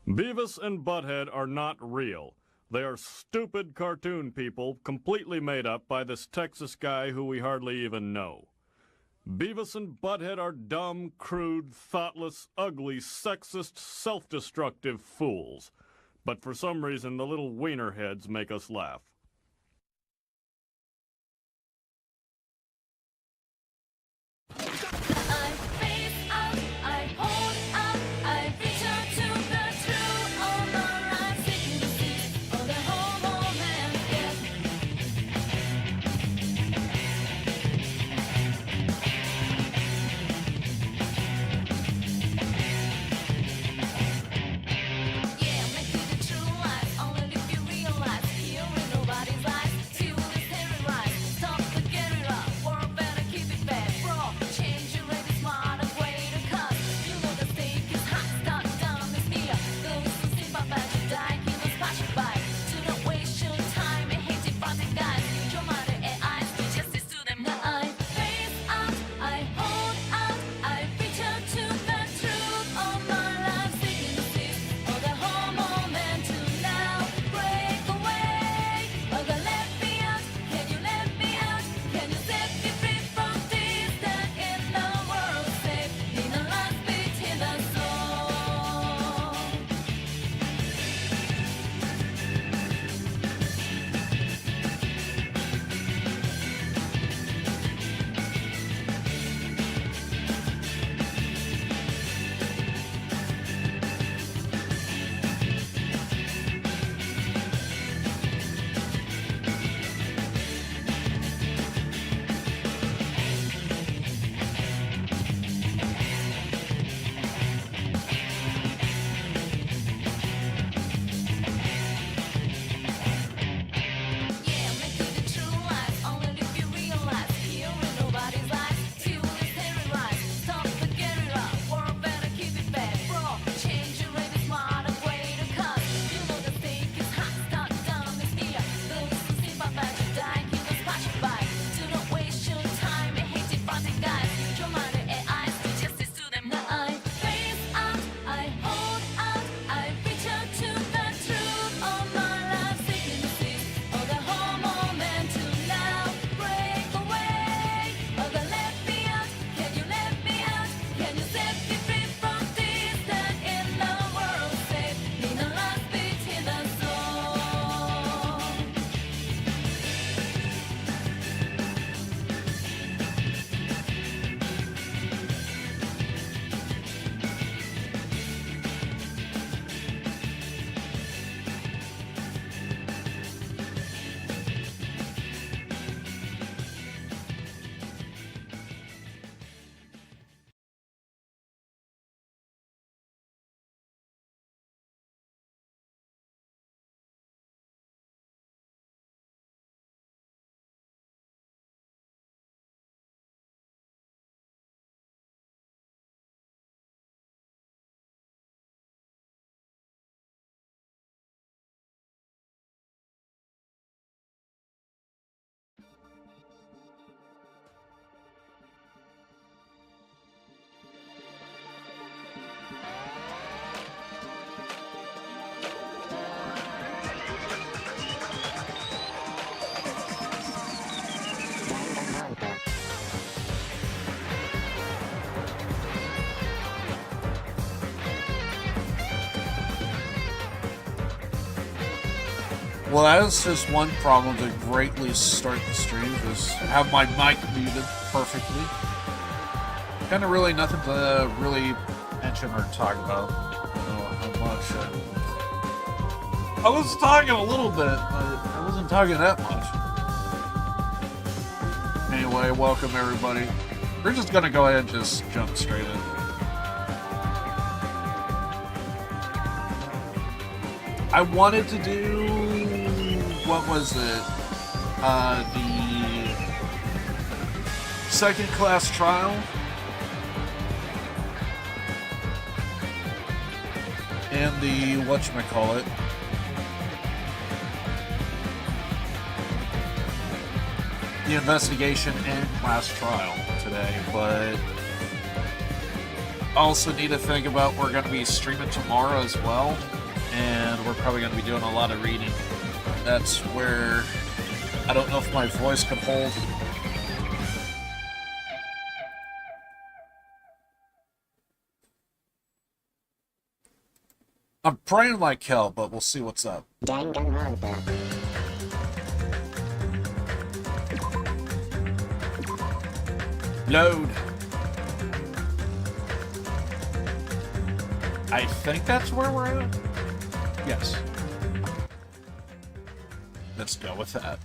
Beavis and Butthead are not real. They are stupid cartoon people completely made up by this Texas guy who we hardly even know. Beavis and Butthead are dumb, crude, thoughtless, ugly, sexist, self-destructive fools. But for some reason, the little wiener heads make us laugh. Well, that is just one problem to greatly start the stream, is have my mic muted perfectly. Kind of really nothing to really mention or talk about. I don't know how much. I was talking a little bit, but I wasn't talking that much. Anyway, welcome everybody. We're just going to go ahead and just jump straight in. I wanted to do, what was it, the second class trial, and the, whatchamacallit, the investigation and class trial today, but also need to think about we're going to be streaming tomorrow as well, and we're probably going to be doing a lot of reading. That's where I don't know if my voice can hold. I'm praying like hell, but we'll see what's up. Danganronpa. Load. I think that's where we're at. Yes. Let's go with that.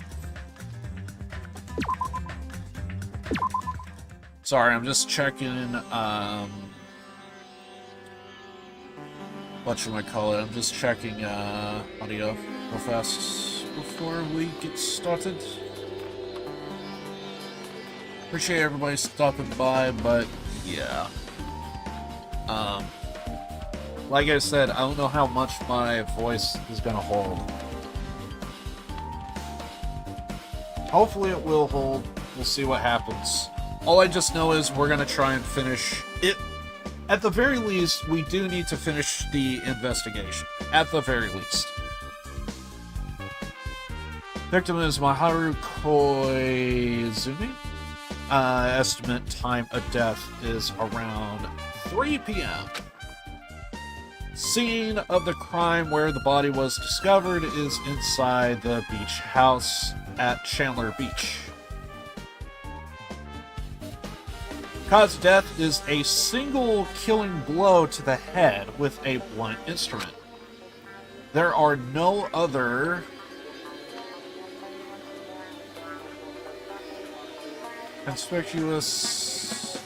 Sorry, I'm just checking, whatchamacallit, I'm just checking, audio real fast before we get started. Appreciate everybody stopping by, but, yeah. Like I said, I don't know how much my voice is gonna hold. Hopefully it will hold. We'll see what happens. All I just know is we're gonna try and finish it. At the very least, we do need to finish the investigation. At the very least. Victim is Maharu Koizumi. Estimate time of death is around 3 p.m. Scene of the crime where the body was discovered is inside the beach house at Chandler Beach. Cause of death is a single killing blow to the head with a blunt instrument. There are no other conspicuous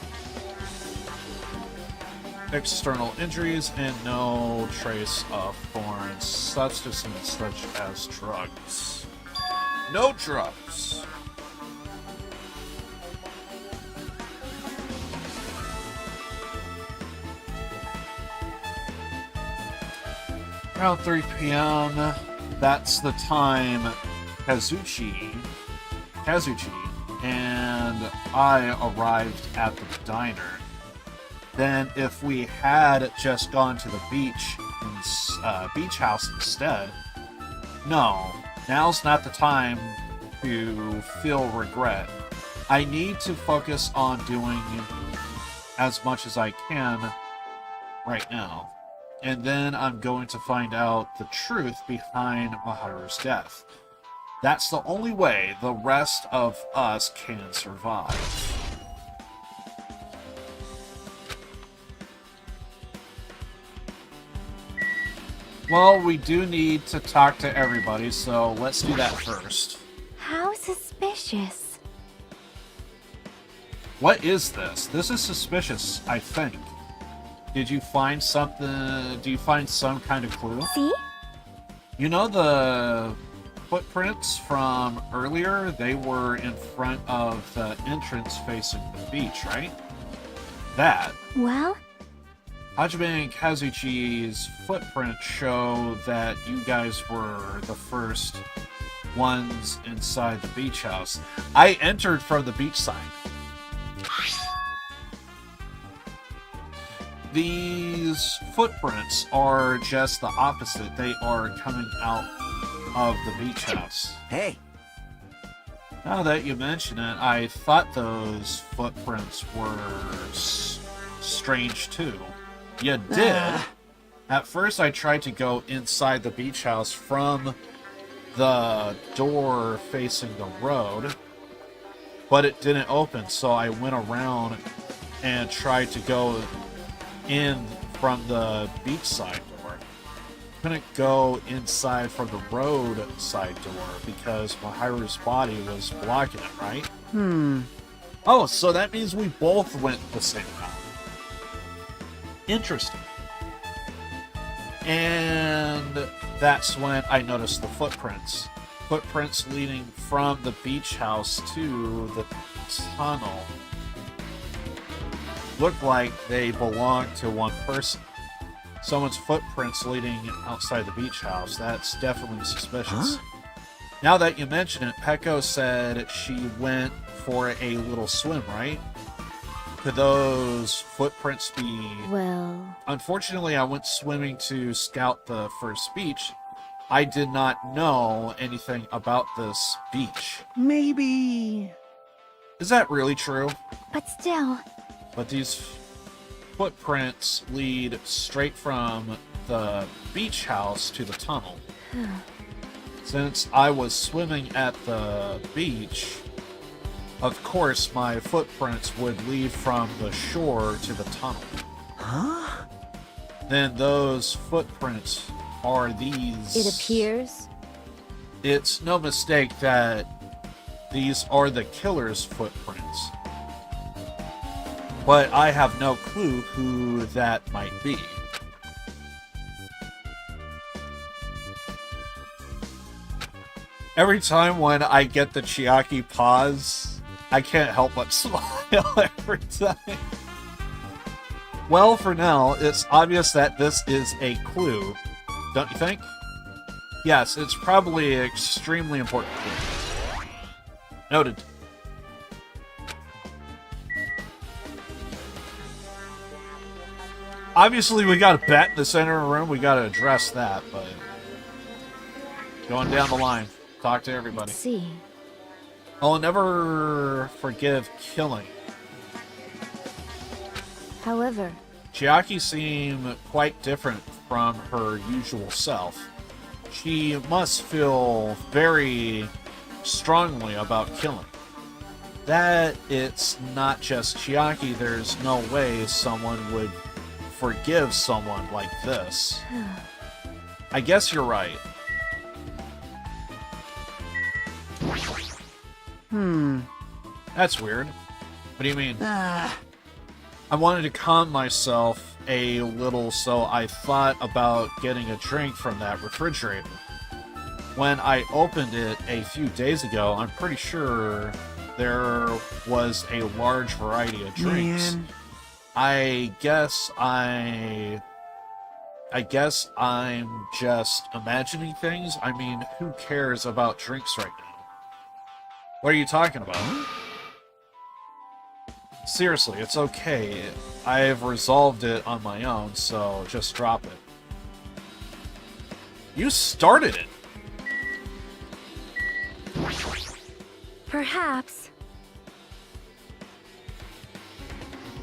external injuries and no trace of foreign substances such as drugs. No drugs. Around 3 p.m., that's the time Kazuchi and I arrived at the diner. Then if we had just gone to the beach house instead, no, now's not the time to feel regret. I need to focus on doing as much as I can right now. And then I'm going to find out the truth behind Maharu's death. That's the only way the rest of us can survive. Well, we do need to talk to everybody, so let's do that first. How suspicious. What is this? This is suspicious, I think. Did you find something? Do you find some kind of clue? See? You know the footprints from earlier? They were in front of the entrance facing the beach, right? That. Well? Hajime and Kazuchi's footprints show that you guys were the first ones inside the beach house. I entered from the beach side. These footprints are just the opposite. They are coming out of the beach house. Hey! Now that you mention it, I thought those footprints were strange too. You did. At first I tried to go inside the beach house from the door facing the road, but it didn't open, so I went around and tried to go in from the beach side door. Couldn't go inside from the road side door because Maharu's body was blocking it, right? Oh, so that means we both went the same route. Interesting. And that's when I noticed the footprints. Footprints leading from the beach house to the tunnel. Look like they belong to one person. Someone's footprints leading outside the beach house. That's definitely suspicious. Now that you mention it, Peko said she went for a little swim, right? Could those footprints be... Well, Unfortunately, I went swimming to scout the first beach. I did not know anything about this beach. Maybe. Is that really true? but still, But these footprints lead straight from the beach house to the tunnel. Since I was swimming at the beach, of course my footprints would lead from the shore to the tunnel. Huh? Then those footprints are these... it appears. It's no mistake that these are the killer's footprints. But I have no clue who that might be. Every time when I get the Chiaki pause, I can't help but smile every time. Well, for now, it's obvious that this is a clue, don't you think? Yes, it's probably an extremely important clue. Noted. Obviously, we got a bat in the center of the room. We got to address that, but... Going down the line. Talk to everybody. Let's see. I'll never forgive killing. However, Chiaki seemed quite different from her usual self. She must feel very strongly about killing. That it's not just Chiaki, there's no way someone would forgive someone like this. I guess you're right. That's weird. What do you mean? I wanted to calm myself a little, so I thought about getting a drink from that refrigerator. When I opened it a few days ago, I'm pretty sure there was a large variety of drinks. Man. I guess I'm just imagining things. I mean, who cares about drinks right now? What are you talking about? Seriously, it's okay. I've resolved it on my own, so just drop it. You started it! perhaps.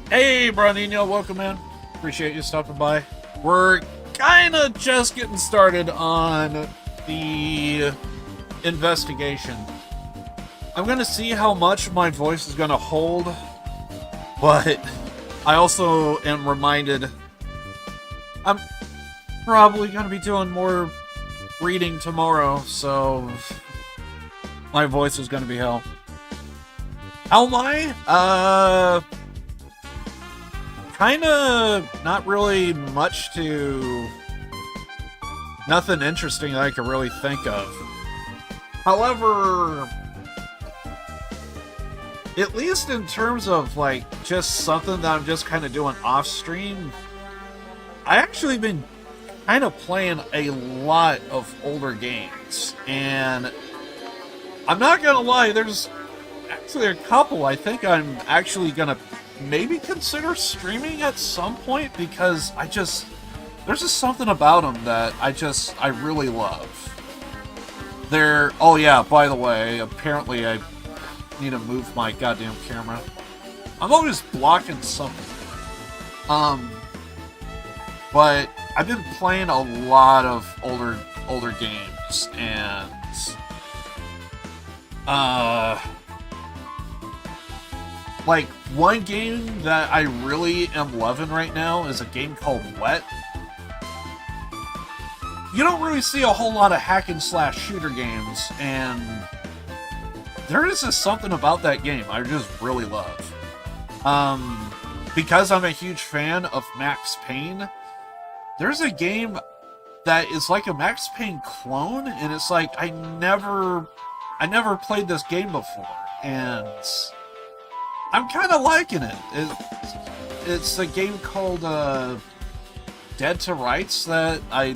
Hey, Bronino, welcome in. Appreciate you stopping by. We're kinda just getting started on the investigation. I'm gonna see how much my voice is gonna hold, but I also am reminded I'm probably gonna be doing more reading tomorrow, so my voice is gonna be hell. How am I? Kinda not really much to... Nothing interesting that I could really think of. However, at least in terms of, like, just something that I'm just kind of doing off-stream, I actually been kind of playing a lot of older games, and I'm not gonna lie, there's actually a couple I think I'm actually gonna maybe consider streaming at some point, because there's just something about them that I really love. Oh yeah, by the way, apparently I need to move my goddamn camera. I'm always blocking something. But I've been playing a lot of older games, and like, one game that I really am loving right now is a game called Wet. You don't really see a whole lot of hack and slash shooter games, and there is just something about that game I just really love. Because I'm a huge fan of Max Payne, there's a game that is like a Max Payne clone, and it's like, I never played this game before, and I'm kind of liking it. It's a game called Dead to Rights that I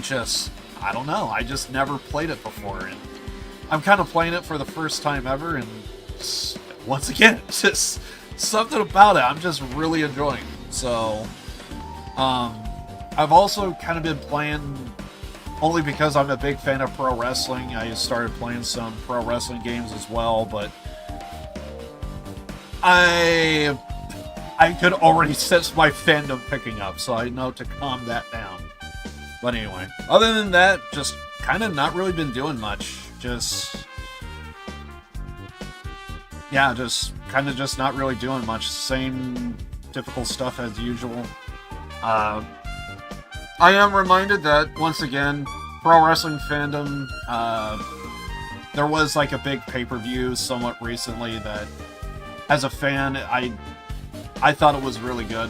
don't know, I just never played it before, and I'm kind of playing it for the first time ever, and once again, just something about it I'm just really enjoying. So, I've also kind of been playing, only because I'm a big fan of pro wrestling. I started playing some pro wrestling games as well, but I could already sense my fandom picking up, so I know to calm that down. But anyway, other than that, just kind of not really been doing much. Just not really doing much. Same typical stuff as usual. I am reminded that, once again, pro wrestling fandom, there was like a big pay-per-view somewhat recently that, as a fan, I thought it was really good.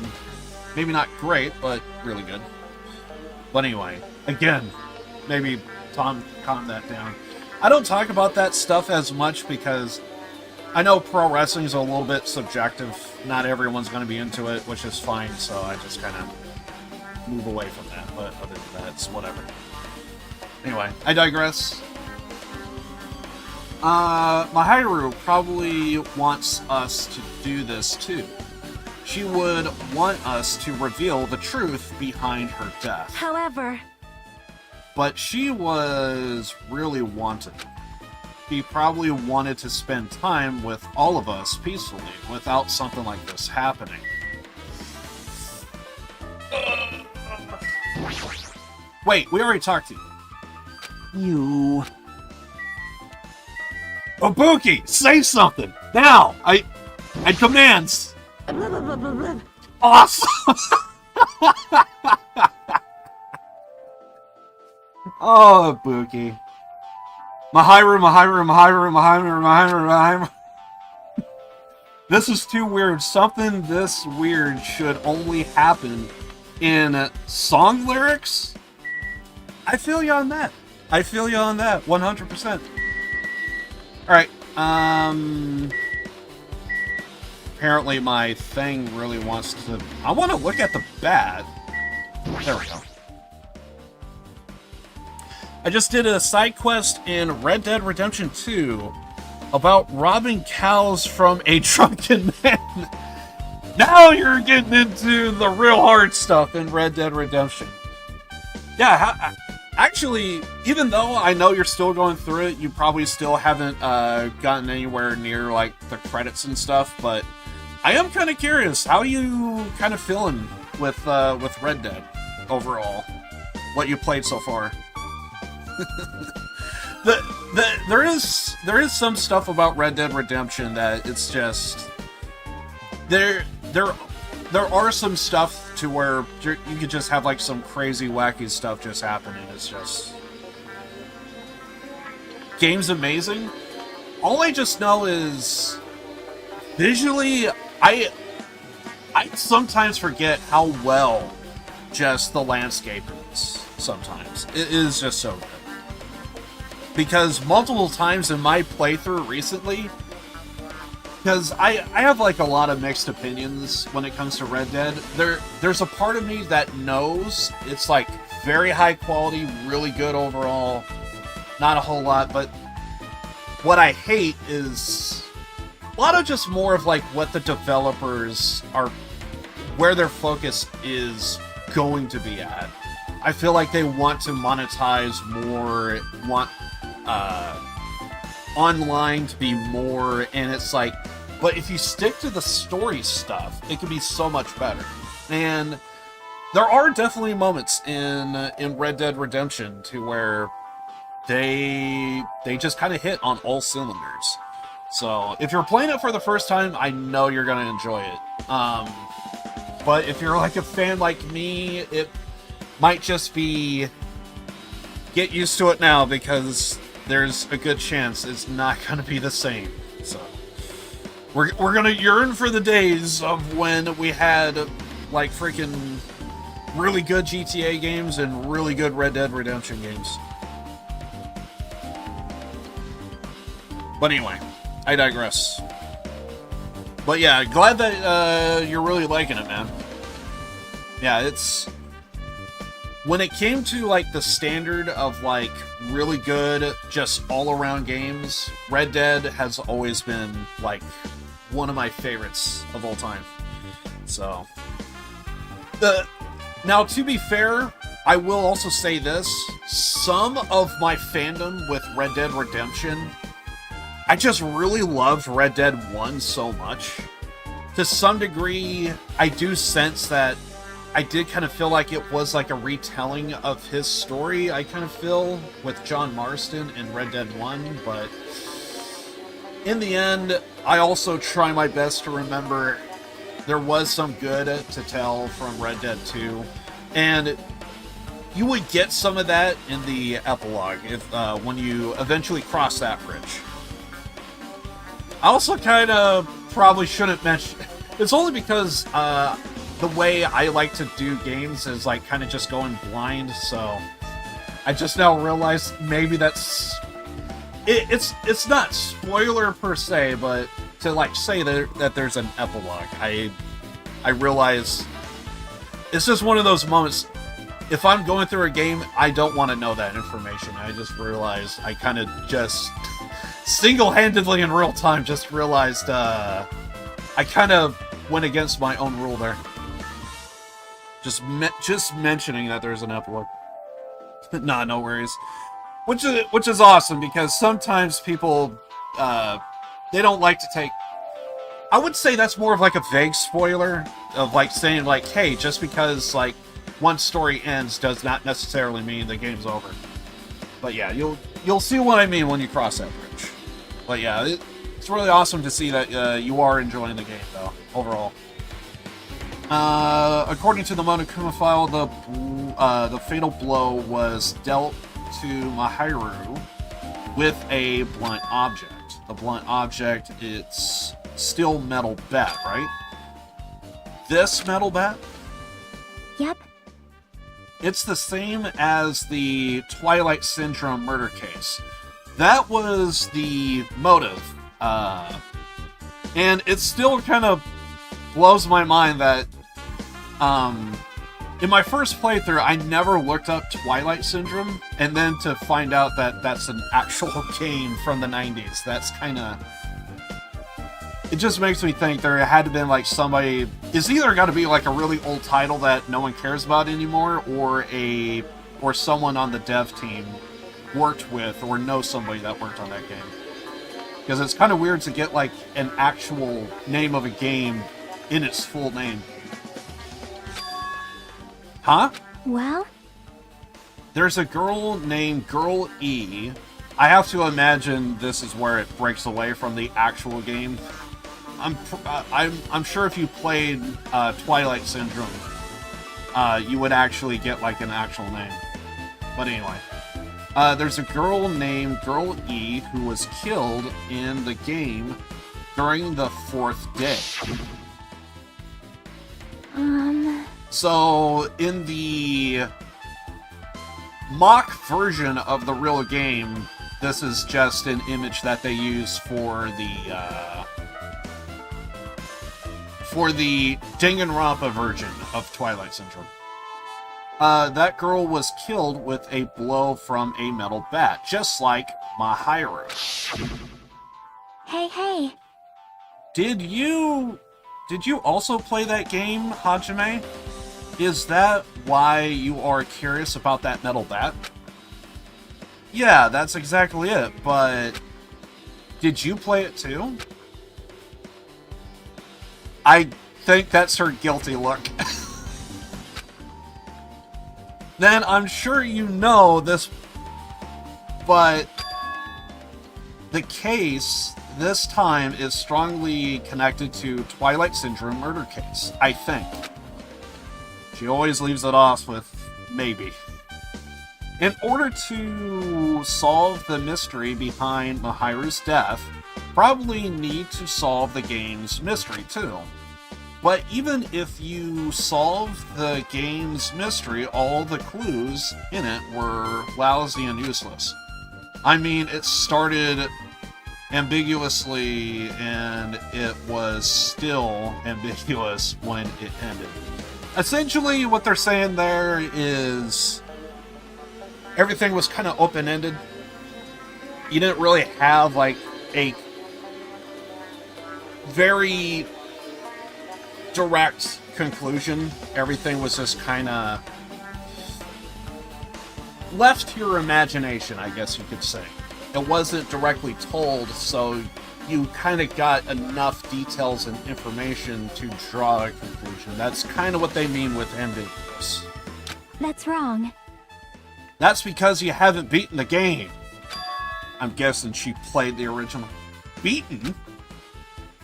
Maybe not great, but really good. But anyway, again, maybe calm that down. I don't talk about that stuff as much because I know pro wrestling is a little bit subjective. Not everyone's going to be into it, which is fine, so I just kind of move away from that. But other than that, it's whatever. Anyway, I digress. Mahiru probably wants us to do this too. She would want us to reveal the truth behind her death. However, but she was really wanted. She probably wanted to spend time with all of us peacefully, without something like this happening. Wait, we already talked to you. You... Ibuki, say something! Now! I commands! Awesome! Oh, Ibuki. Mahiru. This is too weird. Something this weird should only happen in song lyrics? I feel you on that. 100%. Alright, apparently my thing really wants to... I want to look at the bat. There we go. I just did a side quest in Red Dead Redemption 2 about robbing cows from a drunken man. Now you're getting into the real hard stuff in Red Dead Redemption. Yeah, actually, even though I know you're still going through it, you probably still haven't gotten anywhere near like the credits and stuff, but I am kind of curious. How are you kind of feeling with Red Dead overall? What you played so far? There is some stuff about Red Dead Redemption that it's just there are some stuff to where you could just have like some crazy wacky stuff just happening. It's just game's amazing. All I just know is visually I sometimes forget how well just the landscape is. Sometimes it is just so good. Because multiple times in my playthrough recently, because I have like a lot of mixed opinions when it comes to Red Dead. There's a part of me that knows it's like very high quality, really good overall, not a whole lot, but what I hate is a lot of just more of like what the developers are, where their focus is going to be at. I feel like they want to monetize more, want online to be more, and it's like, but if you stick to the story stuff, it could be so much better. And there are definitely moments in Red Dead Redemption to where they just kind of hit on all cylinders. So if you're playing it for the first time, I know you're gonna enjoy it. But if you're like a fan like me, it might just be get used to it now, because there's a good chance it's not going to be the same. So we're going to yearn for the days of when we had like freaking really good GTA games and really good Red Dead Redemption games. But anyway, I digress. But yeah, glad that you're really liking it, man. Yeah, it's... When it came to, like, the standard of, like, really good, just all-around games, Red Dead has always been, like, one of my favorites of all time. So, now to be fair, I will also say this: some of my fandom with Red Dead Redemption, I just really loved Red Dead 1 so much. To some degree, I do sense that I did kind of feel like it was like a retelling of his story, I kind of feel, with John Marston in Red Dead 1, but in the end, I also try my best to remember there was some good to tell from Red Dead 2, and you would get some of that in the epilogue if when you eventually cross that bridge. I also kind of probably shouldn't mention... It's only because the way I like to do games is like kind of just going blind, so I just now realized maybe that's... It's not spoiler per se, but to like say that there's an epilogue, I realize it's just one of those moments. If I'm going through a game, I don't want to know that information. I just realized I kind of just single-handedly in real time just realized I kind of went against my own rule there. Just mentioning that there's an epilogue. Nah, no worries. Which is awesome, because sometimes people they don't like to take... I would say that's more of like a vague spoiler of like saying like, hey, just because like one story ends does not necessarily mean the game's over. But yeah, you'll see what I mean when you cross that bridge. But yeah, it's really awesome to see that you are enjoying the game though, overall. According to the Monokuma file, the fatal blow was dealt to Mahiru with a blunt object. The blunt object, it's steel metal bat, right? This metal bat? Yep. It's the same as the Twilight Syndrome murder case. That was the motive. And it still kind of blows my mind that in my first playthrough, I never looked up Twilight Syndrome, and then to find out that that's an actual game from the 90s, that's kind of... It just makes me think there had to have been like somebody... It's either got to be like a really old title that no one cares about anymore, or someone on the dev team worked with or knows somebody that worked on that game. Because it's kind of weird to get like an actual name of a game in its full name. Huh? Well? There's a girl named Girl E. I have to imagine this is where it breaks away from the actual game. I'm sure if you played Twilight Syndrome, you would actually get like an actual name. But anyway, there's a girl named Girl E who was killed in the game during the 4th day. So, in the mock version of the real game, this is just an image that they use for the Danganronpa version of Twilight Syndrome. That girl was killed with a blow from a metal bat, just like Mahiru. Hey. Did you also play that game, Hajime? Is that why you are curious about that metal bat? Yeah, that's exactly it, but did you play it too? I think that's her guilty look. Then I'm sure you know this, but the case this time is strongly connected to Twilight Syndrome murder case, I think. She always leaves it off with maybe. In order to solve the mystery behind Mahiru's death, probably need to solve the game's mystery too. But even if you solve the game's mystery, all the clues in it were lousy and useless. I mean, it started ambiguously, and it was still ambiguous when it ended. Essentially, what they're saying there is everything was kind of open-ended. You didn't really have, like, very direct conclusion. Everything was just kind of left to your imagination, I guess you could say. It wasn't directly told, so you kind of got enough details and information to draw a conclusion. That's kind of what they mean with ambiguous. That's wrong. That's because you haven't beaten the game. I'm guessing she played the original. Beaten?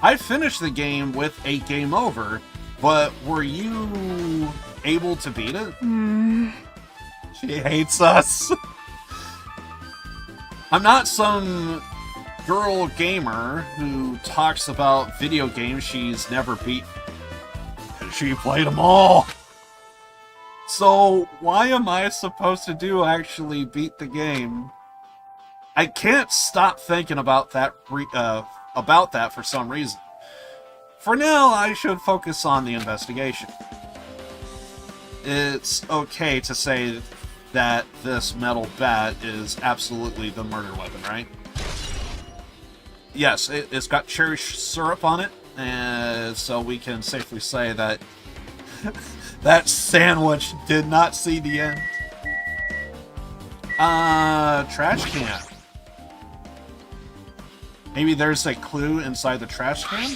I finished the game with a game over, but were you able to beat it? She hates us. I'm not some girl gamer who talks about video games she's never beat. She played them all. So why am I supposed to actually beat the game? I can't stop thinking about that for some reason. For now, I should focus on the investigation. It's okay to say that this metal bat is absolutely the murder weapon, right? Yes, it's got cherry syrup on it, and so we can safely say that that sandwich did not see the end. Trash can. Maybe there's a clue inside the trash can?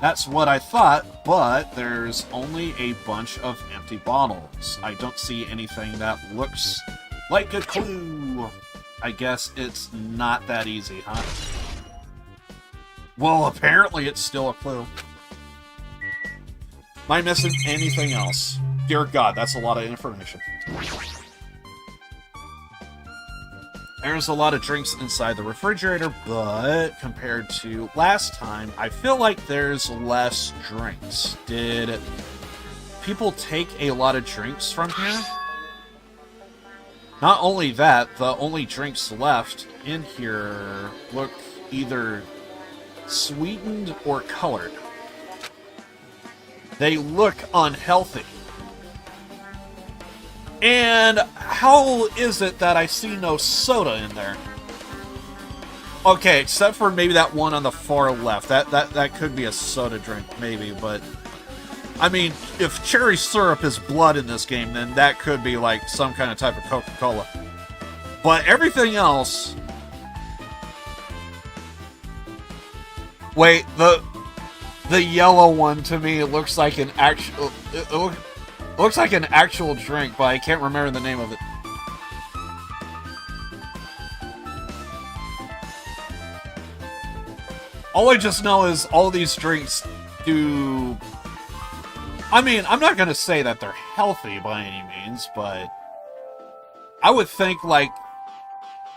That's what I thought, but there's only a bunch of empty bottles. I don't see anything that looks like a clue. I guess it's not that easy, huh? Well, apparently it's still a clue. Am I missing anything else? Dear God, that's a lot of information. There's a lot of drinks inside the refrigerator, but compared to last time, I feel like there's less drinks. Did people take a lot of drinks from here? Not only that, the only drinks left in here look either sweetened or colored. They look unhealthy. And how is it that I see no soda in there? Okay, except for maybe that one on the far left. That could be a soda drink, maybe, but I mean, if cherry syrup is blood in this game, then that could be like some kind of type of Coca-Cola. But everything else... Wait, the yellow one to me looks like an actual... It looks like an actual drink, but I can't remember the name of it. All I just know is all these drinks do... I mean, I'm not going to say that they're healthy by any means, but I would think, like,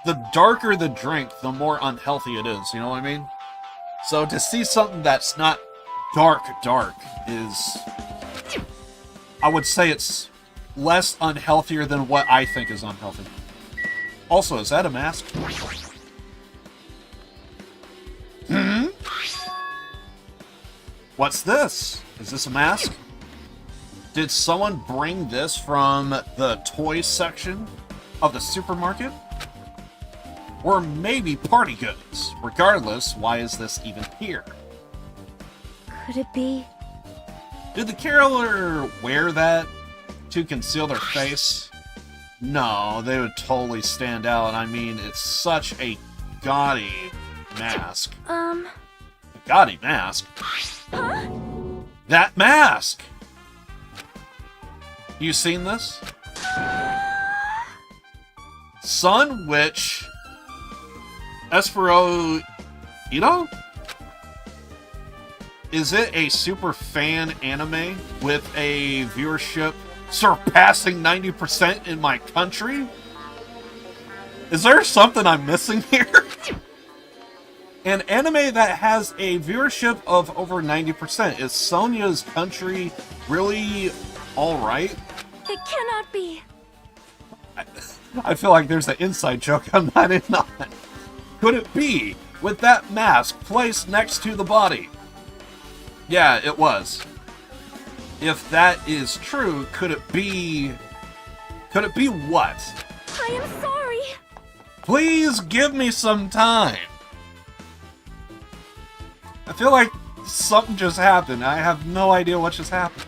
the darker the drink, the more unhealthy it is, you know what I mean? So to see something that's not dark is... I would say it's less unhealthier than what I think is unhealthy. Also, is that a mask? What's this? Is this a mask? Did someone bring this from the toy section of the supermarket? Or maybe party goods? Regardless, why is this even here? Could it be? Did the caroler wear that to conceal their face? No, they would totally stand out. I mean, it's such a gaudy mask. A gaudy mask? Huh? That mask! You seen this? Sun Witch Espero, you know? Is it a super fan anime with a viewership surpassing 90% in my country? Is there something I'm missing here? An anime that has a viewership of over 90%. Is Sonia's country really alright? It cannot be. I feel like there's an inside joke I'm not in on. Could it be with that mask placed next to the body? Yeah, it was. If that is true, could it be what? I am sorry. Please give me some time. feel like something just happened. I have no idea what just happened.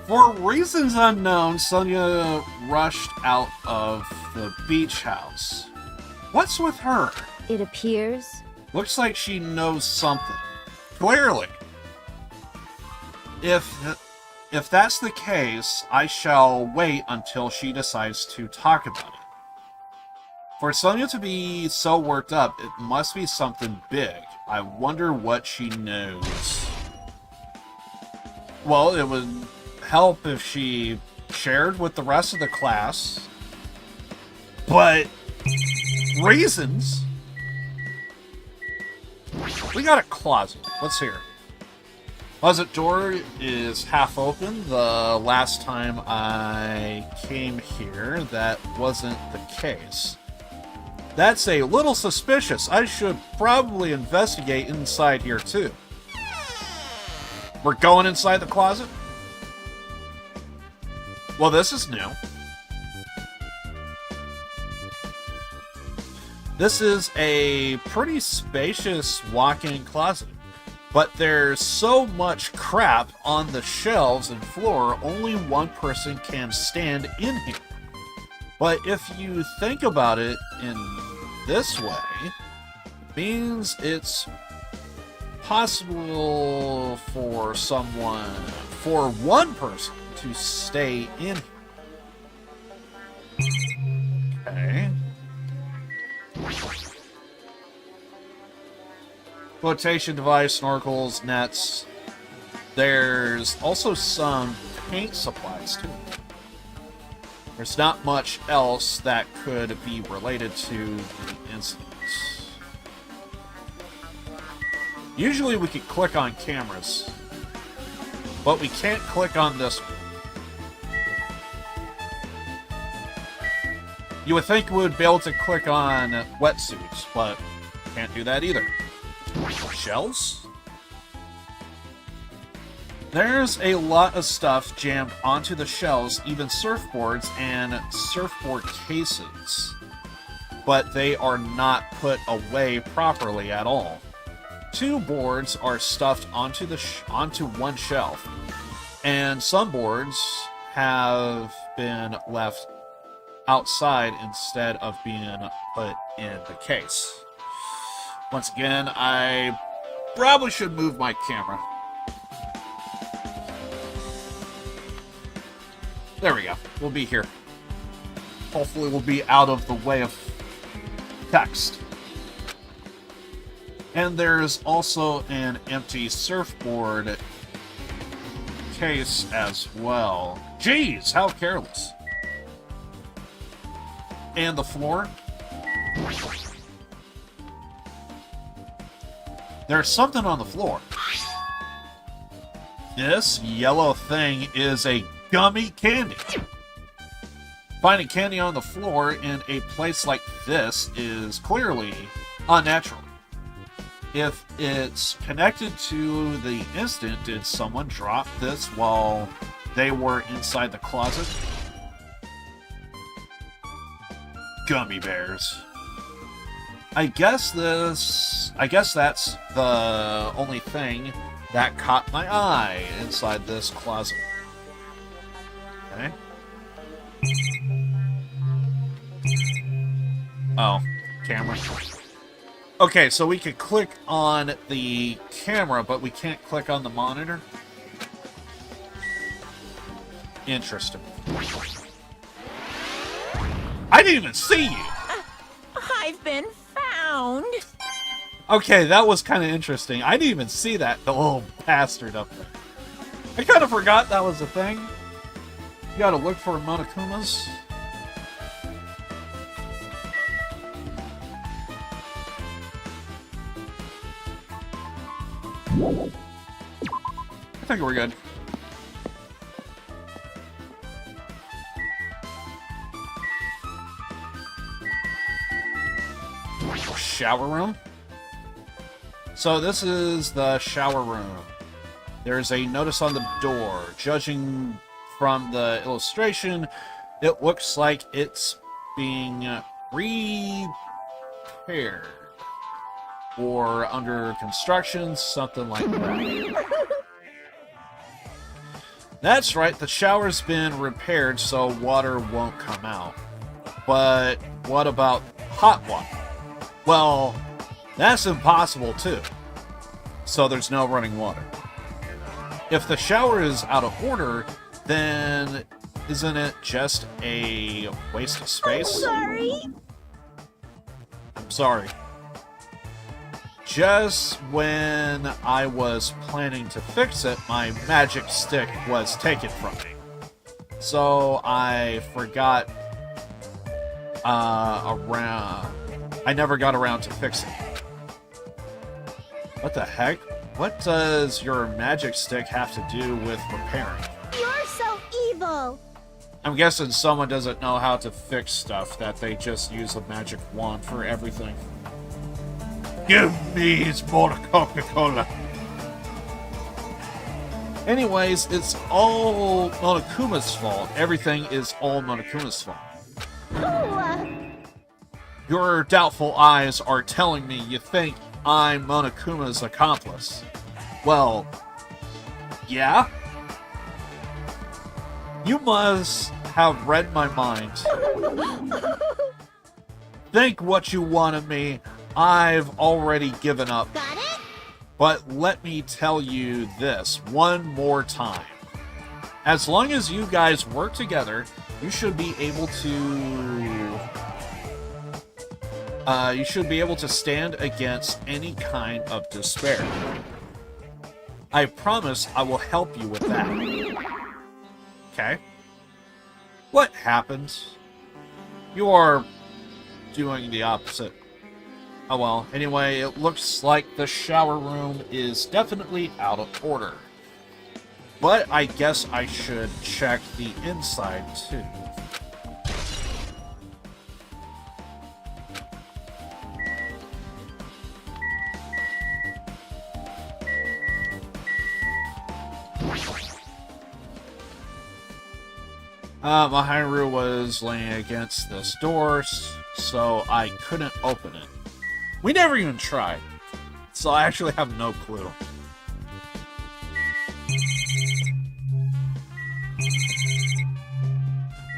For reasons unknown, Sonia rushed out of the beach house. What's with her? It appears. Looks like she knows something. Clearly. If that's the case, I shall wait until she decides to talk about it. For Sonia to be so worked up, it must be something big. I wonder what she knows. Well, it would help if she shared with the rest of the class. But reasons? We got a closet. Let's hear. Closet door is half open. The last time I came here, that wasn't the case. That's a little suspicious. I should probably investigate inside here too. We're going inside the closet? Well, this is new. This is a pretty spacious walk-in closet, but there's so much crap on the shelves and floor, only one person can stand in here. But if you think about it in this way, it means it's possible for one person to stay in here. Okay. Flotation device, snorkels, nets. There's also some paint supplies too. There's not much else that could be related to the incidents. Usually we could click on cameras, but we can't click on this one. You would think we would be able to click on wetsuits, but can't do that either. Shells? There's a lot of stuff jammed onto the shelves, even surfboards and surfboard cases. But they are not put away properly at all. 2 boards are stuffed onto one shelf, and some boards have been left outside instead of being put in the case. Once again, I probably should move my camera. There we go. We'll be here. Hopefully we'll be out of the way of text. And there's also an empty surfboard case as well. Jeez, how careless. And the floor. There's something on the floor. This yellow thing is a gummy candy. Finding candy on the floor in a place like this is clearly unnatural. If it's connected to the incident, did someone drop this while they were inside the closet? Gummy bears. I guess that's the only thing that caught my eye inside this closet. Okay. Oh, camera. Okay, so we could click on the camera, but we can't click on the monitor? Interesting. I didn't even see you! I've been found! Okay, that was kind of interesting. I didn't even see that, the little bastard up there. I kind of forgot that was a thing. You gotta look for Monokumas. I think we're good. Shower room? So this is the shower room. There's a notice on the door. Judging from the illustration, it looks like it's being repaired. or under construction, something like that. That's right, the shower's been repaired so water won't come out. But what about hot water? Well, that's impossible too. So there's no running water. If the shower is out of order, then isn't it just a waste of space? Sorry. I'm sorry. Just when I was planning to fix it, my magic stick was taken from me. So I forgot I never got around to fixing it. What the heck? What does your magic stick have to do with repairing? You're so evil. I'm guessing someone doesn't know how to fix stuff, that they just use a magic wand for everything. Give me more Coca-Cola. Anyways, it's all Monokuma's fault. Everything is all Monokuma's fault. Your doubtful eyes are telling me you think I'm Monokuma's accomplice. Well, yeah? You must have read my mind. Think what you want of me. I've already given up. Got it? But let me tell you this one more time. As long as you guys work together, you should be able to stand against any kind of despair. I promise I will help you with that. Okay? What happened? You are doing the opposite. Oh well, anyway, it looks like the shower room is definitely out of order. But I guess I should check the inside too. Mahiru was laying against this door, so I couldn't open it. We never even tried, so I actually have no clue.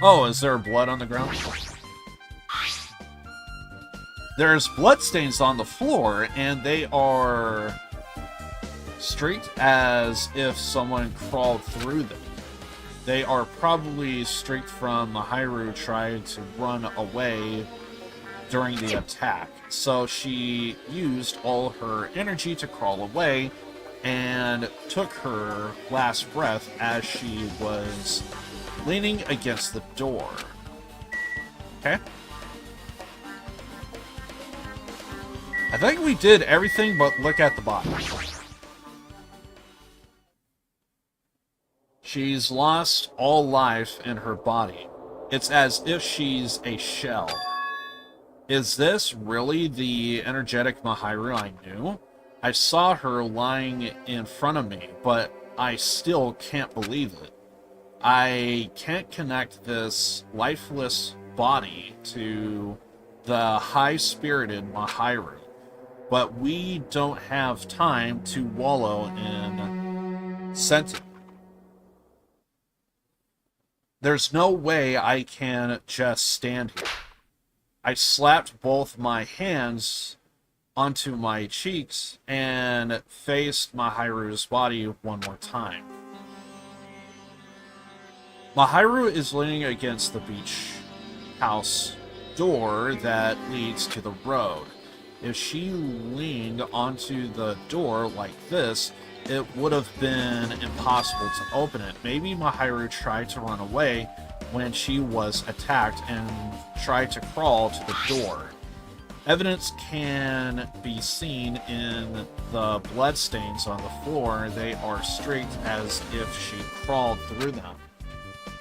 Oh, is there blood on the ground? There's bloodstains on the floor, and they are streaked as if someone crawled through them. They are probably streaked from Mahiru trying to run away during the attack. So she used all her energy to crawl away and took her last breath as she was leaning against the door. Okay? I think we did everything but look at the bottom. She's lost all life in her body. It's as if she's a shell. Is this really the energetic Mahiru I knew? I saw her lying in front of me, but I still can't believe it. I can't connect this lifeless body to the high-spirited Mahiru, but we don't have time to wallow in sentiment. There's no way I can just stand here. I slapped both my hands onto my cheeks and faced Mahiru's body one more time. Mahiru is leaning against the beach house door that leads to the road. If she leaned onto the door like this, it would have been impossible to open it. Maybe Mahiru tried to run away when she was attacked and tried to crawl to the door. Evidence can be seen in the bloodstains on the floor. They are streaked as if she crawled through them.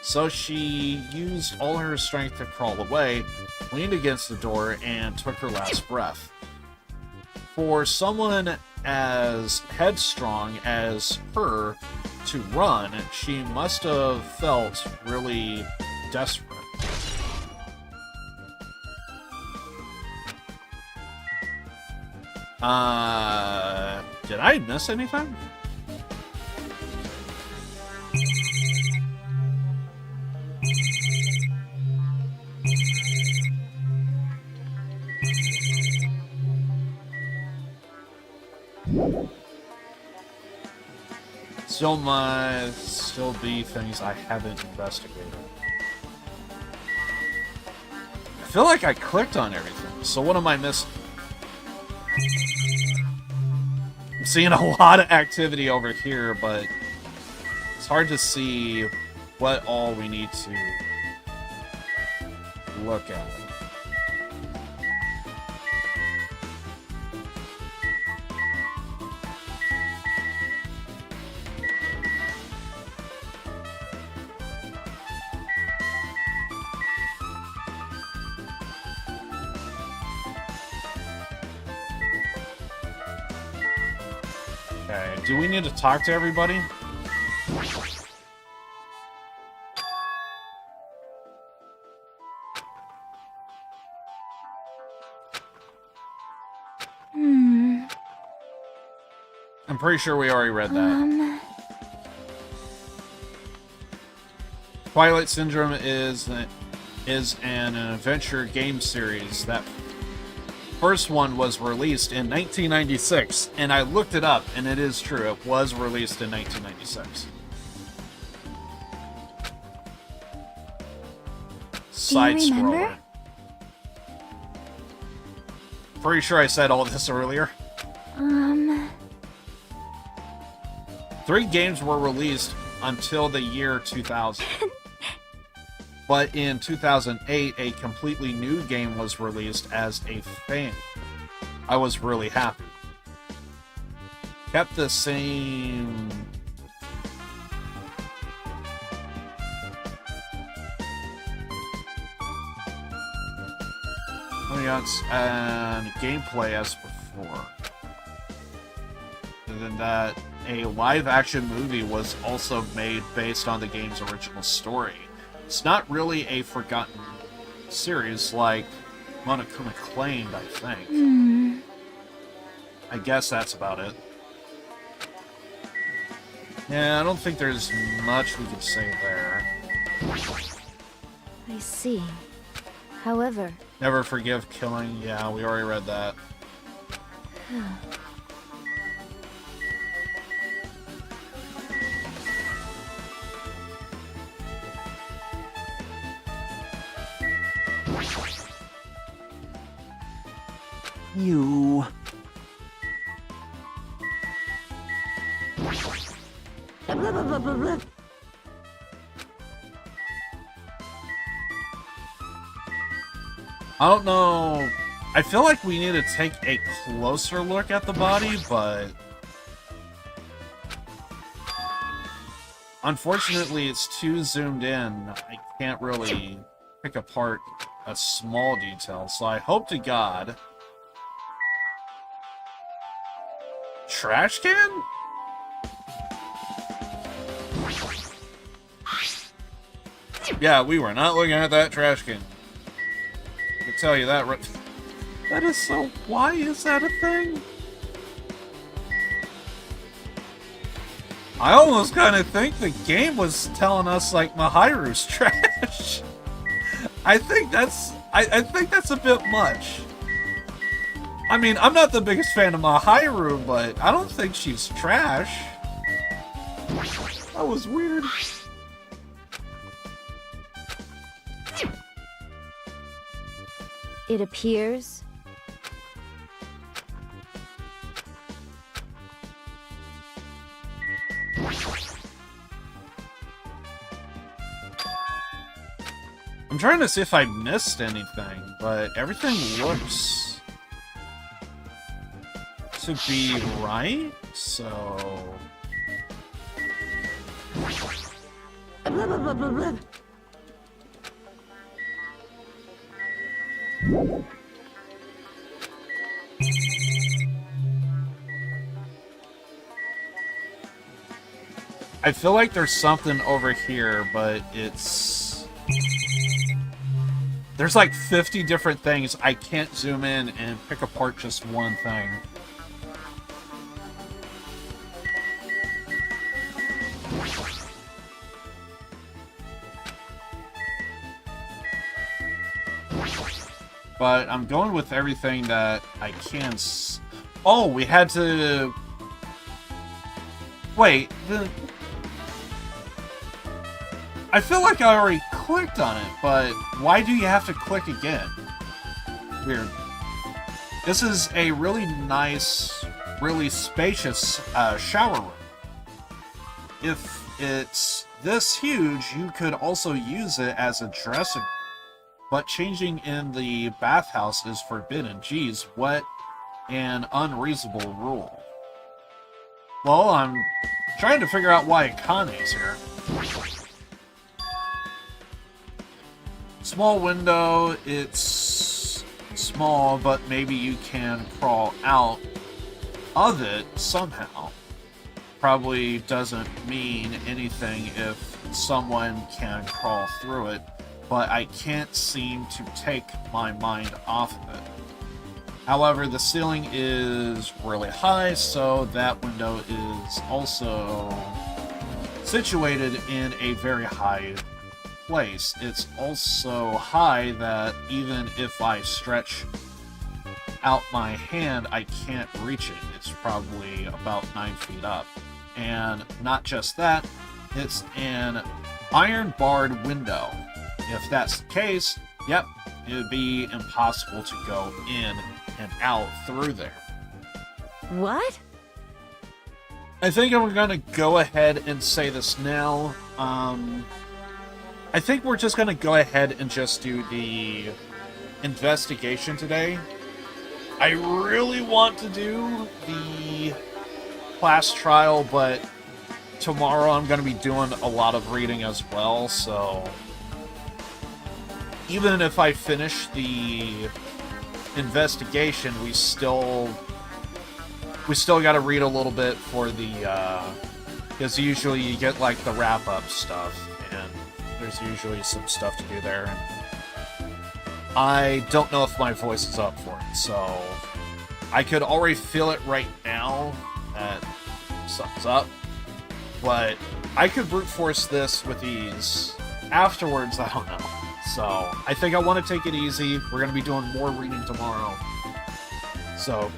So she used all her strength to crawl away, leaned against the door, and took her last breath. For someone as headstrong as her to run, she must have felt really desperate. Did I miss anything? Still be things I haven't investigated. I feel like I clicked on everything, so what am I missing? I'm seeing a lot of activity over here, but it's hard to see what all we need to look at. Okay, do we need to talk to everybody? I'm pretty sure we already read that. Twilight Syndrome is an adventure game series. That first one was released in 1996, and I looked it up, and it is true. It was released in 1996. Side scroller. Pretty sure I said all this earlier. 3 games were released until the year 2000. But in 2008, a completely new game was released as a fan. I was really happy. Kept the same... and gameplay as before. And then that a live-action movie was also made based on the game's original story. It's not really a forgotten series like Monokuma claimed, I think. I guess that's about it. Yeah, I don't think there's much we could say there. I see. However... Never forgive killing. Yeah, we already read that. You... I don't know. I feel like we need to take a closer look at the body, but... unfortunately, it's too zoomed in. I can't really pick apart a small detail, so I hope to God... Trash can? Yeah, we were not looking at that trash can. I can tell you that. That is so... Why is that a thing? I almost kind of think the game was telling us, like, Mahiru's trash. I think that's a bit much. I mean, I'm not the biggest fan of Mahiru, but I don't think she's trash. That was weird. It appears... I'm trying to see if I missed anything, but everything looks to be right, so... I feel like there's something over here, but it's... There's like 50 different things. I can't zoom in and pick apart just one thing. but I'm going with everything that I can Oh, we had to... Wait, I feel like I already clicked on it, but why do you have to click again? Weird. This is a really nice, really spacious shower room. If it's this huge, you could also use it as a dressing room. But changing in the bathhouse is forbidden. Geez, what an unreasonable rule. Well, I'm trying to figure out why Akane's here. Small window, it's small, but maybe you can crawl out of it somehow. Probably doesn't mean anything if someone can crawl through it, but I can't seem to take my mind off of it. However, the ceiling is really high, so that window is also situated in a very high place. It's also high that even if I stretch out my hand, I can't reach it. It's probably about 9 feet up. And not just that, it's an iron-barred window. If that's the case, yep, it would be impossible to go in and out through there. What? I think I'm going to go ahead and say this now. I think we're just going to go ahead and just do the investigation today. I really want to do the class trial, but tomorrow I'm going to be doing a lot of reading as well, so even if I finish the investigation, we still got to read a little bit for the because usually you get like the wrap-up stuff, and there's usually some stuff to do there. I don't know if my voice is up for it, so I could already feel it right now that something's up, but I could brute force this with ease. Afterwards, I don't know. So I think I want to take it easy. We're going to be doing more reading tomorrow. So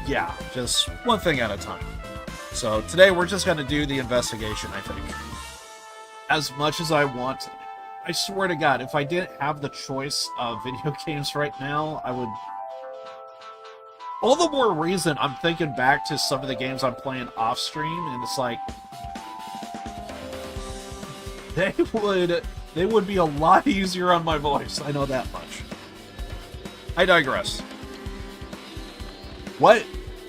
yeah, just one thing at a time. So today we're just going to do the investigation, I think. As much as I want, I swear to God, if I didn't have the choice of video games right now, I would... All the more reason I'm thinking back to some of the games I'm playing off-stream, and it's like... They would be a lot easier on my voice, I know that much. I digress. What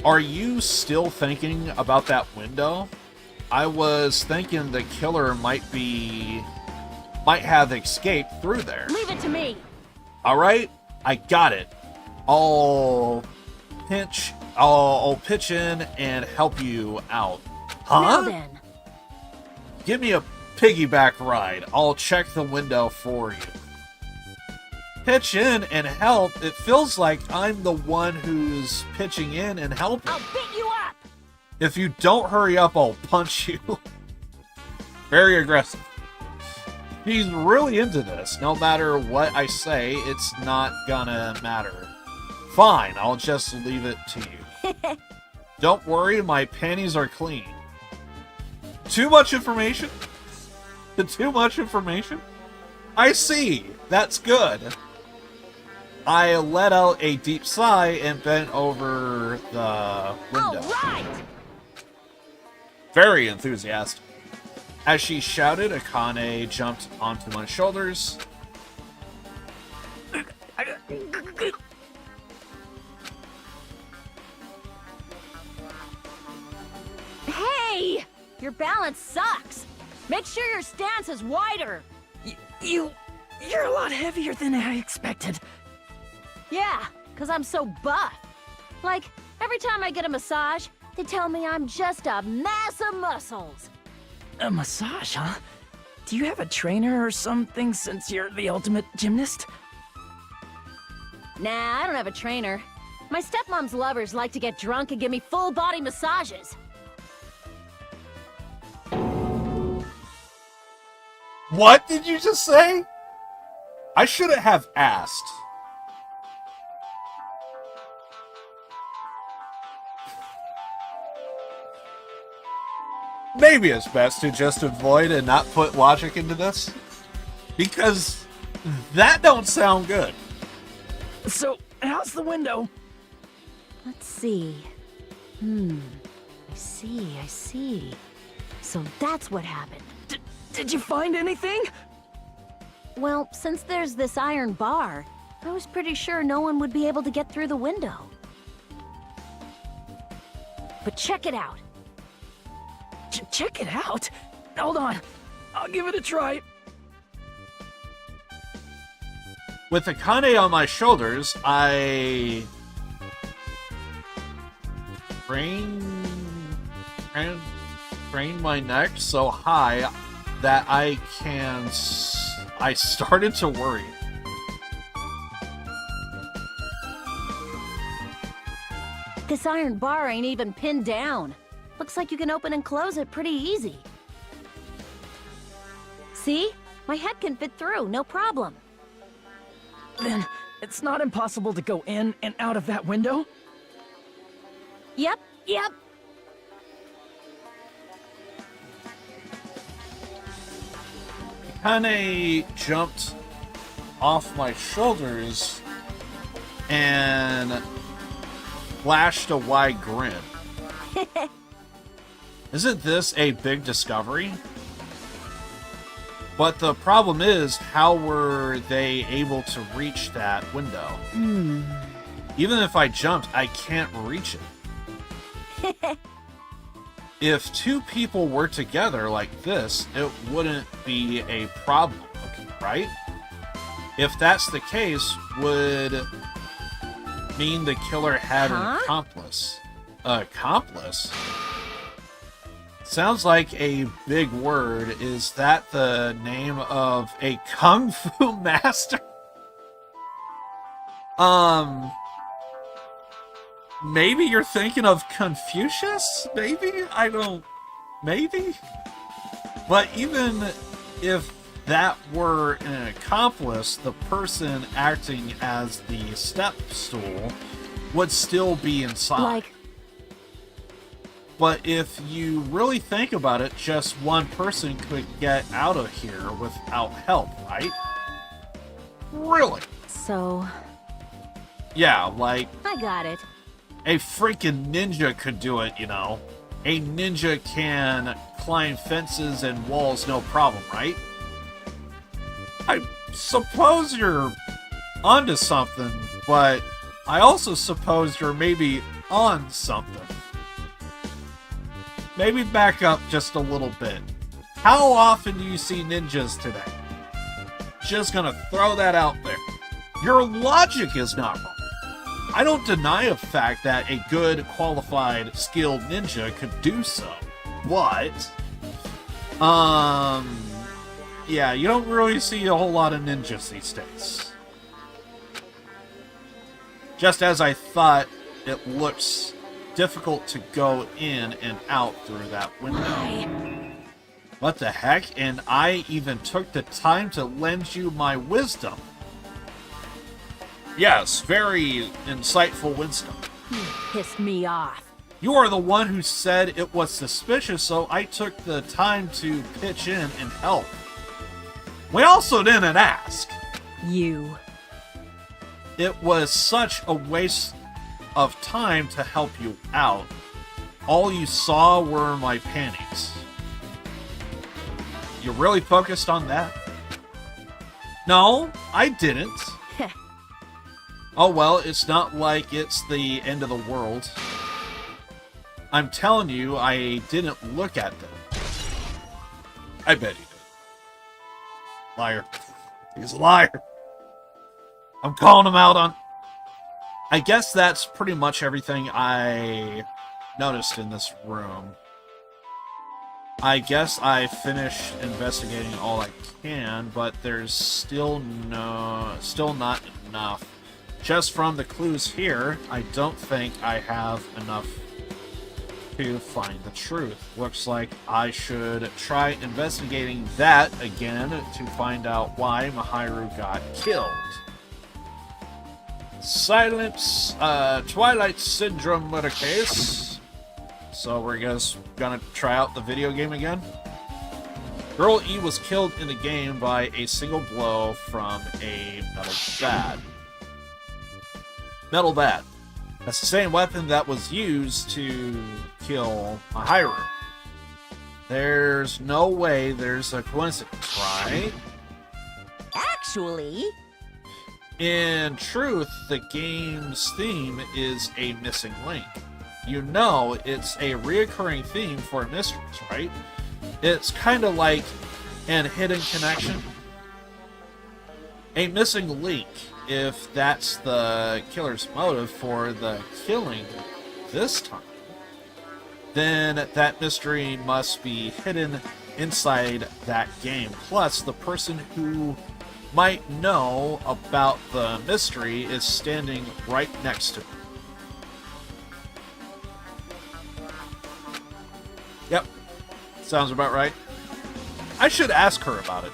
are you still thinking about that window? I was thinking the killer might have escaped through there. Leave it to me. Alright, I got it. I'll pitch in and help you out. Huh? Now then. Give me a piggyback ride. I'll check the window for you. Pitch in and help? It feels like I'm the one who's pitching in and helping. I'll beat you up. If you don't hurry up, I'll punch you. Very aggressive. He's really into this. No matter what I say, it's not gonna matter. Fine, I'll just leave it to you. Don't worry, my panties are clean. Too much information? Too much information? I see. That's good. I let out a deep sigh and bent over the window. All right. Very enthusiastic. As she shouted, Akane jumped onto my shoulders. Hey! Your balance sucks. Make sure your stance is wider. You're a lot heavier than I expected. Yeah, because I'm so buff. Like, every time I get a massage, they tell me I'm just a mass of muscles. A massage, huh? Do you have a trainer or something since you're the ultimate gymnast? Nah, I don't have a trainer. My stepmom's lovers like to get drunk and give me full-body massages. What did you just say? I shouldn't have asked. Maybe it's best to just avoid and not put logic into this. Because that don't sound good. So, how's the window? Let's see. I see. So that's what happened. Did you find anything? Well, since there's this iron bar, I was pretty sure no one would be able to get through the window. But check it out. Check it out. Hold on. I'll give it a try. With Akane on my shoulders, I crane my neck so high that I started to worry. This iron bar ain't even pinned down. Looks like you can open and close it pretty easy. See? My head can fit through, no problem. Then, it's not impossible to go in and out of that window? Yep. Akane jumped off my shoulders and flashed a wide grin. Isn't this a big discovery? But the problem is, how were they able to reach that window? Even if I jumped, I can't reach it. If two people were together like this, it wouldn't be a problem, right? If that's the case, would mean the killer had an accomplice. Accomplice? Sounds like a big word. Is that the name of a kung fu master? Maybe you're thinking of Confucius? Maybe? Maybe? But even if that were an accomplice, the person acting as the step stool would still be inside. But if you really think about it, just one person could get out of here without help, right? Really? So... Yeah, like... I got it. A freaking ninja could do it, you know. A ninja can climb fences and walls no problem, right? I suppose you're onto something, but I also suppose you're maybe on something. Maybe back up just a little bit. How often do you see ninjas today? Just gonna throw that out there. Your logic is not wrong. I don't deny the fact that a good, qualified, skilled ninja could do so. But, yeah, you don't really see a whole lot of ninjas these days. Just as I thought, it looks difficult to go in and out through that window. What the heck? And I even took the time to lend you my wisdom. Yes, very insightful wisdom. You pissed me off. You are the one who said it was suspicious, so I took the time to pitch in and help. We also didn't ask. You. It was such a waste of time to help you out. All you saw were my panties. You really focused on that? No, I didn't. Oh well, it's not like it's the end of the world. I'm telling you, I didn't look at them. I bet he did. Liar. He's a liar. I'm calling him out on... I guess that's pretty much everything I noticed in this room. I guess I finished investigating all I can, but there's still not enough. Just from the clues here, I don't think I have enough to find the truth. Looks like I should try investigating that again to find out why Mahiru got killed. Twilight Syndrome murder case. So we're just gonna try out the video game again. Girl E was killed in the game by a single blow from a metal bat. Metal bat. That's the same weapon that was used to kill Mahiru. There's no way there's a coincidence, right? Actually, In truth, the game's theme is a missing link. You know it's a reoccurring theme for mysteries, right? It's kind of like an hidden connection. A missing link, if that's the killer's motive for the killing this time, then that mystery must be hidden inside that game. Plus, the person who might know about the mystery is standing right next to it. Yep. Sounds about right. I should ask her about it.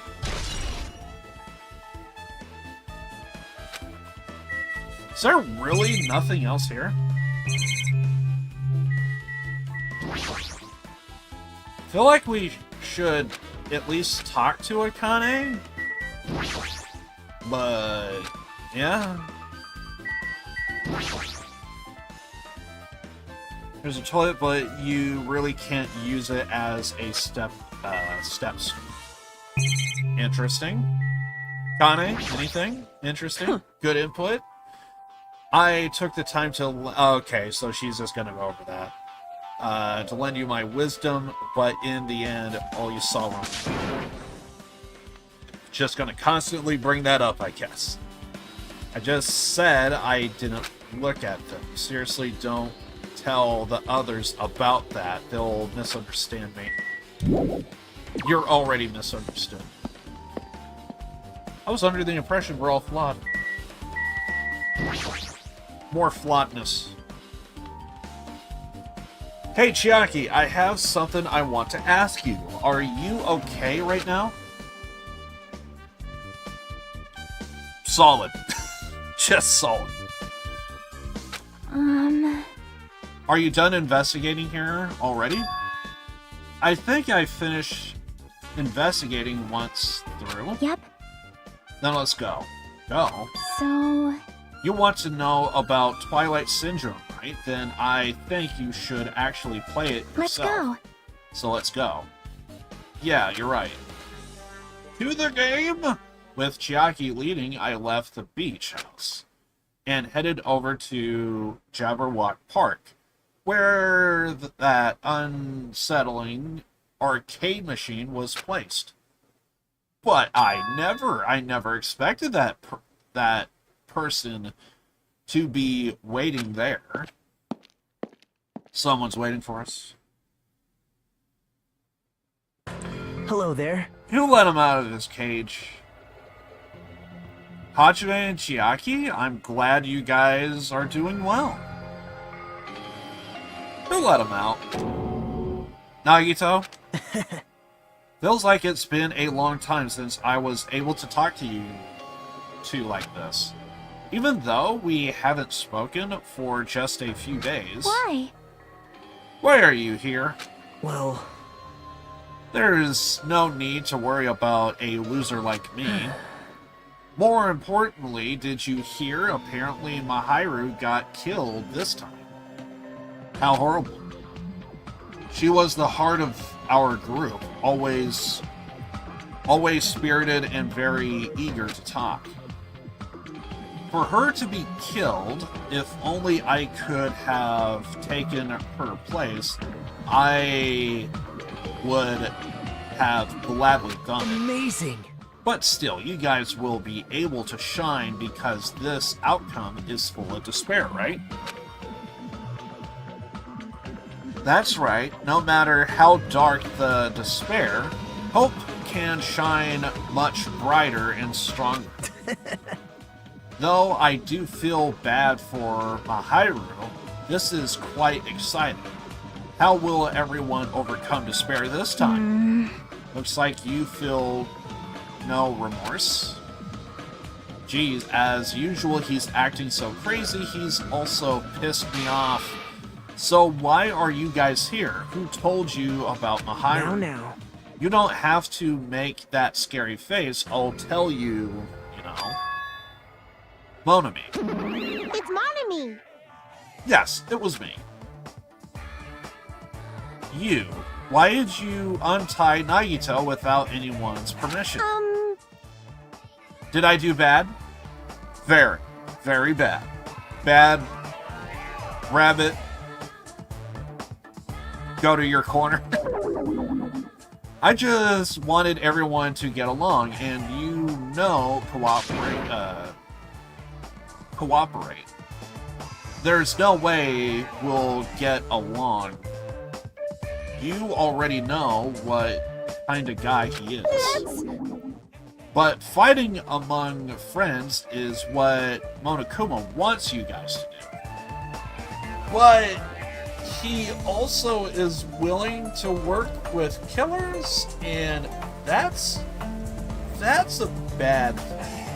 Is there really nothing else here? I feel like we should at least talk to Akane. But, yeah. There's a toilet, but you really can't use it as a steps. Interesting. Kane, anything? Interesting? Good input? I took the time to... Okay, so she's just gonna go over that. To lend you my wisdom, but in the end, all you saw were... Just gonna constantly bring that up, I guess. I just said I didn't look at them. Seriously, don't tell the others about that. They'll misunderstand me. You're already misunderstood. I was under the impression we're all flawed. More flawedness. Hey, Chiaki, I have something I want to ask you. Are you okay right now? Solid. Just solid. Are you done investigating here already? I think I finished investigating once through. Yep. Then let's go. Go? So... You want to know about Twilight Syndrome, right? Then I think you should actually play it yourself. Let's go. So let's go. Yeah, you're right. To the game! With Chiaki leading, I left the beach house and headed over to Jabberwock Park, where that unsettling arcade machine was placed. But I never expected that person to be waiting there. Someone's waiting for us. Hello there. Who let him out of his cage? Hajime and Chiaki, I'm glad you guys are doing well. Who let him out? Nagito? Feels like it's been a long time since I was able to talk to you two like this. Even though we haven't spoken for just a few days. Why? Why are you here? Well, There's no need to worry about a loser like me. More importantly, did you hear? Apparently Mahiru got killed this time. How horrible. She was the heart of our group, always spirited and very eager to talk. For her to be killed, if only I could have taken her place, I would have gladly done it. amazing. But still, you guys will be able to shine because this outcome is full of despair, right? That's right. No matter how dark the despair, hope can shine much brighter and stronger. Though I do feel bad for Mahiru, this is quite exciting. How will everyone overcome despair this time? Looks like you feel no remorse. Geez, as usual, he's acting so crazy, he's also pissed me off. So why are you guys here? Who told you about Mahiru? Now. You don't have to make that scary face. I'll tell you, you know. Monami. It's Monami. Yes, it was me. You. Why did you untie Nagito without anyone's permission? Did I do bad? Very, very bad. Bad. Rabbit. Go to your corner. I just wanted everyone to get along, and you know, cooperate. There's no way we'll get along. You already know what kind of guy he is. But fighting among friends is what Monokuma wants you guys to do. But he also is willing to work with killers, and that's a bad thing.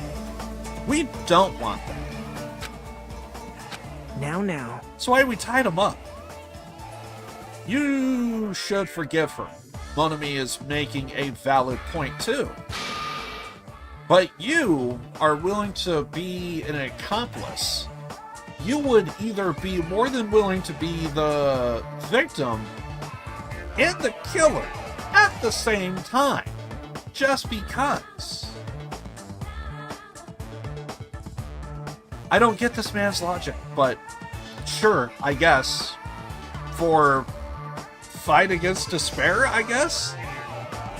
We don't want that. Now. That's why we tied him up. You should forgive her. Monami is making a valid point too. But you are willing to be an accomplice. You would either be more than willing to be the victim and the killer at the same time, just because. I don't get this man's logic, but sure, I guess. For fight against despair, I guess?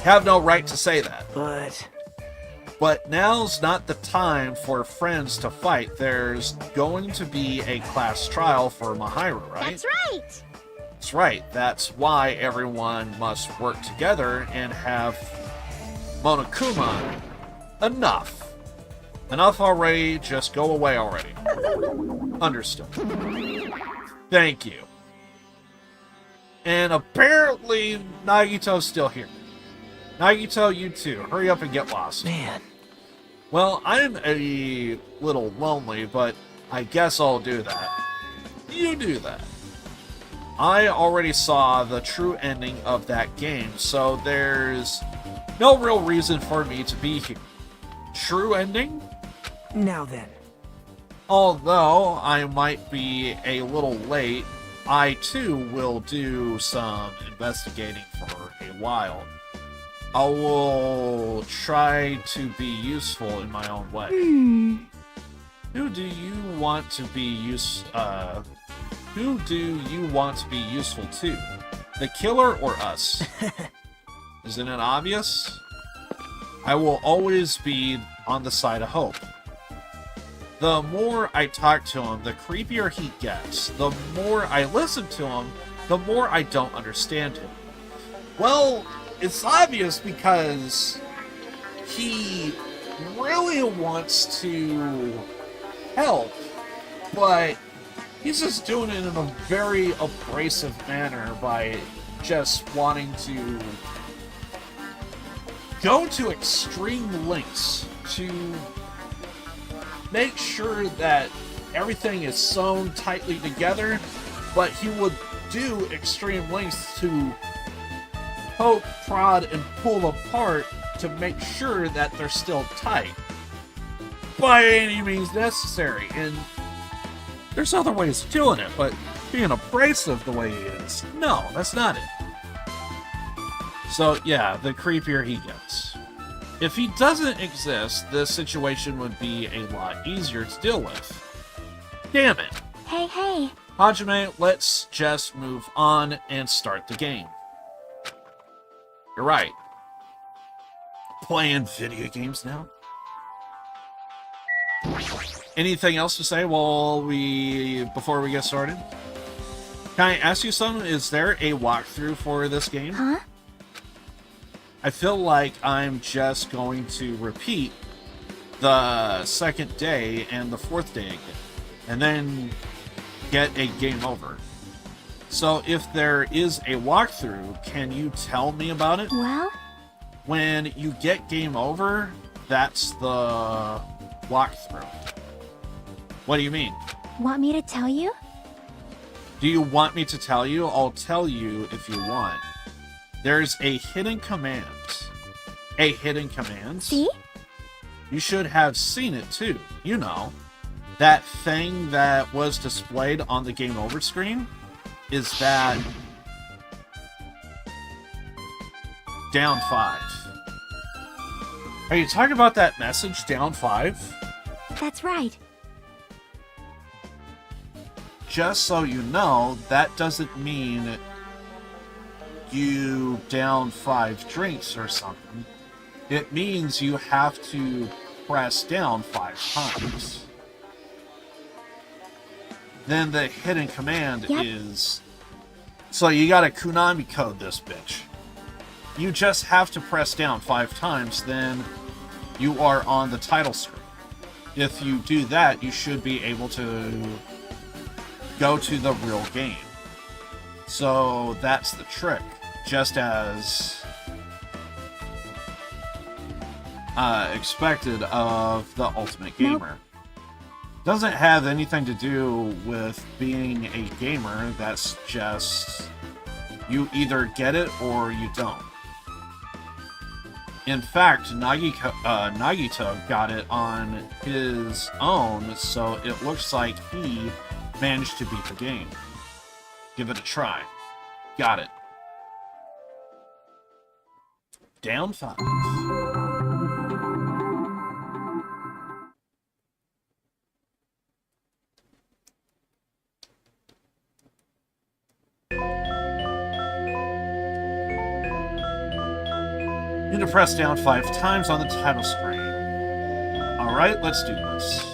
Have no right to say that. But now's not the time for friends to fight. There's going to be a class trial for Mahiru, right? That's right. That's right. That's why everyone must work together and have Monokuma. Enough. Enough already. Just go away already. Understood. Thank you. And apparently Nagito's still here. Nagito, you too. Hurry up and get lost. Man. Well, I'm a little lonely, but I guess I'll do that. You do that. I already saw the true ending of that game, so there's no real reason for me to be here. True ending? Now then. Although I might be a little late, I too will do some investigating for a while. I will try to be useful in my own way. Who do you want to be useful to? The killer or us? Isn't it obvious? I will always be on the side of hope. The more I talk to him, the creepier he gets. The more I listen to him, the more I don't understand him. Well, it's obvious because he really wants to help, but he's just doing it in a very abrasive manner by just wanting to go to extreme lengths to make sure that everything is sewn tightly together, but he would do extreme lengths to poke, prod, and pull apart to make sure that they're still tight. By any means necessary, and there's other ways of doing it, but being abrasive the way he is, no, that's not it. So yeah, the creepier he gets. If he doesn't exist, this situation would be a lot easier to deal with. Damn it. Hey. Hajime, let's just move on and start the game. You're right. Playing video games now? Anything else to say before we get started? Can I ask you something? Is there a walkthrough for this game? Huh? I feel like I'm just going to repeat the second day and the fourth day again, and then get a game over. So if there is a walkthrough, can you tell me about it? Well? When you get game over, that's the walkthrough. What do you mean? Want me to tell you? Do you want me to tell you? I'll tell you if you want. There's a hidden command. A hidden command? See? You should have seen it too. You know, that thing that was displayed on the game over screen is that down 5. Are you talking about that message down 5? That's right. Just so you know, that doesn't mean you down 5 drinks or something. It means you have to press down 5 times. Then the hidden command is... So you gotta Konami code this bitch. You just have to press down 5 times, then you are on the title screen. If you do that, you should be able to go to the real game. So that's the trick. Just as expected of the Ultimate Gamer. Doesn't have anything to do with being a gamer. That's just you either get it or you don't. In fact, Nagito got it on his own, so it looks like he managed to beat the game. Give it a try. Got it. Down 5. Need to press down 5 times on the title screen. Alright, let's do this.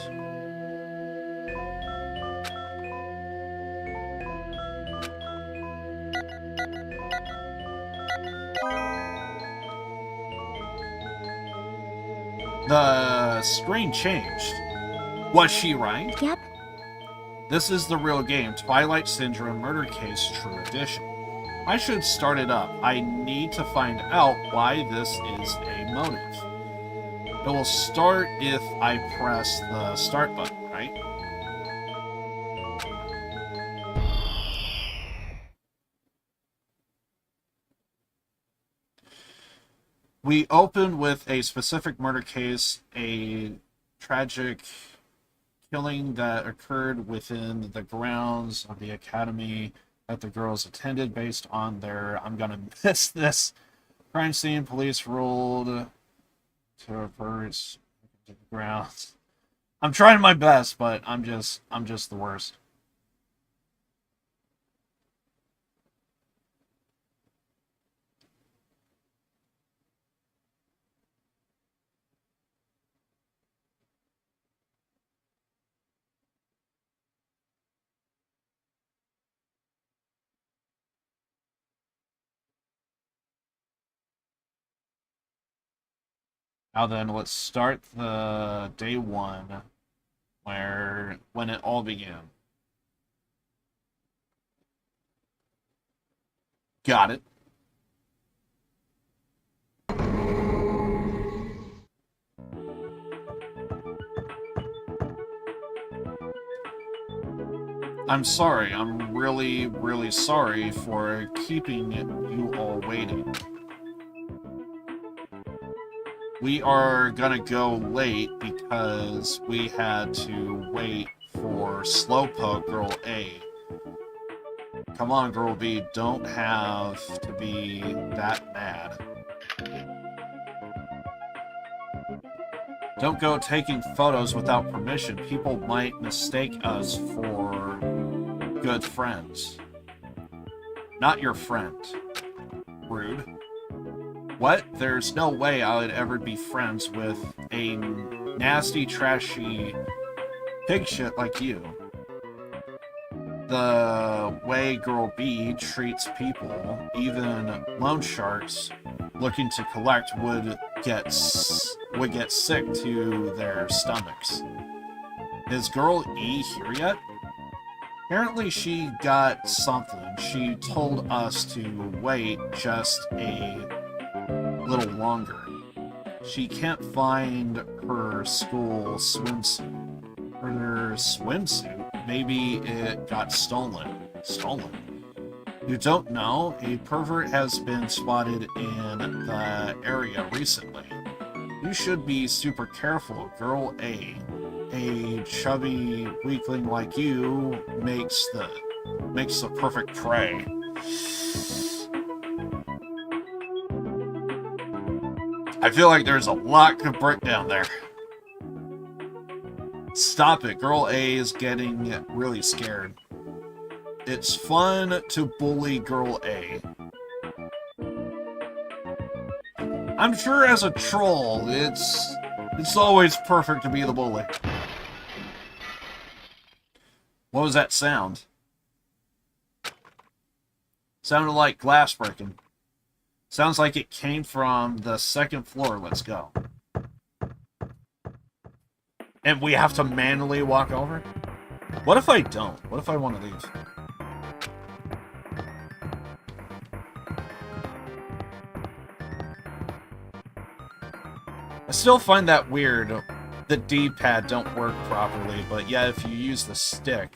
The screen changed. Was she right? Yep. This is the real game, Twilight Syndrome Murder Case True Edition. I should start it up. I need to find out why this is a motive. It will start if I press the start button, right? We open with a specific murder case, a tragic killing that occurred within the grounds of the academy that the girls attended based on their, I'm gonna miss this, crime scene. Police ruled to reverse the grounds. I'm trying my best, but I'm just the worst. Now then, let's start the day 1, when it all began. Got it. I'm sorry. I'm really, really sorry for keeping you all waiting. We are gonna go late because we had to wait for Slowpoke Girl A. Come on, Girl B, don't have to be that mad. Don't go taking photos without permission. People might mistake us for good friends. Not your friend. Rude. What? There's no way I would ever be friends with a nasty, trashy pig shit like you. The way Girl B treats people, even loan sharks looking to collect, would get sick to their stomachs. Is Girl E here yet? Apparently she got something. She told us to wait just a little longer. she can't find her school swimsuit. Her swimsuit? Maybe it got stolen. Stolen? You don't know? A pervert has been spotted in the area recently. You should be super careful, Girl A. A chubby weakling like you makes the perfect prey. I feel like there's a lot to break down there. Stop it. Girl A is getting really scared. It's fun to bully Girl A. I'm sure as a troll, it's always perfect to be the bully. What was that sound? Sounded like glass breaking. Sounds like it came from the second floor. Let's go. And we have to manually walk over? What if I don't? What if I want to leave? I still find that weird. The D-pad don't work properly, but yeah, if you use the stick.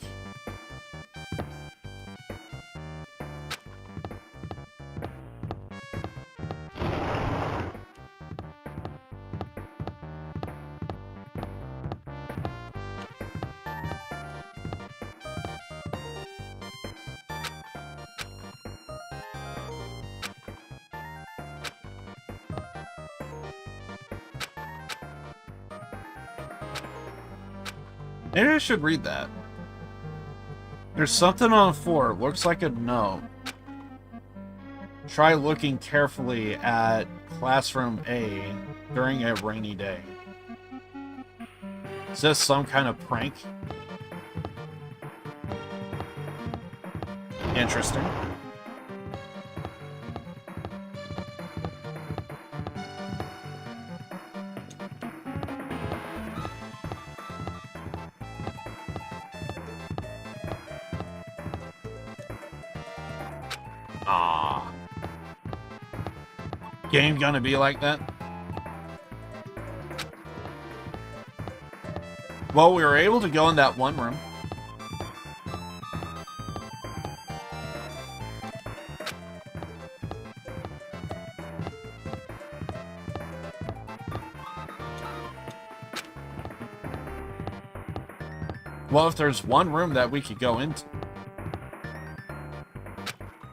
Maybe I should read that. There's something on the floor. Looks like a note. Try looking carefully at classroom A during a rainy day. Is this some kind of prank? Interesting. Game gonna be like that? Well, we were able to go in that one room. Well, if there's one room that we could go into.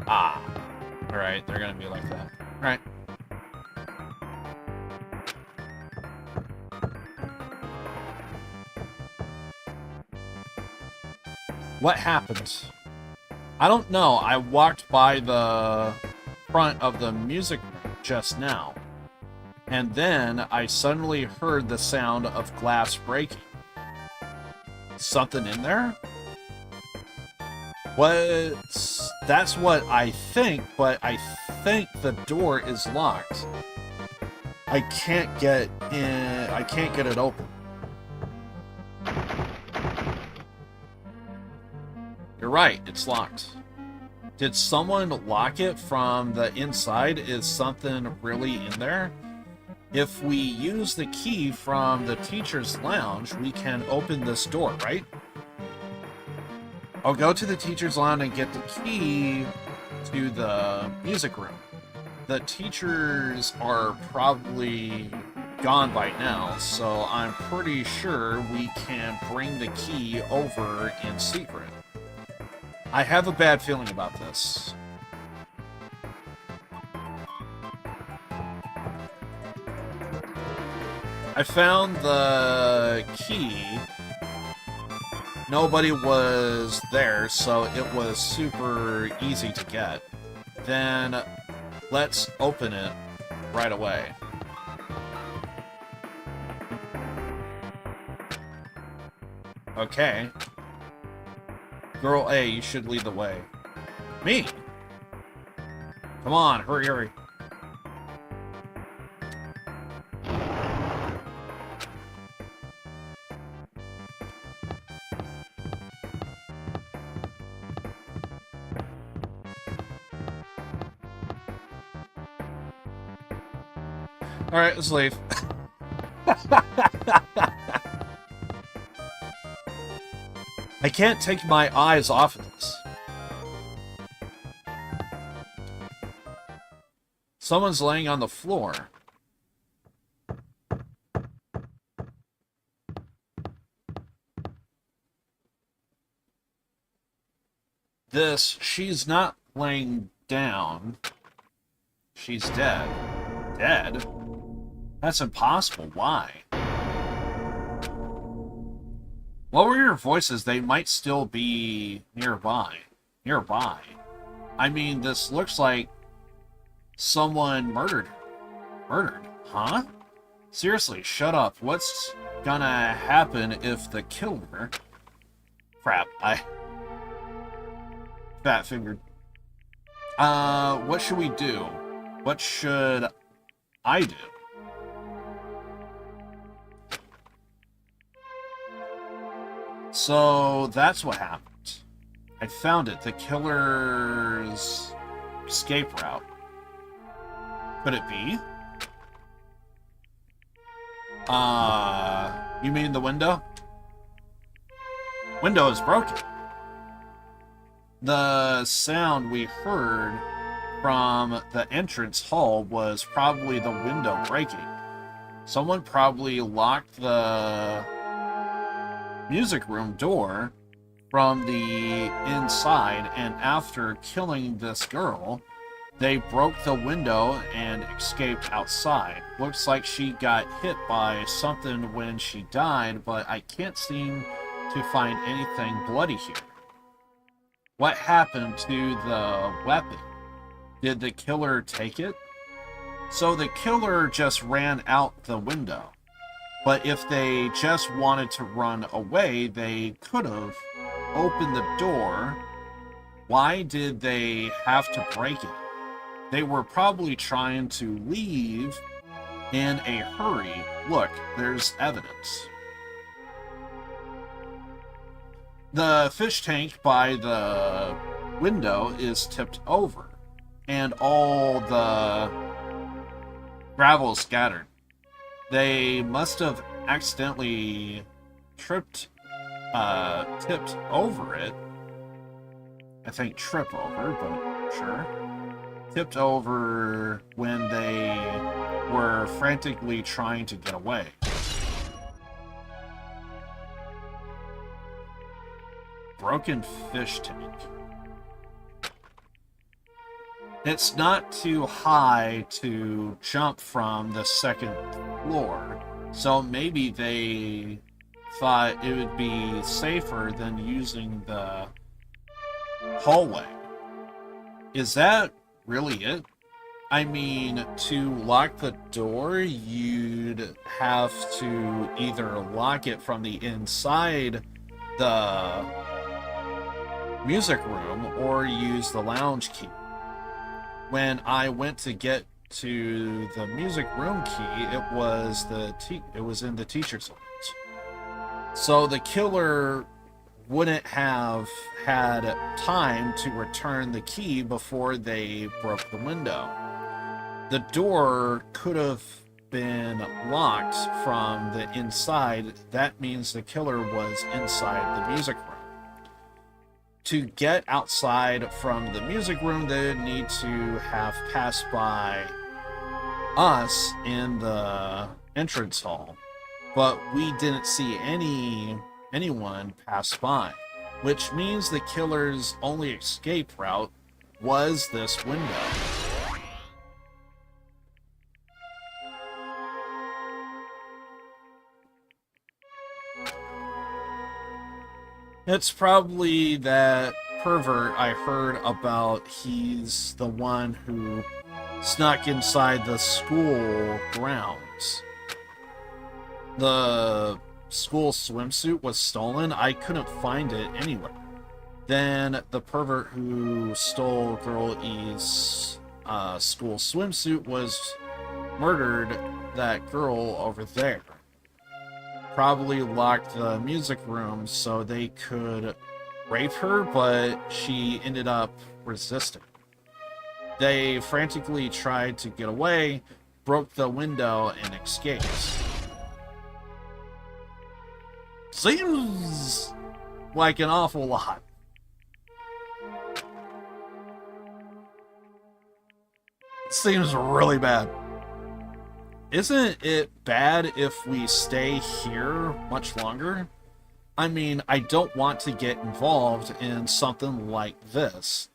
Ah. Alright, they're gonna be like that. Alright. What happened? I don't know. I walked by the front of the music room just now. And then I suddenly heard the sound of glass breaking. Something in there? That's what I think, but I think the door is locked. I can't get in. I can't get it open. You're right, it's locked. Did someone lock it from the inside? Is something really in there? If we use the key from the teacher's lounge, we can open this door, right? I'll go to the teacher's lounge and get the key to the music room. The teachers are probably gone by now, so I'm pretty sure we can bring the key over in secret. I have a bad feeling about this. I found the key. Nobody was there, so it was super easy to get. Then let's open it right away. Okay. Girl A, you should lead the way. Me? Come on, hurry, hurry. Alright, let's leave. I can't take my eyes off of this. Someone's laying on the floor. She's not laying down. She's dead. Dead? That's impossible. Why? Lower your voices. They might still be nearby. I mean, this looks like someone murdered her. Murdered? Huh? Seriously, shut up. What's gonna happen if the killer... Crap, Fat fingered. What should we do? What should I do? So, that's what happened. I found it. The killer's escape route. Could it be? You mean the window? Window is broken. The sound we heard from the entrance hall was probably the window breaking. Someone probably locked the music room door from the inside, and after killing this girl, they broke the window and escaped outside. Looks like she got hit by something when she died, but I can't seem to find anything bloody here. What happened to the weapon? Did the killer take it? So the killer just ran out the window. But if they just wanted to run away, they could have opened the door. Why did they have to break it? They were probably trying to leave in a hurry. Look, there's evidence. The fish tank by the window is tipped over, and all the gravel is scattered. They must have accidentally tipped over it. I think trip over, but sure. Tipped over when they were frantically trying to get away. Broken fish tank. It's not too high to jump from the second floor, so maybe they thought it would be safer than using the hallway. Is that really it? I mean, to lock the door, you'd have to either lock it from the inside the music room or use the lounge key. When I went to get to the music room key, it was in the teacher's lounge. So the killer wouldn't have had time to return the key before they broke the window. The door could have been locked from the inside. That means the killer was inside the music room. To get outside from the music room, they would need to have passed by us in the entrance hall. But we didn't see anyone pass by, which means the killer's only escape route was this window. It's probably that pervert I heard about. He's the one who snuck inside the school grounds. The school swimsuit was stolen. I couldn't find it anywhere. Then the pervert who stole Girl E's school swimsuit was murdered that girl over there. Probably locked the music room so they could rape her, but she ended up resisting. They frantically tried to get away, broke the window and escapes. Seems like an awful lot. Seems really bad. Isn't it bad if we stay here much longer? I mean, I don't want to get involved in something like this.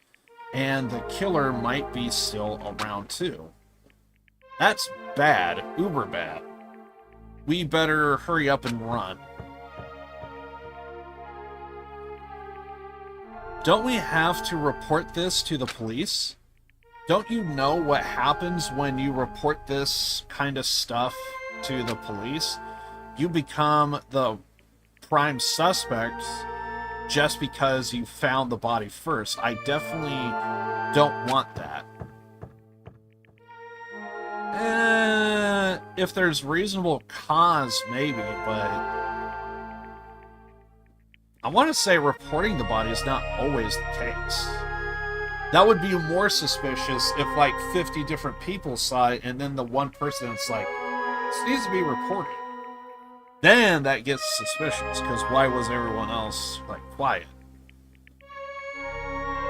And the killer might be still around too. That's bad. Uber bad. We better hurry up and run. Don't we have to report this to the police? Don't you know what happens when you report this kind of stuff to the police? You become the prime suspect just because you found the body first. I definitely don't want that. If there's reasonable cause, maybe, but I want to say reporting the body is not always the case. That would be more suspicious if like 50 different people saw it and then the one person is like, this needs to be reported. Then that gets suspicious, because why was everyone else like quiet?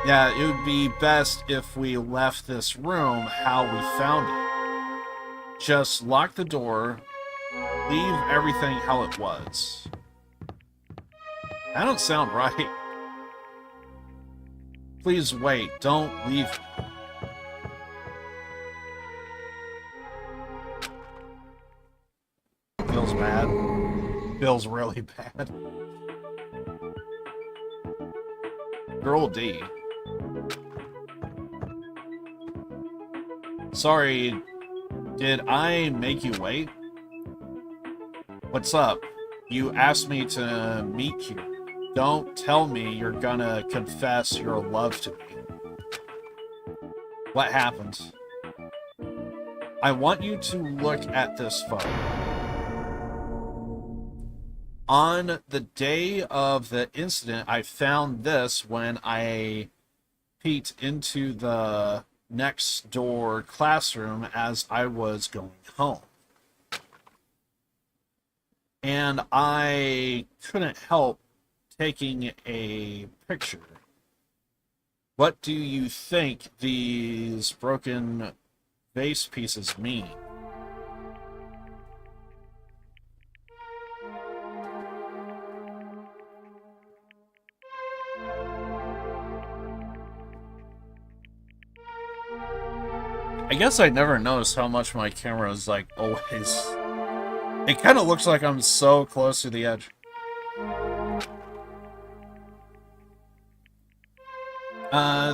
Yeah, it would be best if we left this room how we found it. Just lock the door, leave everything how it was. That don't sound right. Please wait, don't leave. Feels bad. Feels really bad. Girl D. Sorry, did I make you wait? What's up? You asked me to meet you. Don't tell me you're gonna confess your love to me. What happened? I want you to look at this photo. On the day of the incident, I found this when I peeked into the next door classroom as I was going home. And I couldn't help taking a picture. What do you think these broken vase pieces mean? I guess I never noticed how much my camera is like always. It kind of looks like I'm so close to the edge.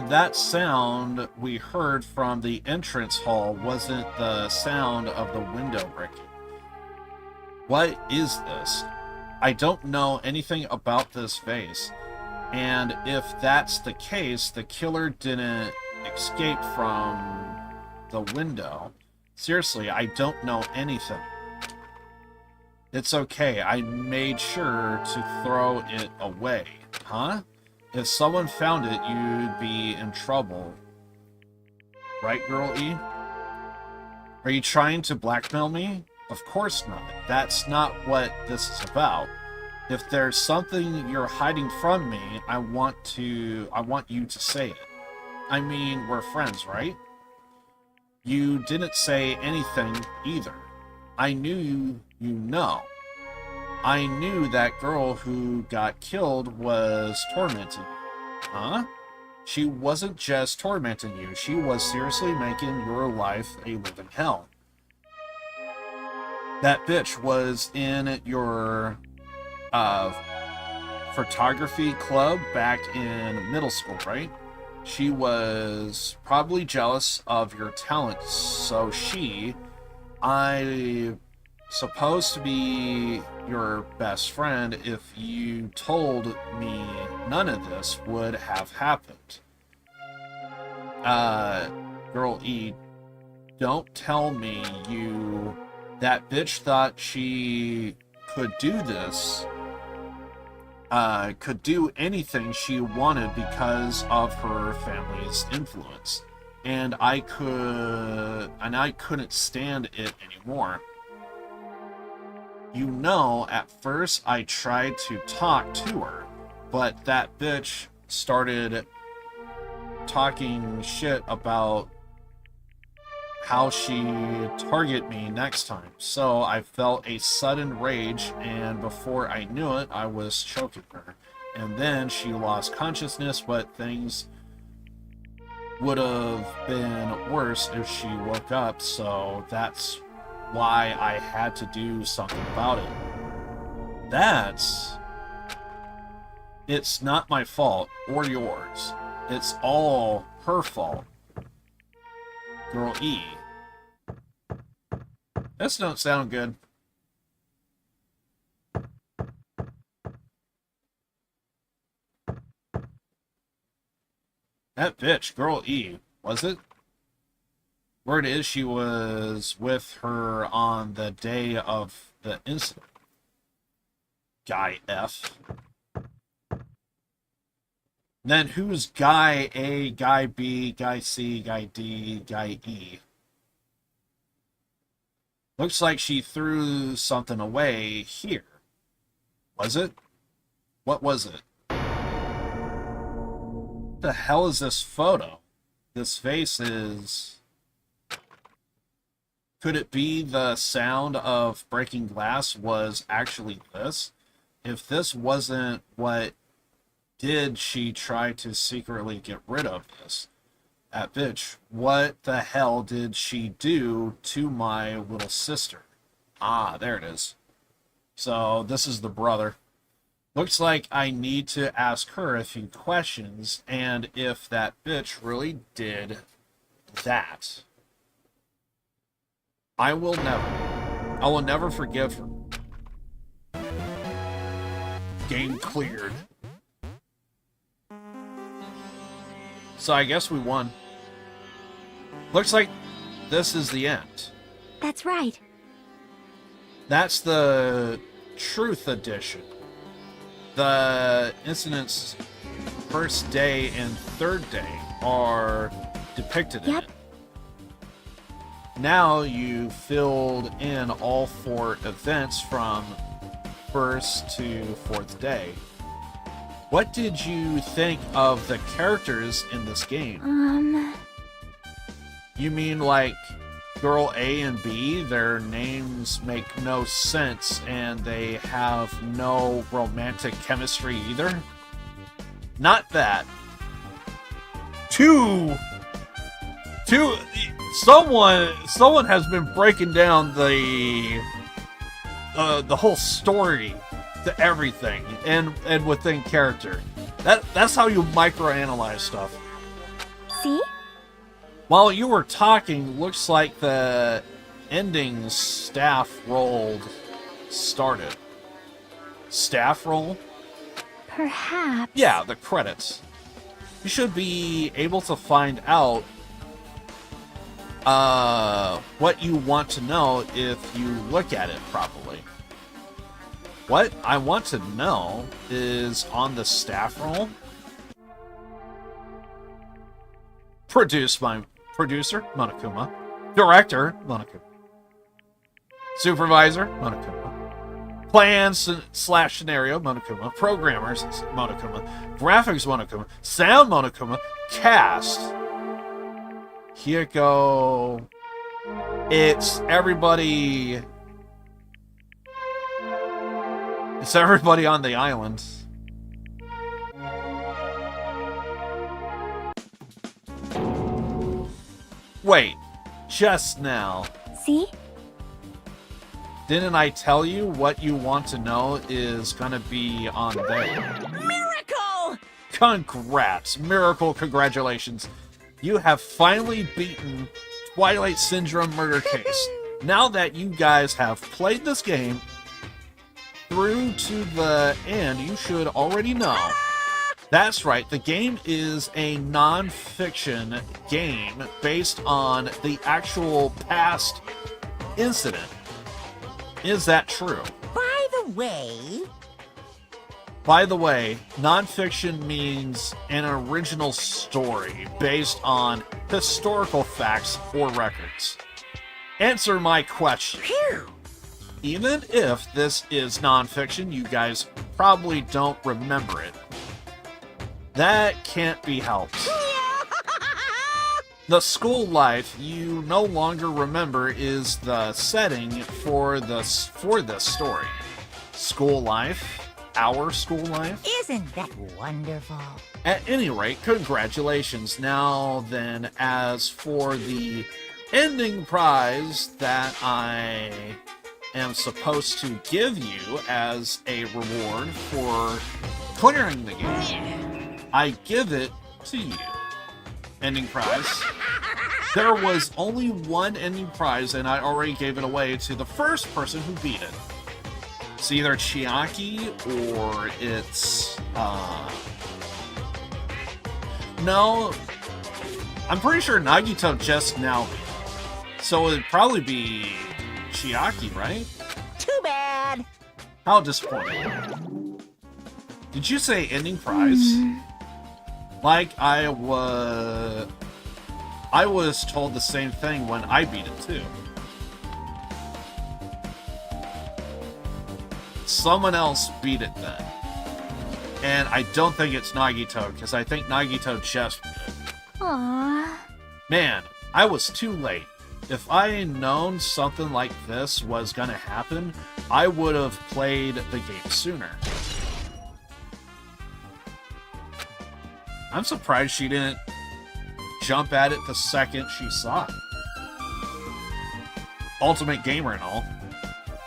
That sound we heard from the entrance hall wasn't the sound of the window breaking. What is this? I don't know anything about this vase. And if that's the case, the killer didn't escape from the window. Seriously, I don't know anything. It's okay, I made sure to throw it away. Huh? If someone found it, you'd be in trouble. Right, Girl E? Are you trying to blackmail me? Of course not. That's not what this is about. If there's something you're hiding from me, I want you to say it. I mean, we're friends, right? You didn't say anything either. I knew you know. I knew that girl who got killed was tormenting you. Huh? She wasn't just tormenting you. She was seriously making your life a living hell. That bitch was in your photography club back in middle school, right? She was probably jealous of your talent, so I supposed to be your best friend. If you told me none of this would have happened. Girl E, don't tell me that bitch thought she could do this, could do anything she wanted because of her family's influence. and I couldn't stand it anymore. You know, at first I tried to talk to her, but that bitch started talking shit about how she target me next time. So I felt a sudden rage, and before I knew it, I was choking her. And then she lost consciousness, but things would have been worse if she woke up, so that's why I had to do something about it. It's not my fault or yours. It's all her fault. Girl E. This don't sound good. That bitch, Girl E, was it? Word is she was with her on the day of the incident. Guy F. Then who's Guy A, Guy B, Guy C, Guy D, Guy E? Looks like she threw something away here. Was it? What was it? What the hell is this photo? This face is... Could it be the sound of breaking glass was actually this? If this wasn't what did she try to secretly get rid of this? That bitch, what the hell did she do to my little sister? Ah, there it is. So this is the brother. Looks like I need to ask her a few questions, and if that bitch really did that. I will never forgive her. Game cleared. So I guess we won. Looks like this is the end. That's right. That's the Truth Edition. The incident's first day and third day are depicted in it. Now you filled in all 4 events from first to 4th day. What did you think of the characters in this game? You mean like Girl A and B? Their names make no sense and they have no romantic chemistry either? Not that. Someone has been breaking down the whole story to everything and within character. That's how you microanalyze stuff. See? While you were talking, looks like the ending staff roll started. Staff roll? Perhaps. Yeah, the credits. You should be able to find out what you want to know if you look at it properly. What I want to know is on the staff roll. Produced by producer, Monokuma. Director, Monokuma. Supervisor, Monokuma. Plan/scenario, Monokuma. Programmers, Monokuma. Graphics, Monokuma. Sound, Monokuma. Cast. Hiyoko. It's everybody. It's everybody on the island. Wait, just now. See? Didn't I tell you what you want to know is gonna be on there? Miracle! Congrats! Miracle, congratulations. You have finally beaten Twilight Syndrome Murder Case. Now that you guys have played this game through to the end, you should already know. That's right, the game is a non-fiction game based on the actual past incident. Is that true? By the way, By the way, nonfiction means an original story based on historical facts or records. Answer my question. Phew! Even if this is nonfiction, you guys probably don't remember it. That can't be helped. The school life you no longer remember is the setting for this story. School life, our school life. Isn't that wonderful? At any rate, congratulations. Now then, as for the ending prize that I am supposed to give you as a reward for clearing the game, I give it to you. Ending prize. There was only one ending prize, and I already gave it away to the first person who beat it. It's either Chiaki or it's no, I'm pretty sure Nagito just now beat it. So it'd probably be Chiaki, right? Too bad. How disappointing. Did you say ending prize? Like I was told the same thing when I beat it too. Someone else beat it then. And I don't think it's Nagito, because I think Nagito just beat it. Aww. Man, I was too late. If I had known something like this was gonna happen, I would have played the game sooner. I'm surprised she didn't jump at it the second she saw it. Ultimate gamer and all.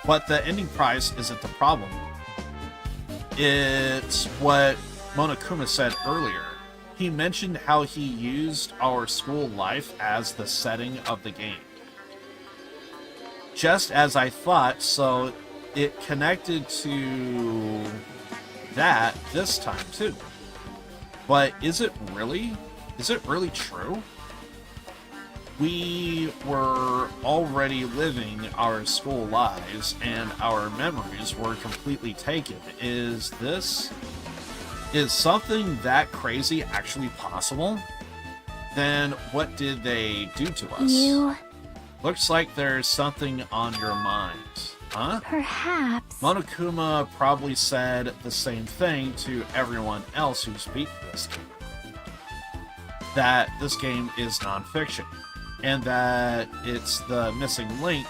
But the ending prize isn't the problem. It's what Monokuma said earlier. He mentioned how he used our school life as the setting of the game. Just as I thought, so it connected to that this time too. But is it really? Is it really true? We were already living our school lives and our memories were completely taken. Is something that crazy actually possible? Then what did they do to us? You... Looks like there's something on your mind. Huh? perhaps... Monokuma probably said the same thing to everyone else who's beat this game. That this game is nonfiction, and that it's the missing link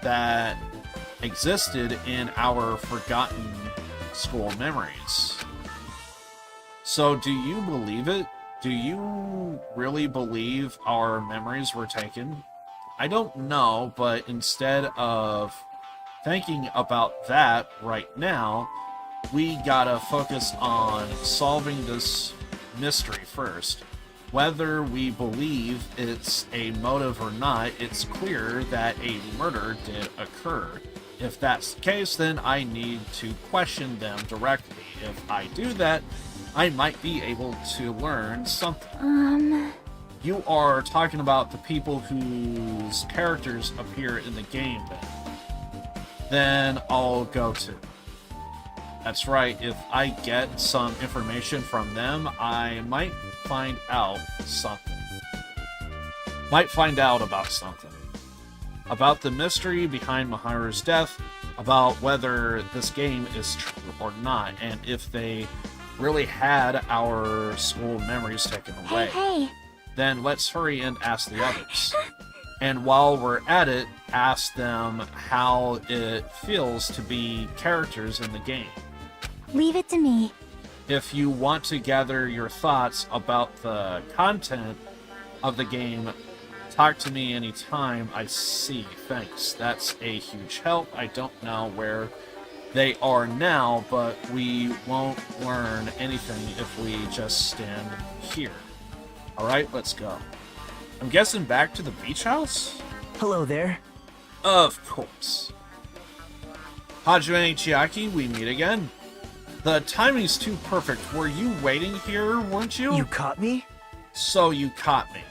that existed in our forgotten school memories. So do you believe it? Do you really believe our memories were taken? I don't know, but instead of thinking about that right now, we gotta focus on solving this mystery first. Whether we believe it's a motive or not, it's clear that a murder did occur. If that's the case, then I need to question them directly. If I do that, I might be able to learn something. You are talking about the people whose characters appear in the game, then I'll go to. That's right, if I get some information from them, I might find out something. Might find out about something. About the mystery behind Maharu's death, about whether this game is true or not, and if they really had our school memories taken away. Hey, Then let's hurry and ask the others. And while we're at it, ask them how it feels to be characters in the game. leave it to me. If you want to gather your thoughts about the content of the game, talk to me anytime. I see. Thanks. That's a huge help. I don't know where they are now, but we won't learn anything if we just stand here. Alright, let's go. I'm guessing back to the beach house? Hello there. Of course. Hajime Chiaki, we meet again. The timing's too perfect. Were you waiting here, weren't you? You caught me? So you caught me.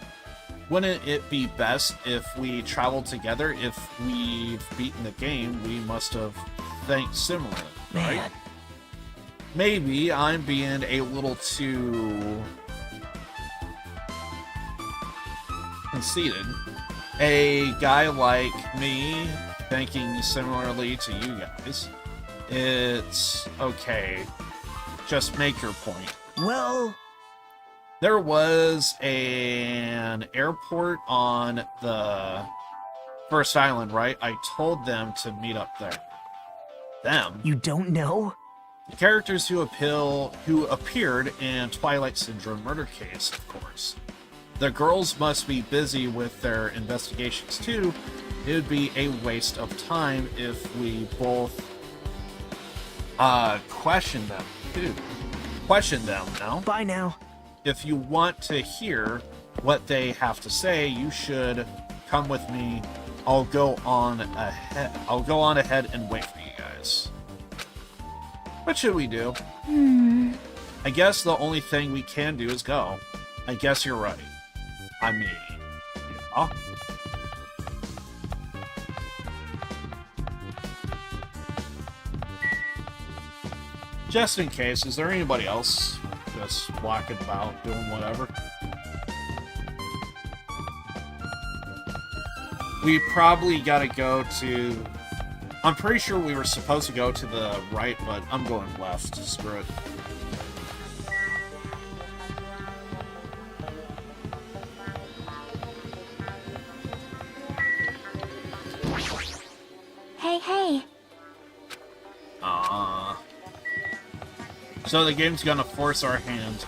Wouldn't it be best if we traveled together? If we've beaten the game, we must have think similarly, right? Man. maybe I'm being a little too conceited. A guy like me, thinking similarly to you guys, it's okay. Just make your point. Well, There was an airport on the first island, right? I told them to meet up there. Them? you don't know? The characters who appeared in Twilight Syndrome Murder Case, of course. The girls must be busy with their investigations too. It would be a waste of time if we both question them too. Question them, no? Bye now. If you want to hear what they have to say, you should come with me. I'll go on ahead and wait for you guys. What should we do? I guess the only thing we can do is go. I guess you're right. I mean, yeah. Just in case, is there anybody else just walking about, doing whatever? We probably gotta go to... I'm pretty sure we were supposed to go to the right, but I'm going left. Screw it. Hey. So the game's gonna force our hand.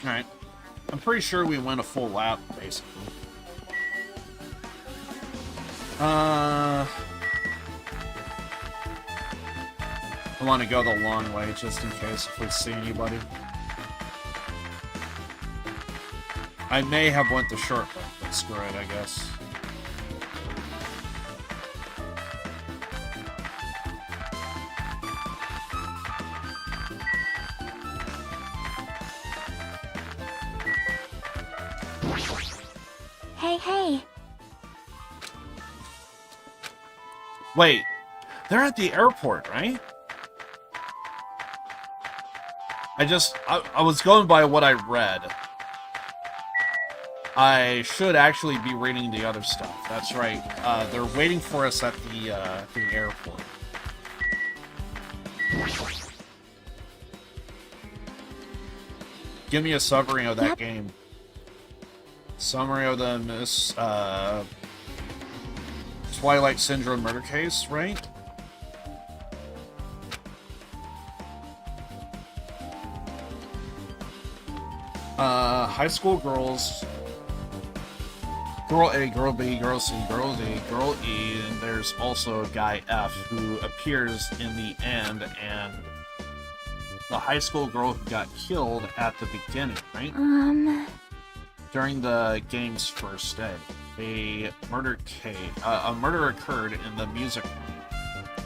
Alright. I'm pretty sure we went a full lap, basically. I want to go the long way, just in case if we see anybody. I may have went the short way, but screw it, I guess. Hey. Wait, they're at the airport, right? I was going by what I read. I should actually be reading the other stuff. That's right. They're waiting for us at the airport. Give me a summary of that game. Summary of the Twilight Syndrome murder case, right? High school girls. Girl A, Girl B, Girl C, Girl D, Girl E, and there's also a guy F who appears in the end, and the high school girl who got killed at the beginning, right? During the game's first day, a murder occurred in the music room,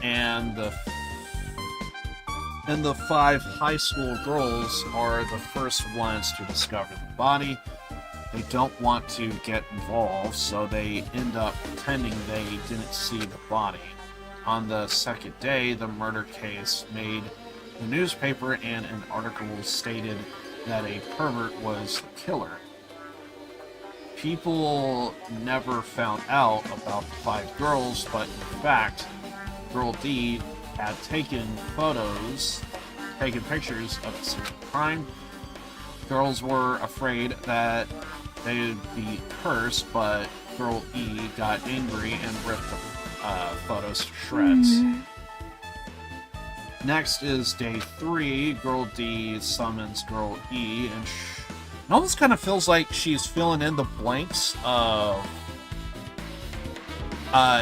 and the 5 high school girls are the first ones to discover the body. They don't want to get involved, so they end up pretending they didn't see the body. On the second day, the murder case made the newspaper, and an article stated that a pervert was the killer. People never found out about the 5 girls, but in fact, Girl D had taken pictures of the scene of crime. Girls were afraid that they would be cursed, but Girl E got angry and ripped the photos to shreds. Next is day 3. Girl D summons Girl E, and it almost kind of feels like she's filling in the blanks of...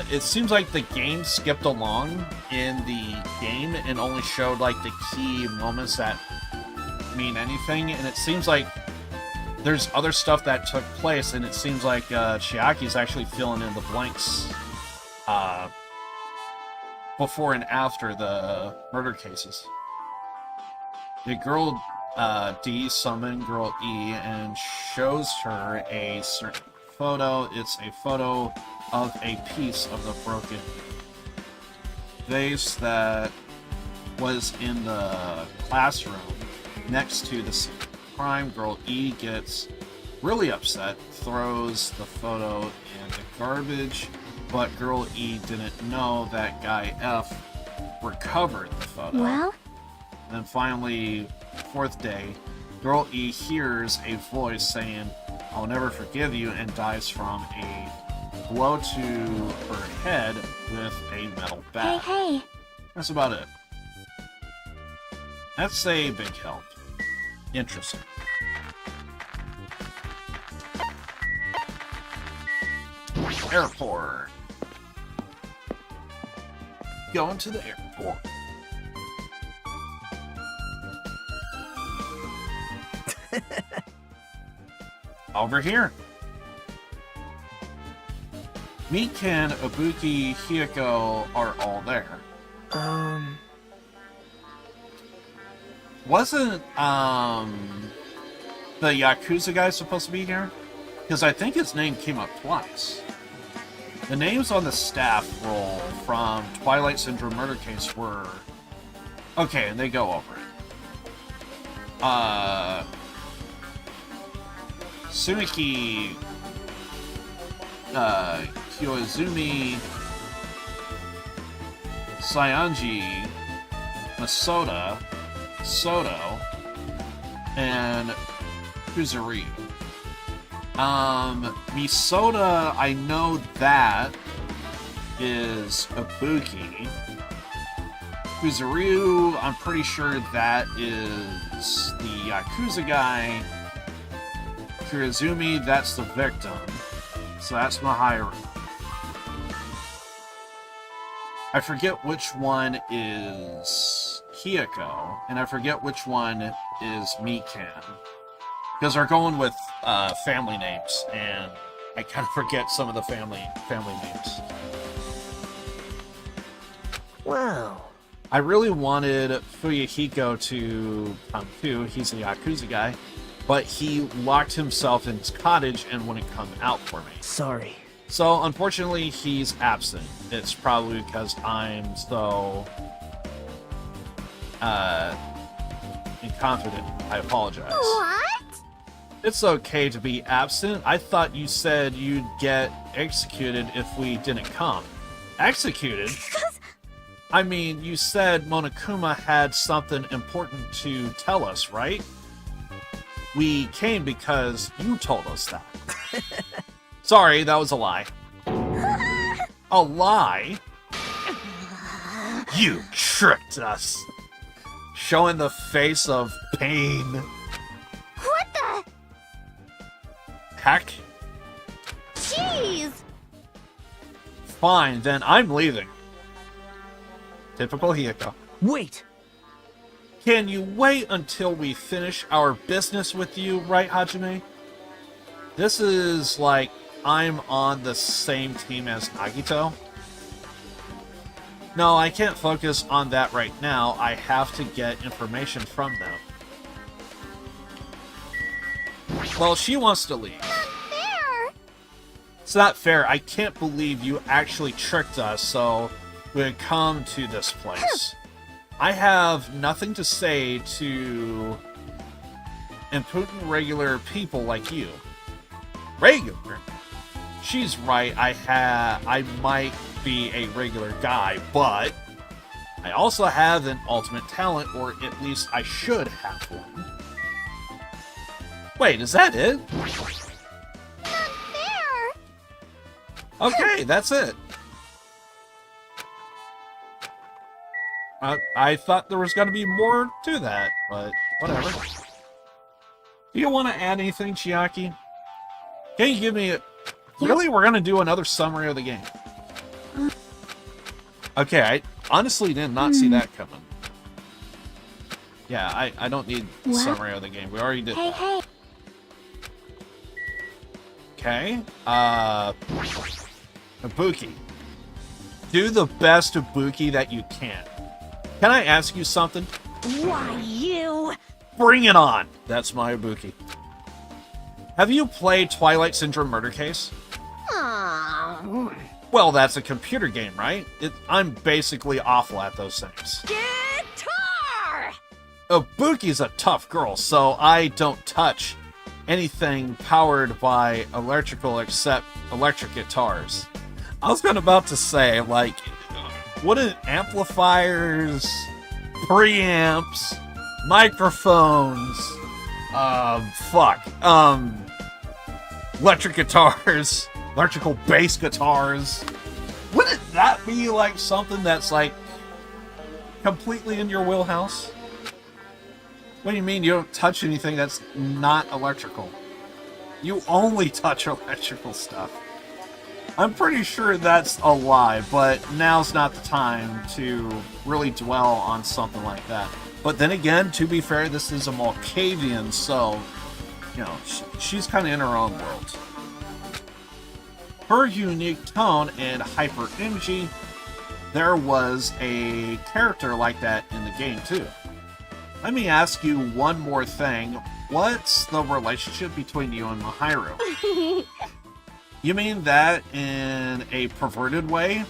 it seems like the game skipped along in the game and only showed like the key moments that mean anything, and it seems like there's other stuff that took place, and it seems like Chiaki's actually filling in the blanks before and after the murder cases. The Girl D summoned Girl E and shows her a certain photo. It's a photo of a piece of the broken vase that was in the classroom next to the scene of crime. Girl E gets really upset, throws the photo in the garbage, but Girl E didn't know that Guy F recovered the photo. Well, And then finally, fourth day, Girl E hears a voice saying, "I'll never forgive you," and dies from a blow to her head with a metal bat. hey. That's about it. That's a big help. Interesting. Airport. Going to the airport. Over here. Mikan, Ibuki, Hiyoko are all there. Wasn't, the Yakuza guy supposed to be here? Because I think his name came up twice. The names on the staff roll from Twilight Syndrome Murder Case were... Okay, and they go over it. Sumiki... Kiyoizumi... Sayanji... Masoda... Soto... and Kuzuryu. Misoda, I know that is Ibuki. Kuzuryu, I'm pretty sure that is the Yakuza guy. Kirizumi, that's the victim. So that's Mahiru. I forget which one is Hiyoko, and I forget which one is Mikan. Because they're going with family names, and I kind of forget some of the family names. Whoa. I really wanted Fuyuhiko to come too. He's a Yakuza guy, but he locked himself in his cottage and wouldn't come out for me. Sorry. So unfortunately, he's absent. It's probably because I'm so inconfident. I apologize. What? It's okay to be absent. I thought you said you'd get executed if we didn't come. Executed? I mean, you said Monokuma had something important to tell us, right? We came because you told us that. Sorry, that was a lie. A lie? You tricked us. Showing the face of pain. What the? Heck? Jeez! Fine, then I'm leaving. Typical Hiyoko. Wait! Can you wait until we finish our business with you, right, Hajime? This is like I'm on the same team as Nagito. No, I can't focus on that right now. I have to get information from them. Well, she wants to leave. There! It's not fair. I can't believe you actually tricked us so we would come to this place. I have nothing to say to impotent regular people like you. Regular? She's right. I might be a regular guy, but I also have an ultimate talent, or at least I should have one. Wait, is that it? There! Okay, that's it. I thought there was going to be more to that, but whatever. Do you want to add anything, Chiaki? Can you give me a... Really? We're going to do another summary of the game. Okay, I honestly did not see that coming. Yeah, I don't need a What? summary of the game. We already did Hey, that. hey! Okay. Ibuki. Do the best Ibuki that you can. Can I ask you something? Why, you? Bring it on! That's my Ibuki. Have you played Twilight Syndrome Murder Case? Aw. Well, that's a computer game, right? I'm basically awful at those things. Guitar! Ibuki's a tough girl, so I don't touch anything powered by electrical except electric guitars. I was about to say, like, wouldn't amplifiers, preamps, microphones, electric guitars, electrical bass guitars, wouldn't that be like something that's like completely in your wheelhouse? What do you mean you don't touch anything that's not electrical? You only touch electrical stuff. I'm pretty sure that's a lie, but now's not the time to really dwell on something like that. But then again, to be fair, this is a Malkavian, so, you know, she's kind of in her own world. Her unique tone and hyper energy, there was a character like that in the game too. Let me ask you one more thing. What's the relationship between you and Mahiru? You mean that in a perverted way?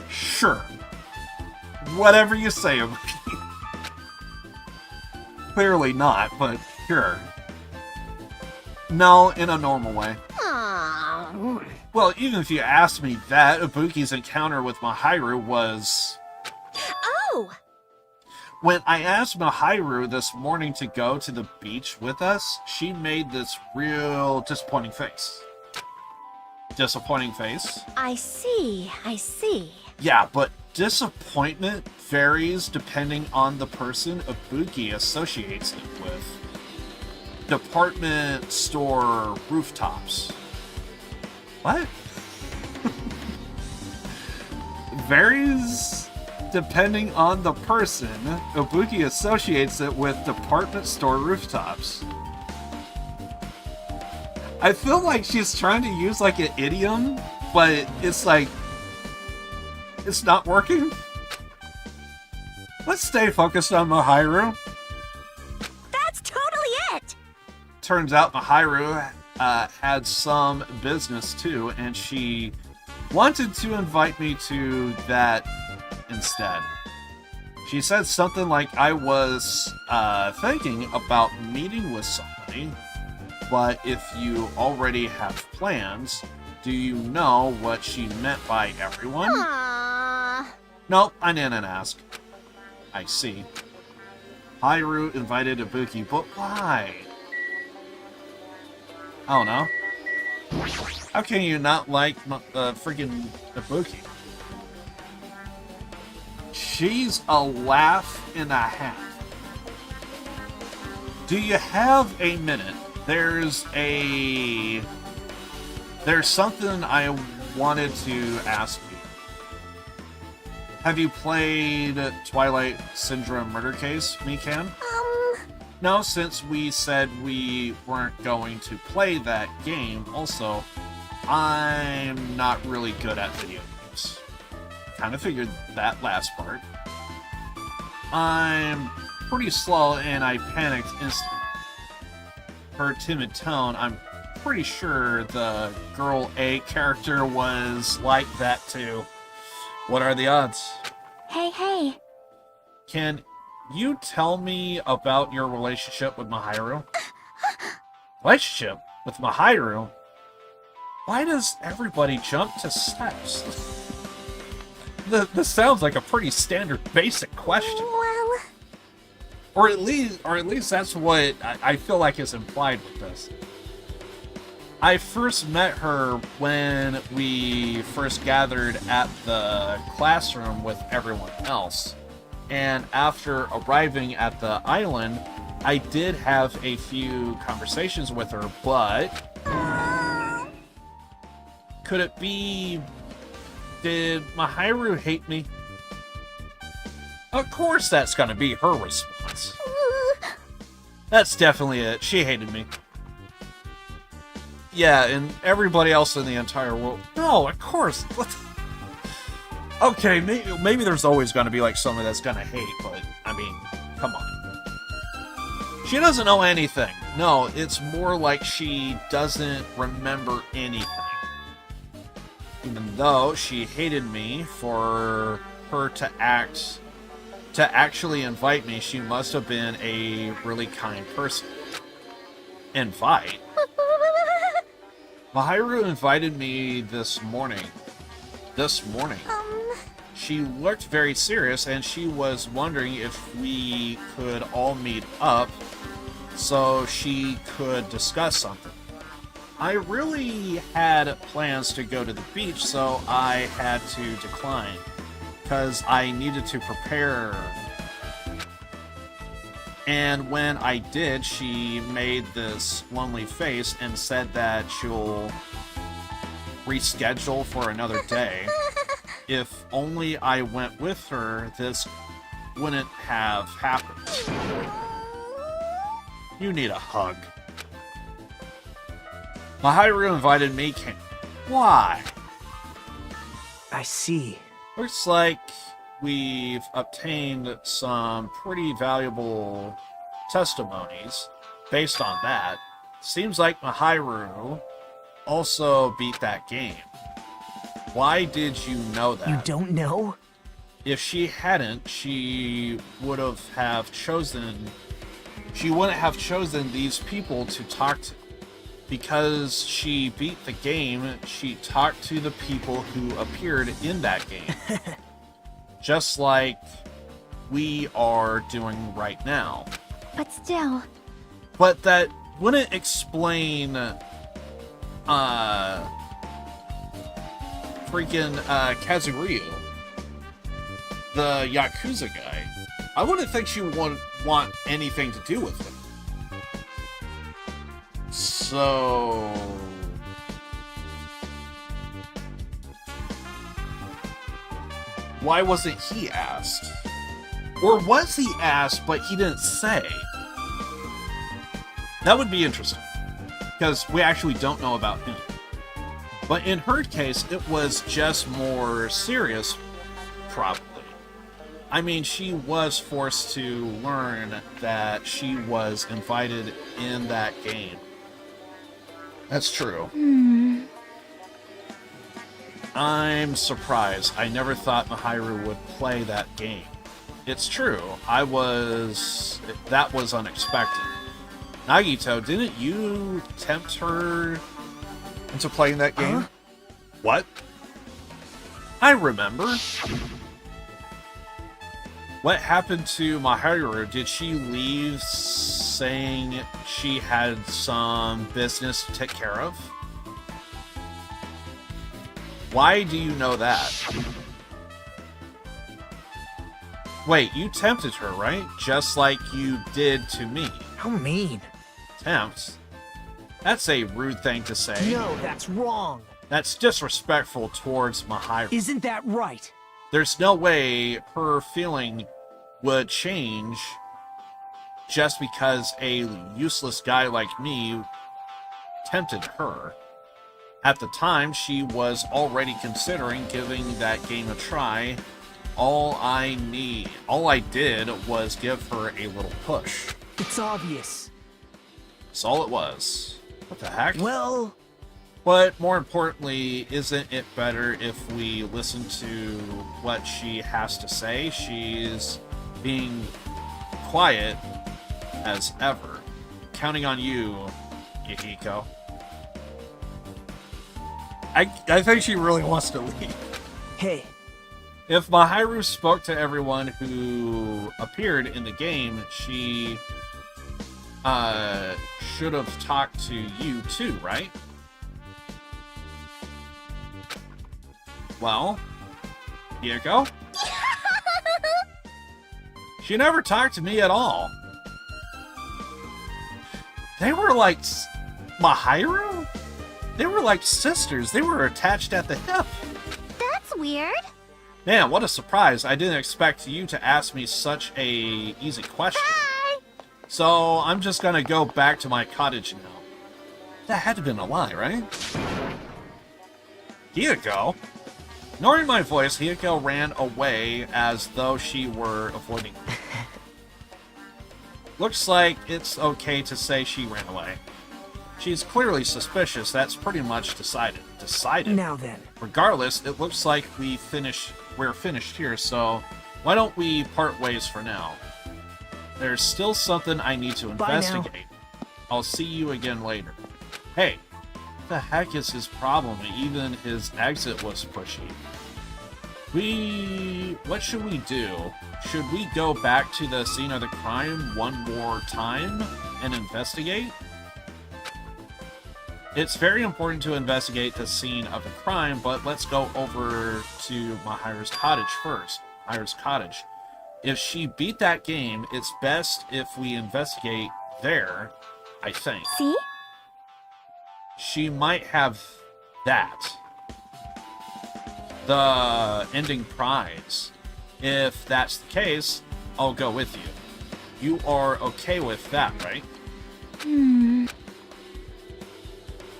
Sure. Whatever you say, Ibuki. Clearly not, but sure. No, in a normal way. Aw. Well, even if you asked me that, Ibuki's encounter with Mahiru was... Oh! When I asked Mahiru this morning to go to the beach with us, she made this real disappointing face. Disappointing face? I see. Yeah, but disappointment varies depending on the person Ibuki associates it with. Department store rooftops. What? Varies depending on the person. Ibuki associates it with department store rooftops. I feel like she's trying to use like an idiom, but it's like, it's not working. Let's stay focused on Mahiru. That's totally it! Turns out Mahiru had some business too, and she wanted to invite me to that instead. She said something like I was thinking about meeting with somebody, but if you already have plans, do you know what she meant by everyone? Aww. Nope, I didn't ask. I see. Haru invited Ibuki, but why? I don't know. How can you not like freaking Ibuki? She's a laugh and a half. Do you have a minute? There's something I wanted to ask you. Have you played Twilight Syndrome Murder Case, Mikan? No, since we said we weren't going to play that game, also, I'm not really good at video games. Kind of figured that last part. I'm pretty slow and I panicked instantly. Her timid tone, I'm pretty sure the girl A character was like that too. What are the odds? Hey. Can you tell me about your relationship with Mahiru? Relationship with Mahiru? Why does everybody jump to steps? This sounds like a pretty standard basic question. Well, Or at least that's what I feel like is implied with this. I first met her when we first gathered at the classroom with everyone else. And after arriving at the island, I did have a few conversations with her, but... Could it be... Did Mahiru hate me? Of course that's gonna be her response. That's definitely it. She hated me. Yeah, and everybody else in the entire world. No, of course. What? Okay, maybe there's always gonna be like someone that's gonna hate, but I mean, come on. She doesn't know anything. No, it's more like she doesn't remember anything. Even though she hated me for her to actually invite me, she must have been a really kind person. Invite? Mahiru invited me this morning. She looked very serious, and she was wondering if we could all meet up so she could discuss something. I really had plans to go to the beach, so I had to decline, because I needed to prepare. And when I did, she made this lonely face and said that she'll reschedule for another day. If only I went with her, this wouldn't have happened. You need a hug. Mahiru invited me. Why? I see. Looks like we've obtained some pretty valuable testimonies based on that. Seems like Mahiru also beat that game. Why did you know that? You don't know? If she hadn't, she wouldn't have chosen these people to talk to. Because she beat the game, she talked to the people who appeared in that game. Just like we are doing right now. But still. But that wouldn't explain freaking Kazuryu, the Yakuza guy. I wouldn't think she would want anything to do with him. So... why wasn't he asked? Or was he asked, but he didn't say? That would be interesting. Because we actually don't know about him. But in her case, it was just more serious, probably. I mean, she was forced to learn that she was invited in that game. That's true. I'm surprised. I never thought Mahiru would play that game. It's true. That was unexpected. Nagito, didn't you tempt her into playing that game? What? I remember. What happened to Mahiru? Did she leave saying she had some business to take care of? Why do you know that? Wait, you tempted her, right? Just like you did to me. How mean. Tempt? That's a rude thing to say. No, that's wrong. That's disrespectful towards Mahiru. Isn't that right? There's no way her feeling would change just because a useless guy like me tempted her. At the time, she was already considering giving that game a try. All I did was give her a little push. It's obvious. That's all it was. What the heck? Well... But more importantly, isn't it better if we listen to what she has to say? She's being quiet as ever. Counting on you, Yahiko. I think she really wants to leave. Hey. If Mahiru spoke to everyone who appeared in the game, she should have talked to you too, right? Well, Yahiko? She never talked to me at all. They were like... Mahiru? They were like sisters. They were attached at the hip. That's weird. Man, what a surprise. I didn't expect you to ask me such a easy question. Hi. So, I'm just gonna go back to my cottage now. That had to have been a lie, right? Hiyoko? Ignoring my voice, Hiyoko ran away as though she were avoiding me. Looks like it's okay to say she ran away. She's clearly suspicious. That's pretty much decided. Decided. Now then. Regardless, it looks like we're finished here, so why don't we part ways for now? There's still something I need to Bye now. investigate. I'll see you again later. Hey, what the heck is his problem? Even his exit was pushy. What should we do? Should we go back to the scene of the crime one more time and investigate? It's very important to investigate the scene of the crime, but let's go over to Mahira's cottage first. Mahira's cottage. If she beat that game, it's best if we investigate there, I think. See? She might have that. The ending prize. If that's the case, I'll go with you. You are okay with that, right?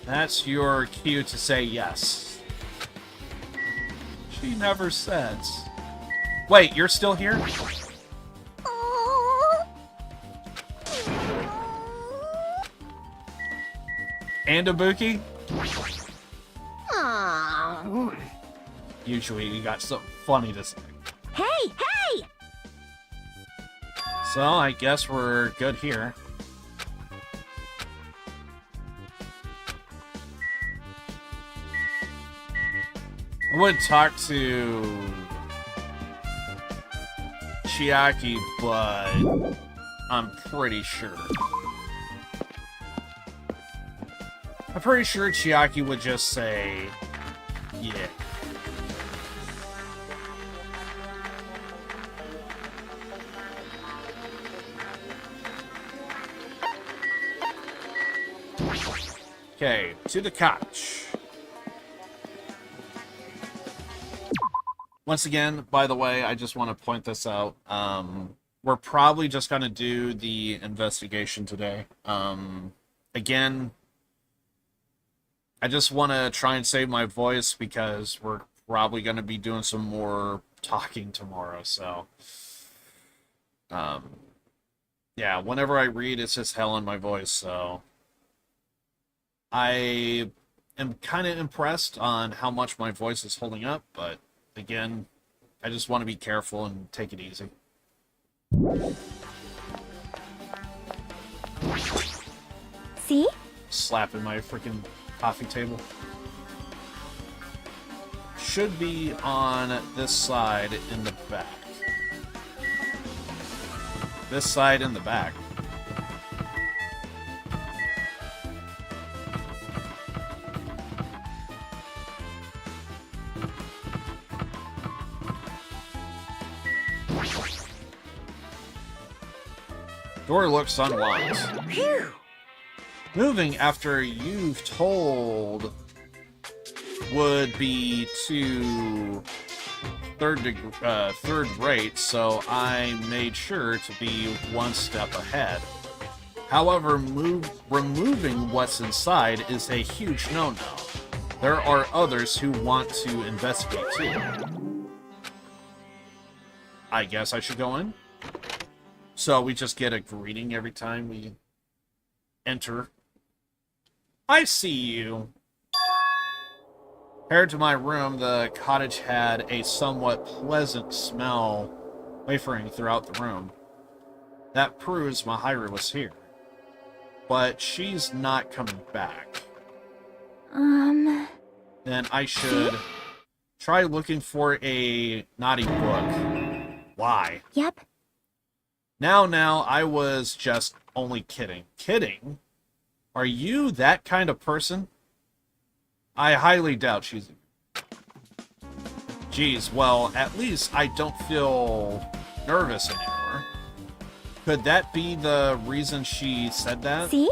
That's your cue to say yes. She never says. Wait, you're still here? And Ibuki? Aw. Usually you got something funny to say. Hey, hey! So I guess we're good here. I would talk to Chiaki, but I'm pretty sure. I'm pretty sure Chiaki would just say, yeah. Okay, to the couch. Once again, by the way, I just want to point this out. We're probably just going to do the investigation today. Again, I just want to try and save my voice because we're probably going to be doing some more talking tomorrow. So, yeah, whenever I read, it's just hell in my voice. So, I am kind of impressed on how much my voice is holding up, but again, I just want to be careful and take it easy. See? Slapping my freaking coffee table. Should be on this side in the back. This side in the back. Door looks unlocked. Phew! Moving after you've told would be to third rate, so I made sure to be one step ahead. However, removing what's inside is a huge no-no. There are others who want to investigate too. I guess I should go in? So we just get a greeting every time we enter. I see you. Compared to my room, the cottage had a somewhat pleasant smell wafering throughout the room. That proves Mahira was here. But she's not coming back. Then I should try looking for a naughty book. Why? Yep. Now, I was just only kidding. Kidding? Are you that kind of person? I highly doubt she's... Geez, well, at least I don't feel nervous anymore. Could that be the reason she said that? See?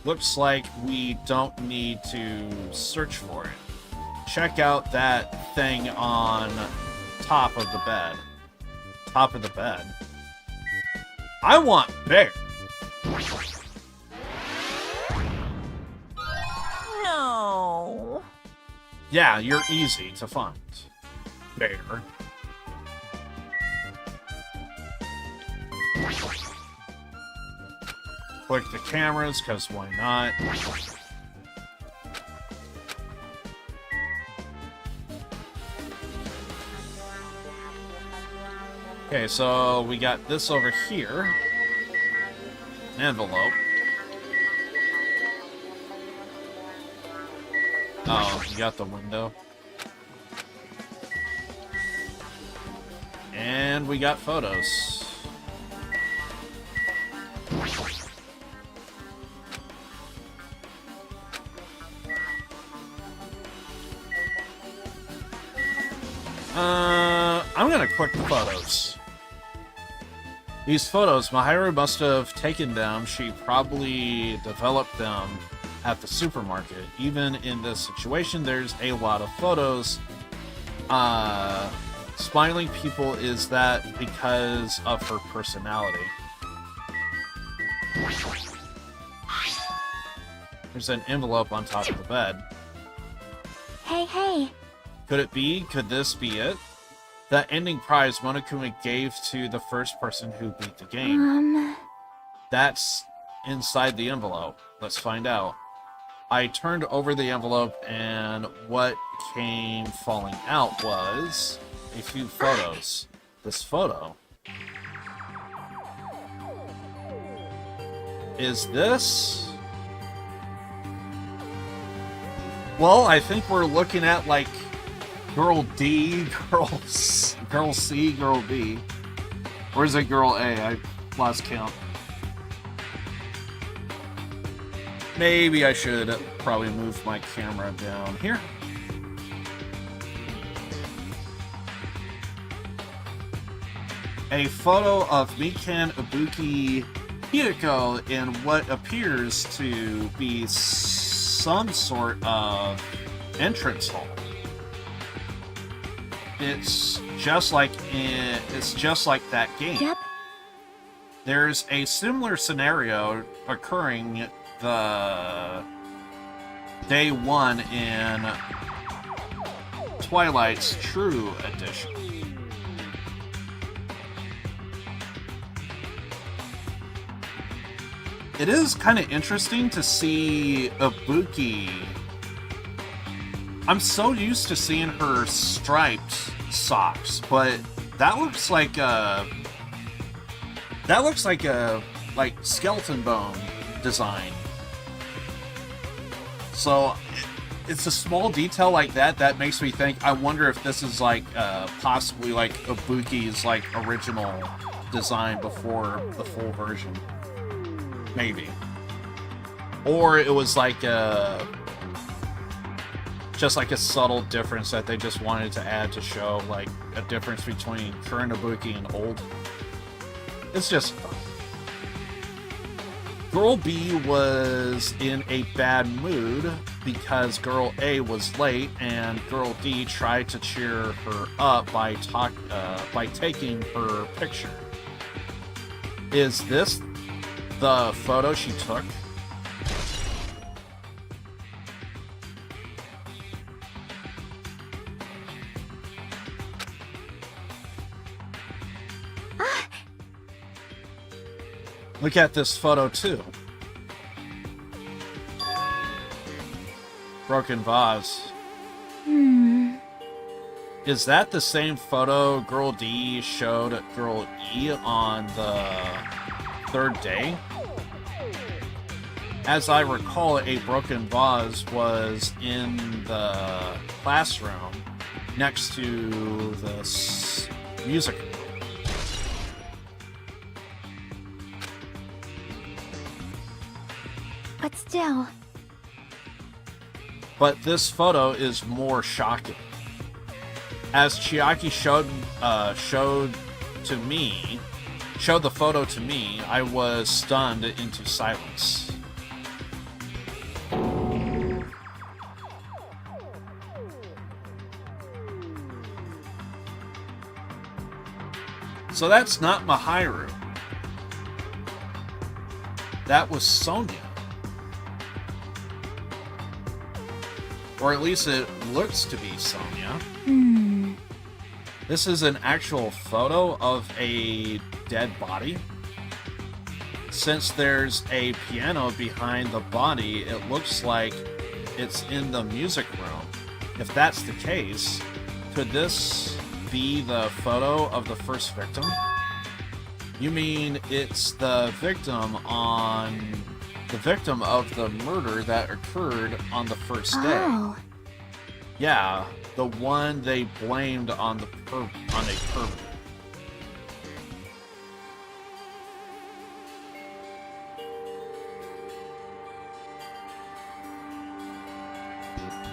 Looks like we don't need to search for it. Check out that thing on top of the bed. Top of the bed. I want bear. No. Yeah, you're easy to find. Bear. Click the cameras, because why not? Okay, so we got this over here. Envelope. Oh, you got the window. And we got photos. I'm gonna click the photos. These photos, Mahiru must have taken them. She probably developed them at the supermarket. Even in this situation, there's a lot of photos. Smiling people, is that because of her personality? There's an envelope on top of the bed. Hey. Could it be? Could this be it? That ending prize Monokuma gave to the first person who beat the game. That's inside the envelope. Let's find out. I turned over the envelope, and what came falling out was a few photos. This photo. Is this? Well, I think we're looking at, like, Girl D, Girl C, Girl B. Or is it Girl A? I lost count. Maybe I should probably move my camera down here. A photo of Mikan, Ibuki, Hideko in what appears to be some sort of entrance hall. It's just like that game. Yep. There's a similar scenario occurring the day one in Twilight's True Edition. It is kind of interesting to see Ibuki. I'm so used to seeing her striped socks, but that looks like a skeleton bone design. So it's a small detail like that that makes me think, I wonder if this is like possibly like Ibuki's like original design before the full version. Maybe. Or it was like just like a subtle difference that they just wanted to add to show like a difference between current Ibuki and old. It's just fun. Girl B was in a bad mood because Girl A was late, and Girl D tried to cheer her up by taking her picture. Is this the photo she took? Look at this photo too. Broken vase. Is that the same photo Girl D showed Girl E on the third day? As I recall, a broken vase was in the classroom next to the music room. But still. But this photo is more shocking. As Chiaki showed the photo to me, I was stunned into silence. So that's not Mahiru. That was Sonia. Or at least it looks to be Sonia. This is an actual photo of a dead body. since there's a piano behind the body, it looks like it's in the music room. If that's the case, could this be the photo of the first victim? You mean it's the victim of the murder that occurred on the first day? Oh. Yeah, the one they blamed on a pervert.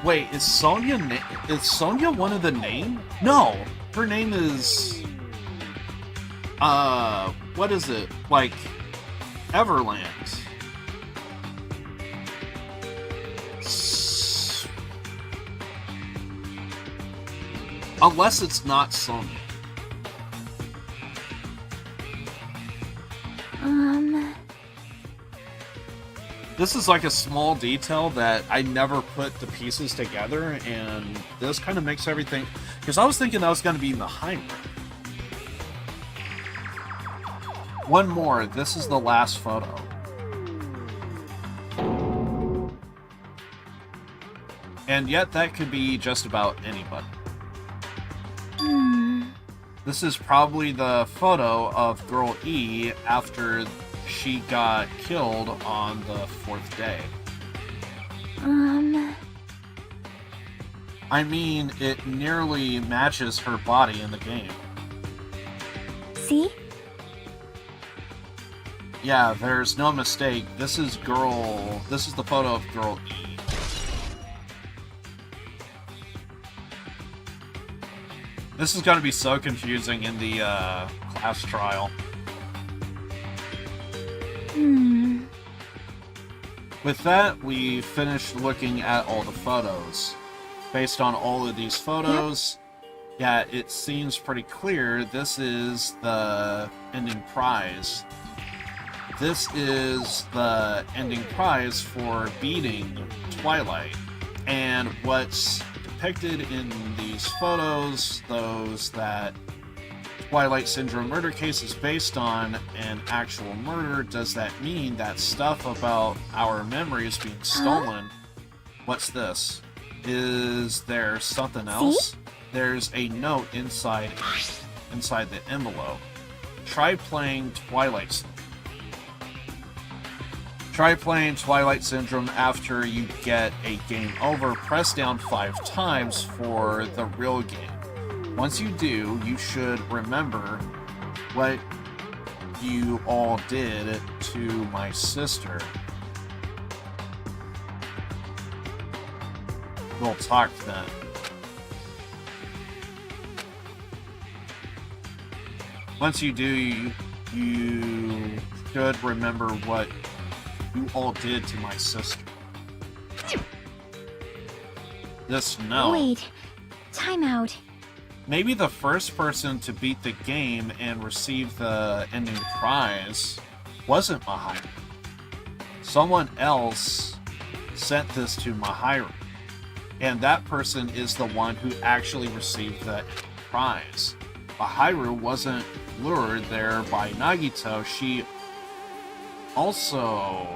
Wait, is Sonya one of the name? No, her name is what is it? Like Everland. Unless it's not Sonya. This is like a small detail that I never put the pieces together, and this kind of makes everything... Because I was thinking that was going to be Mahaira. One more. This is the last photo. And yet that could be just about anybody. This is probably the photo of Girl E after she got killed on the 4th day. I mean, it nearly matches her body in the game. See? Yeah, there's no mistake. This is the photo of Girl E. This is going to be so confusing in the class trial. With that, we finished looking at all the photos. Based on all of these photos, yeah, it seems pretty clear this is the ending prize. This is the ending prize for beating Twilight. And what's depicted in these photos, those that Twilight Syndrome murder case is based on an actual murder, does that mean that stuff about our memories being stolen? What's this? Is there something else? There's a note inside the envelope. Try playing Twilight Syndrome after you get a game over. Press down 5 times for the real game. Once you do, you should remember what you all did to my sister. We'll talk then. Once you do, you should remember what you all did to my sister. This note. Wait. Time out. Maybe the first person to beat the game and receive the ending prize wasn't Mahaira. Someone else sent this to Mahaira. And that person is the one who actually received the prize. Mahaira wasn't lured there by Nagito. She also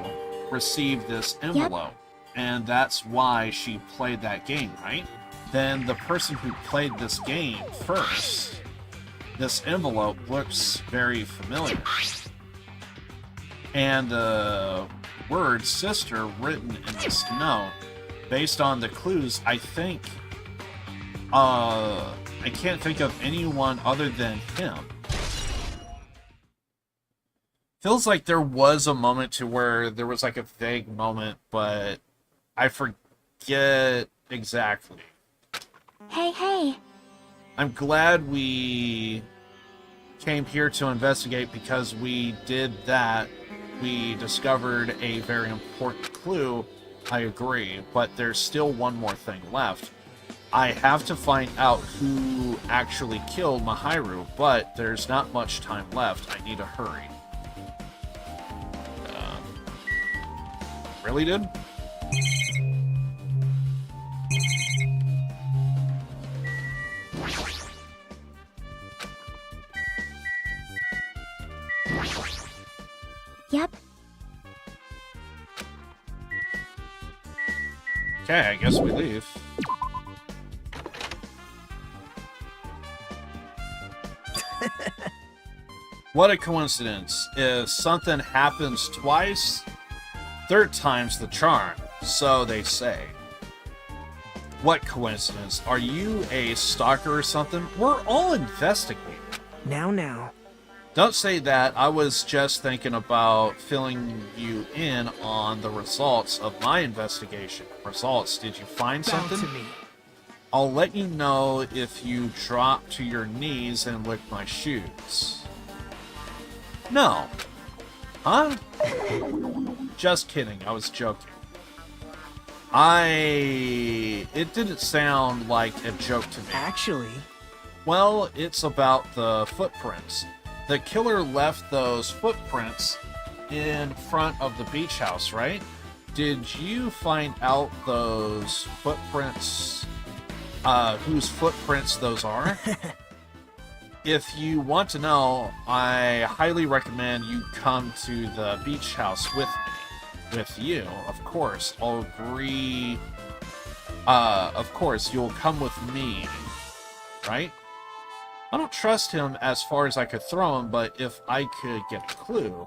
received this envelope. And that's why she played that game, right? Then the person who played this game first, this envelope looks very familiar. And the word sister written in this note, based on the clues, I think, I can't think of anyone other than him. Feels like there was a moment to where there was like a vague moment, but I forget exactly. Hey. I'm glad we came here to investigate because we did that. We discovered a very important clue. I agree, but there's still one more thing left. I have to find out who actually killed Mahaira, but there's not much time left. I need to hurry. Really, dude? Yep. Okay, I guess we leave. What a coincidence. If something happens twice, third time's the charm, so they say. What coincidence? Are you a stalker or something? We're all investigating. Now. Don't say that. I was just thinking about filling you in on the results of my investigation. Results, did you find Bow something? to me. I'll let you know if you drop to your knees and lick my shoes. No. Huh? Just kidding, I was joking. It didn't sound like a joke to me. Actually, Well, it's about the footprints. The killer left those footprints in front of the beach house, right? Did you find out those footprints, whose footprints those are? If you want to know, I highly recommend you come to the beach house with me. With you, of course. I'll agree. Of course, you'll come with me, right? I don't trust him as far as I could throw him, but if I could get a clue...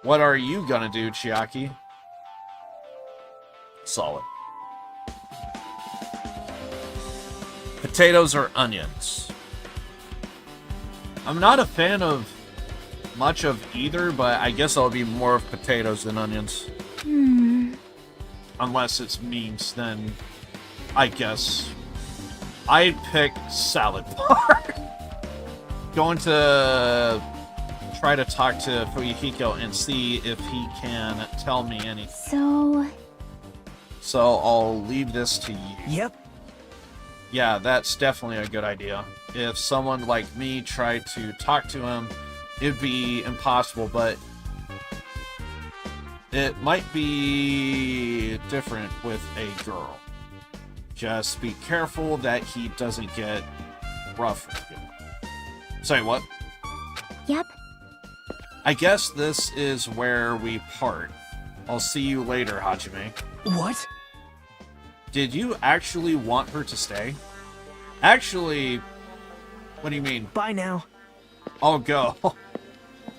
What are you gonna do, Chiaki? Solid. Potatoes or onions? I'm not a fan of much of either, but I guess I'll be more of potatoes than onions. Unless it's memes, then I guess I'd pick salad bar. Going to try to talk to Fuyuhiko and see if he can tell me anything. So I'll leave this to you. yep. Yeah, that's definitely a good idea. If someone like me tried to talk to him, it'd be impossible, but it might be different with a girl. Just be careful that he doesn't get rough with you. Say what? Yep. I guess this is where we part. I'll see you later, Hajime. What? Did you actually want her to stay? Actually, what do you mean? Bye now. I'll go.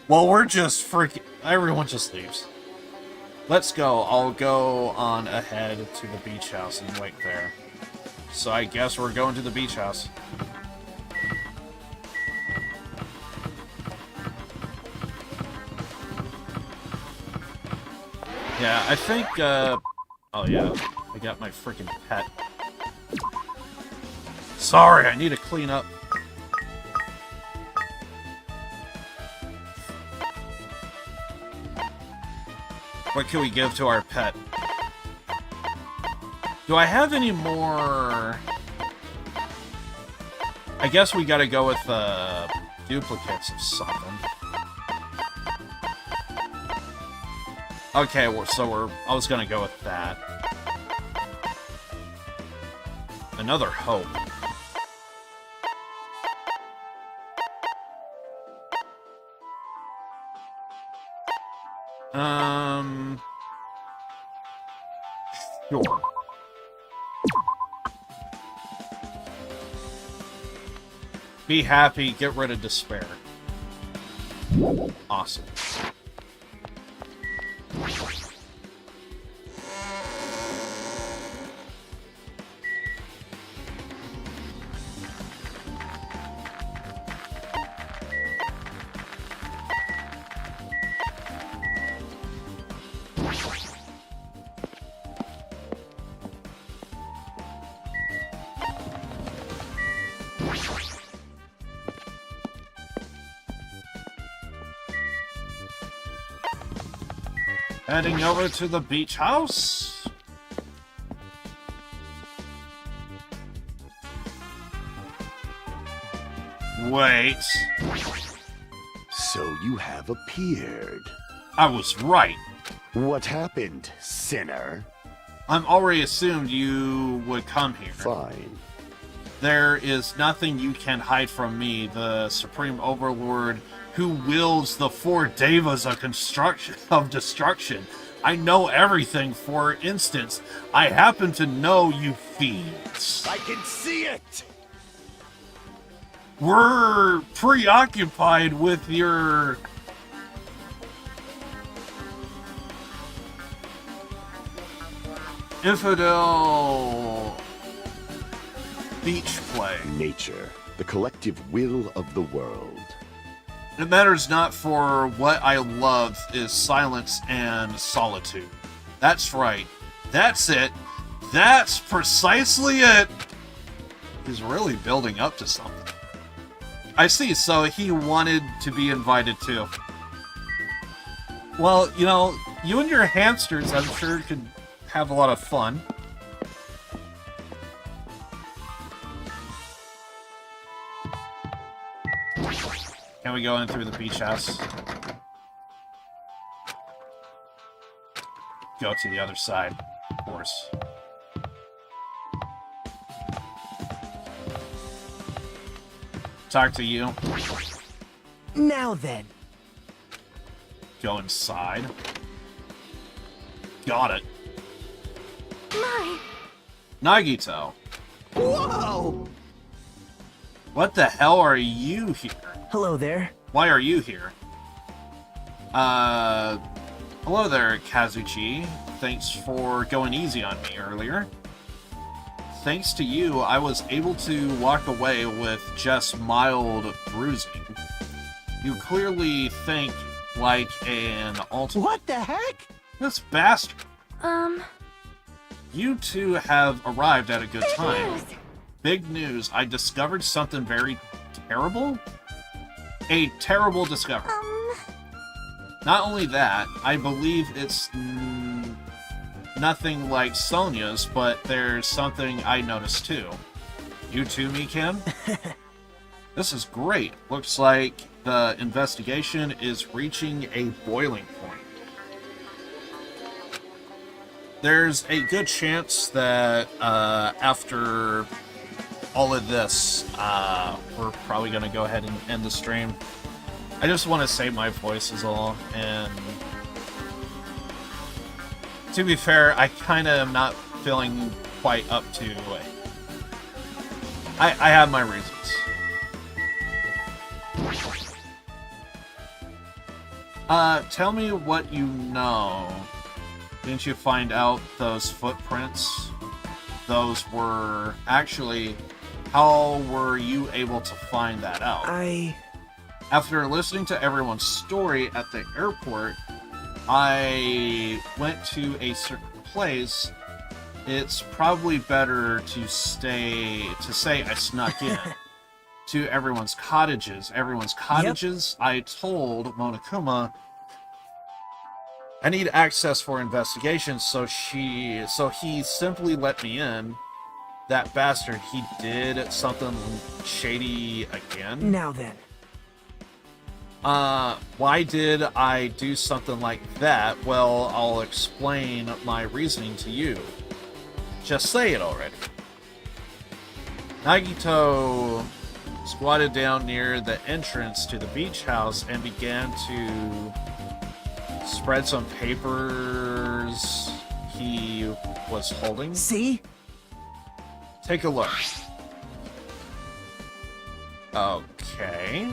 Well, we're just freaking... Everyone just leaves. Let's go. I'll go on ahead to the beach house and wait there. So I guess we're going to the beach house. Yeah, I think, oh yeah, I got my freaking pet. Sorry, I need to clean up. What can we give to our pet? Do I have any more... I guess we gotta go with, duplicates of something. Okay, so I was gonna go with that. Another hope. Sure. Be happy, get rid of despair. Awesome. Heading over to the beach house. Wait. So you have appeared. I was right. What happened, sinner? I'm already assumed you would come here. Fine. There is nothing you can hide from me, the Supreme Overlord who wields the 4 devas of destruction. I know everything. For instance, I happen to know you fiends. I can see it! We're preoccupied with your infidel beach play. Nature, the collective will of the world. It matters not, for what I love is silence and solitude. That's right. That's it. That's precisely it. He's really building up to something. I see, so he wanted to be invited too. Well, you know, you and your hamsters, I'm sure, could have a lot of fun. Can we go in through the beach house? Go to the other side, of course. Talk to you. Now then. Go inside. Got it. My. Nagito. Whoa! What the hell are you here? Hello there. Why are you here? Hello there, Kazuchi. Thanks for going easy on me earlier. Thanks to you, I was able to walk away with just mild bruising. You clearly think like an ultimate. What the heck? This bastard. You two have arrived at a good time. News. Big news. I discovered something very terrible. A terrible discovery. Not only that, I believe it's nothing like Sonia's, but there's something I noticed too. You too, Mikan? This is great. Looks like the investigation is reaching a boiling point. There's a good chance that after all of this, we're probably going to go ahead and end the stream. I just want to save my voice is all, and to be fair, I kind of am not feeling quite up to it. I have my reasons. Tell me what you know. Didn't you find out those footprints? Those were actually... How were you able to find that out? After listening to everyone's story at the airport, I went to a certain place. It's probably better to say I snuck in. To everyone's cottages. Yep. I told Monokuma I need access for investigation, so he simply let me in. That bastard, he did something shady again. Now then. Why did I do something like that? Well, I'll explain my reasoning to you. Just say it already. Nagito squatted down near the entrance to the beach house and began to spread some papers he was holding. See? Take a look. Okay.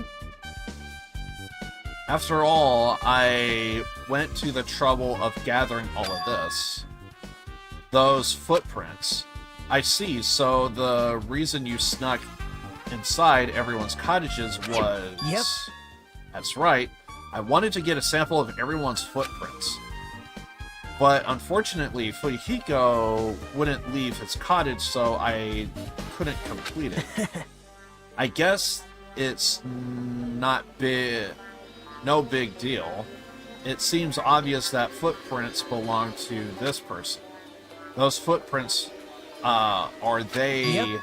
After all, I went to the trouble of gathering all of this. Those footprints. I see, so the reason you snuck inside everyone's cottages was... Yep. That's right. I wanted to get a sample of everyone's footprints. But unfortunately, Fujihiko wouldn't leave his cottage, so I couldn't complete it. I guess it's no big deal. It seems obvious that footprints belong to this person. Those footprints, are they... Yep.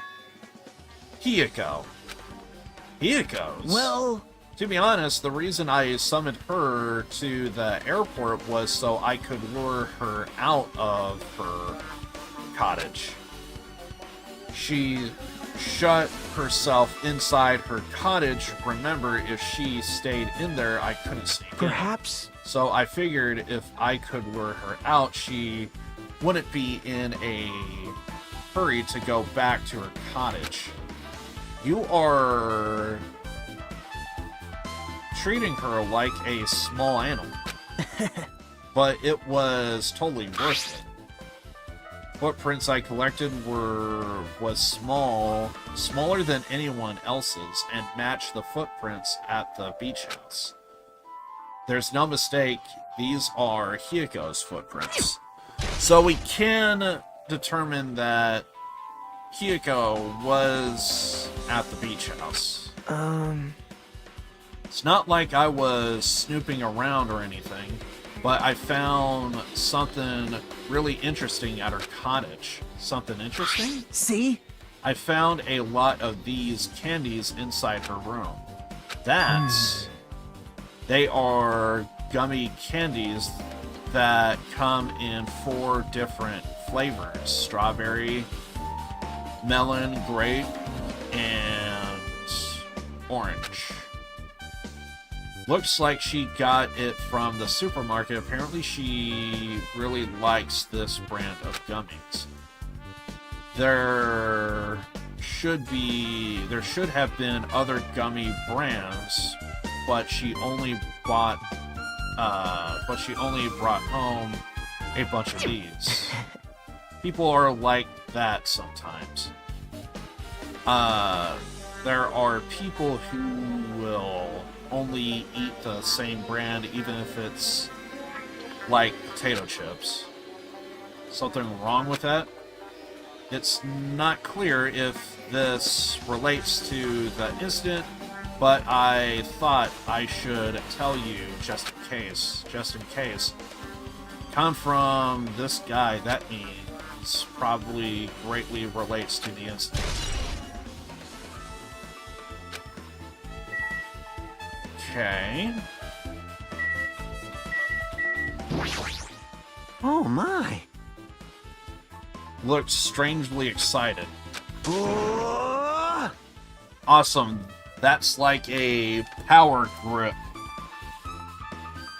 Hiko's? Well... To be honest, the reason I summoned her to the airport was so I could lure her out of her cottage. She shut herself inside her cottage. Remember, if she stayed in there, I couldn't sneak in. Perhaps. So I figured if I could lure her out, she wouldn't be in a hurry to go back to her cottage. You are treating her like a small animal. But it was totally worth it. Footprints I collected was smaller than anyone else's, and matched the footprints at the beach house. There's no mistake, these are Hiko's footprints. So we can determine that Hiko was at the beach house. It's not like I was snooping around or anything, but I found something really interesting at her cottage. Something interesting? See? I found a lot of these candies inside her room. They are gummy candies that come in 4 different flavors: strawberry, melon, grape, and orange. Looks like she got it from the supermarket. Apparently she really likes this brand of gummies. There should have been other gummy brands, but she only brought home a bunch of these. People are like that sometimes. There are people who will only eat the same brand, even if it's like potato chips. Something wrong with that? It's not clear if this relates to the incident, but I thought I should tell you just in case. Come from this guy, that means probably greatly relates to the incident. Okay. Oh my. Looked strangely excited. Oh! Awesome. That's like a power grip.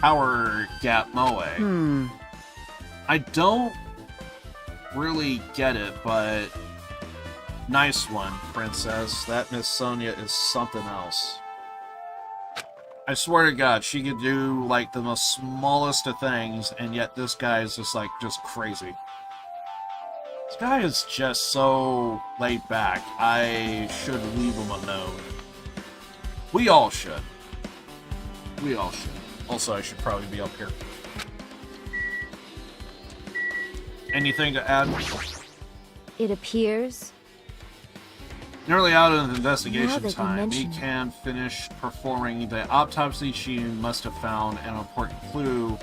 Power gap moe. I don't really get it, but nice one, princess. That Miss Sonia is something else. I swear to God, she could do like the most smallest of things, and yet this guy is just crazy. This guy is just so laid back. I should leave him alone. We all should. We all should. Also, I should probably be up here. Anything to add? It appears. Nearly out of Now investigation that you time, mention we can finish performing the autopsy. She must have found an important clue,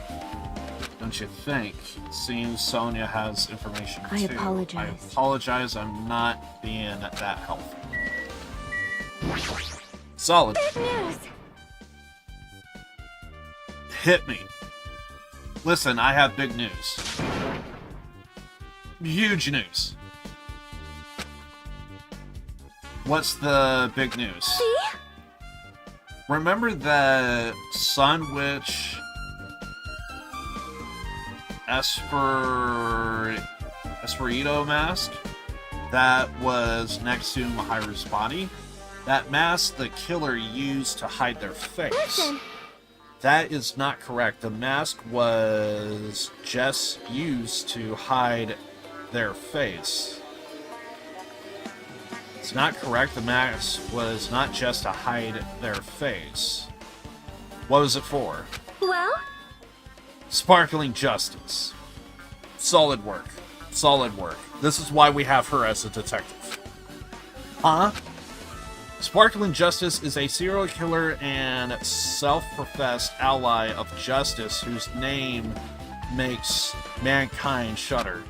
don't you think? It seems Sonia has information I too. apologize. I apologize, I'm not being that helpful. Solid. Good news. Hit me. Listen, I have big news. Huge news. What's the big news? See? Remember the Sun Witch Esperito mask that was next to Mahiru's body? That mask the killer used to hide their face. Listen. That is not correct. The mask was just used to hide their face. It's not correct. The mask was not just to hide their face. What was it for? Well? Sparkling justice. Solid work. Solid work. This is why we have her as a detective. Huh? Sparkling Justice is a serial killer and self-professed ally of justice whose name makes mankind shudder.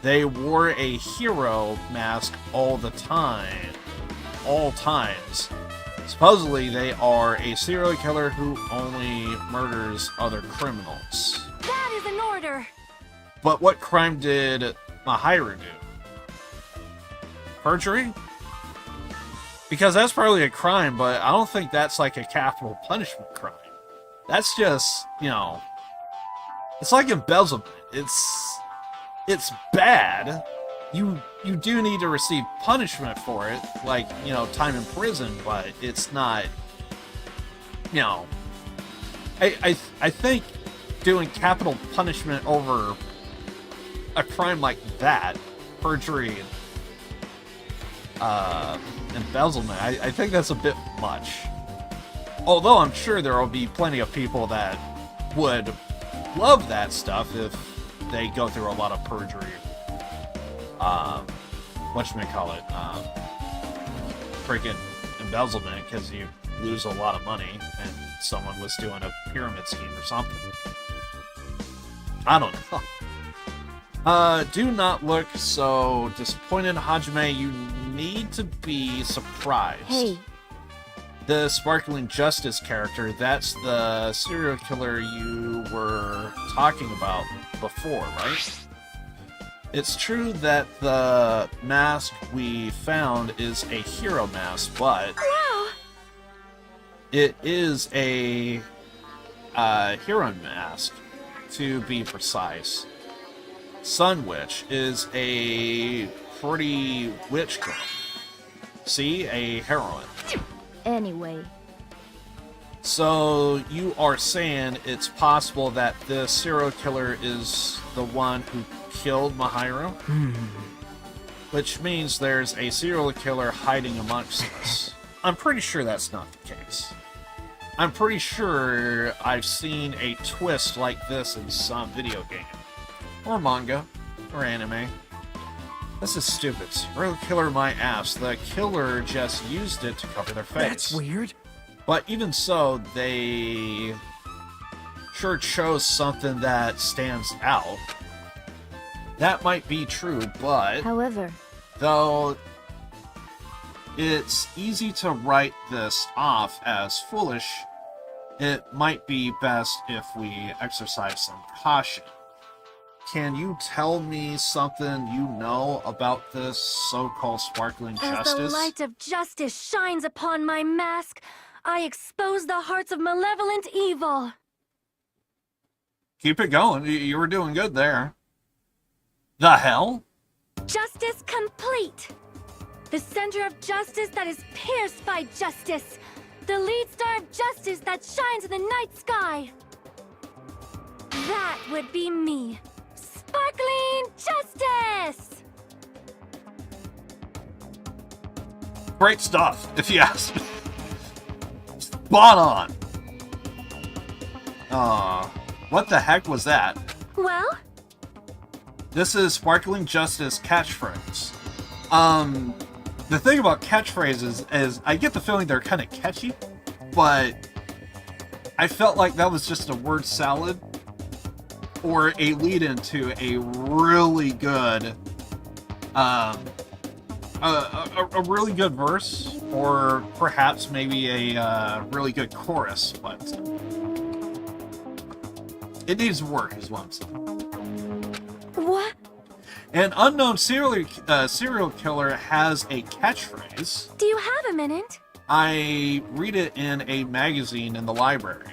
They wore a hero mask all the time. All times. Supposedly, they are a serial killer who only murders other criminals. That is an order. But what crime did Mahiru do? Perjury? Because that's probably a crime, but I don't think that's like a capital punishment crime. That's just, you know, it's like embezzlement. It's bad. You do need to receive punishment for it, like, you know, time in prison, but it's not, you know, I think doing capital punishment over a crime like that, perjury, embezzlement, I think that's a bit much. Although I'm sure there will be plenty of people that would love that stuff if they go through a lot of perjury. Whatchamacallit, freaking embezzlement, because you lose a lot of money and someone was doing a pyramid scheme or something. I don't know. Do not look so disappointed, Hajime. You need to be surprised. Hey. The Sparkling Justice character, that's the serial killer you were talking about before, right? It's true that the mask we found is a hero mask, but Wow. it is a hero mask, to be precise. Sun Witch is a pretty witch girl. See? A heroine. Anyway. So you are saying it's possible that this serial killer is the one who killed Mahiro? Which means there's a serial killer hiding amongst us. I'm pretty sure that's not the case. I'm pretty sure I've seen a twist like this in some video game. Or manga. Or anime. This is stupid. Serial killer my ass. The killer just used it to cover their face. That's weird. But even so, they sure chose something that stands out. That might be true, but However, though it's easy to write this off as foolish, it might be best if we exercise some caution. Can you tell me something you know about this so-called sparkling As justice? the light of justice shines upon my mask, I expose the hearts of malevolent evil. Keep it going. You were doing good there. The hell? Justice complete. The center of justice that is pierced by justice. The lead star of justice that shines in the night sky. That would be me. Sparkling justice! Great stuff, if you ask me. Spot on. What the heck was that? Well, This is Sparkling Justice catchphrase. The thing about catchphrases is I get the feeling they're kind of catchy, but I felt like that was just a word salad or a lead-in to a really good, a really good verse, or perhaps maybe a really good chorus, but it needs work, is what I'm saying. what? An unknown serial killer has a catchphrase. Do you have a minute? I read it in a magazine in the library.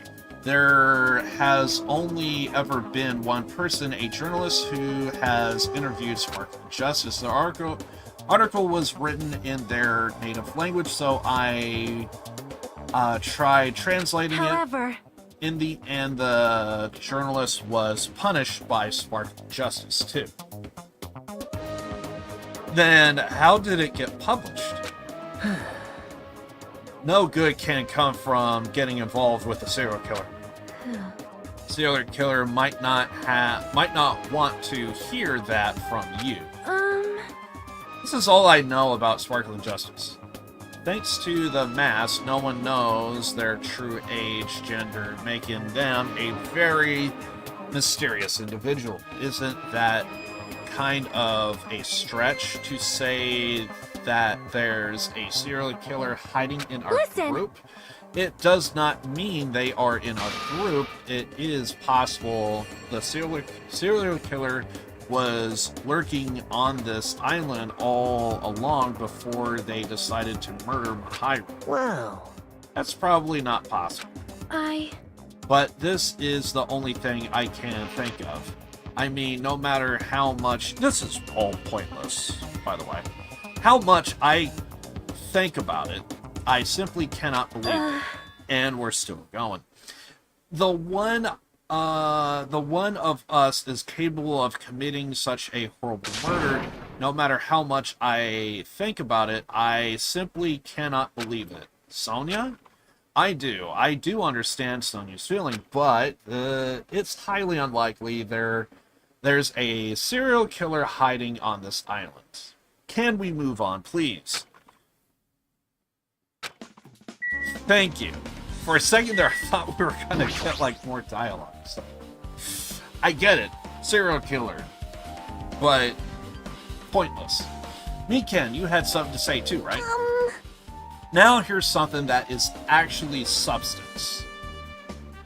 There has only ever been one person, a journalist, who has interviewed Sparkling Justice. The article was written in their native language, so I tried translating However, it. In the end, the journalist was punished by Sparkling Justice, too. Then, how did it get published? No good can come from getting involved with a serial killer. Serial killer might not want to hear that from you. This is all I know about Sparkling Justice. Thanks to the mask, no one knows their true age, gender, making them a very mysterious individual. Isn't that kind of a stretch to say that there's a serial killer hiding in our group? It does not mean they are in our group. It is possible the serial killer was lurking on this island all along before they decided to murder Mahiru. Whoa. That's probably not possible. But this is the only thing I can think of. I mean, no matter how much... This is all pointless, by the way. How much I think about it, I simply cannot believe it. And we're still going. The one of us is capable of committing such a horrible murder. No matter how much I think about it, I simply cannot believe it. Sonia? I do understand Sonia's feeling, but it's highly unlikely there's a serial killer hiding on this island. Can we move on, please? Thank you. For a second there, I thought we were gonna get, like, more dialogue. So. I get it. Serial killer. But pointless. Miken, you had something to say too, right? Now here's something that is actually substance.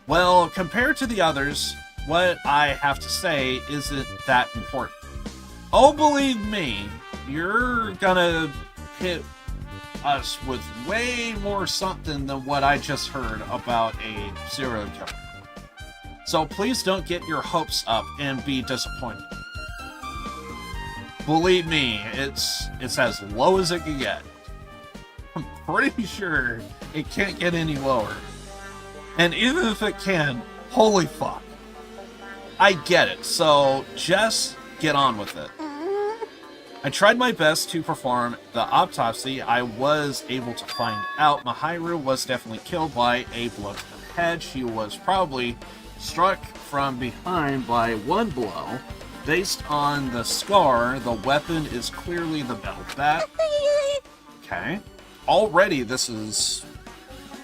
Well, compared to the others, what I have to say isn't that important. Oh, believe me, you're gonna hit us with way more something than what I just heard about a serial killer. So please don't get your hopes up and be disappointed. Believe me, it's as low as it can get. I'm pretty sure it can't get any lower. And even if it can, holy fuck. I get it, so just get on with it. I tried my best to perform the autopsy. I was able to find out Mahiru was definitely killed by a blow to the head. She was probably struck from behind by one blow. Based on the scar, the weapon is clearly the metal bat. Okay. Already, this is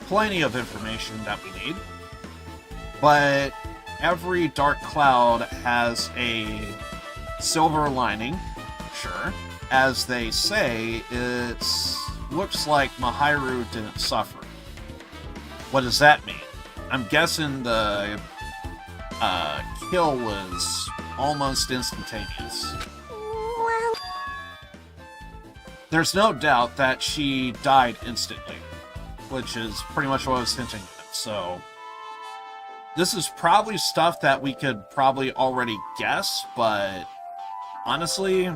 plenty of information that we need. But every dark cloud has a silver lining. Sure. As they say, it looks like Mahiru didn't suffer. What does that mean? I'm guessing the kill was almost instantaneous. Well... There's no doubt that she died instantly, which is pretty much what I was hinting at. So, this is probably stuff that we could probably already guess, but honestly,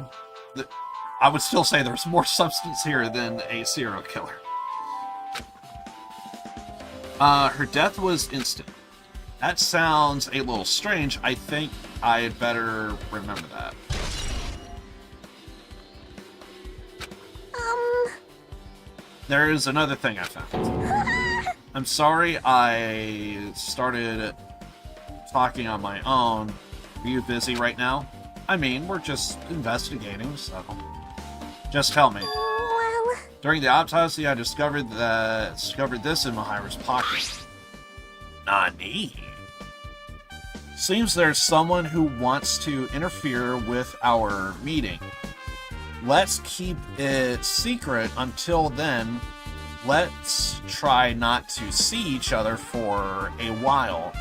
I would still say there's more substance here than a serial killer. Her death was instant. That sounds a little strange. I think I'd better remember that. There is another thing I found. I'm sorry I started talking on my own. Are you busy right now? I mean, we're just investigating, so... Just tell me. Well... During the autopsy, I discovered this in Mahiru's pocket. Nani? Seems there's someone who wants to interfere with our meeting. Let's keep it secret until then. Let's try not to see each other for a while.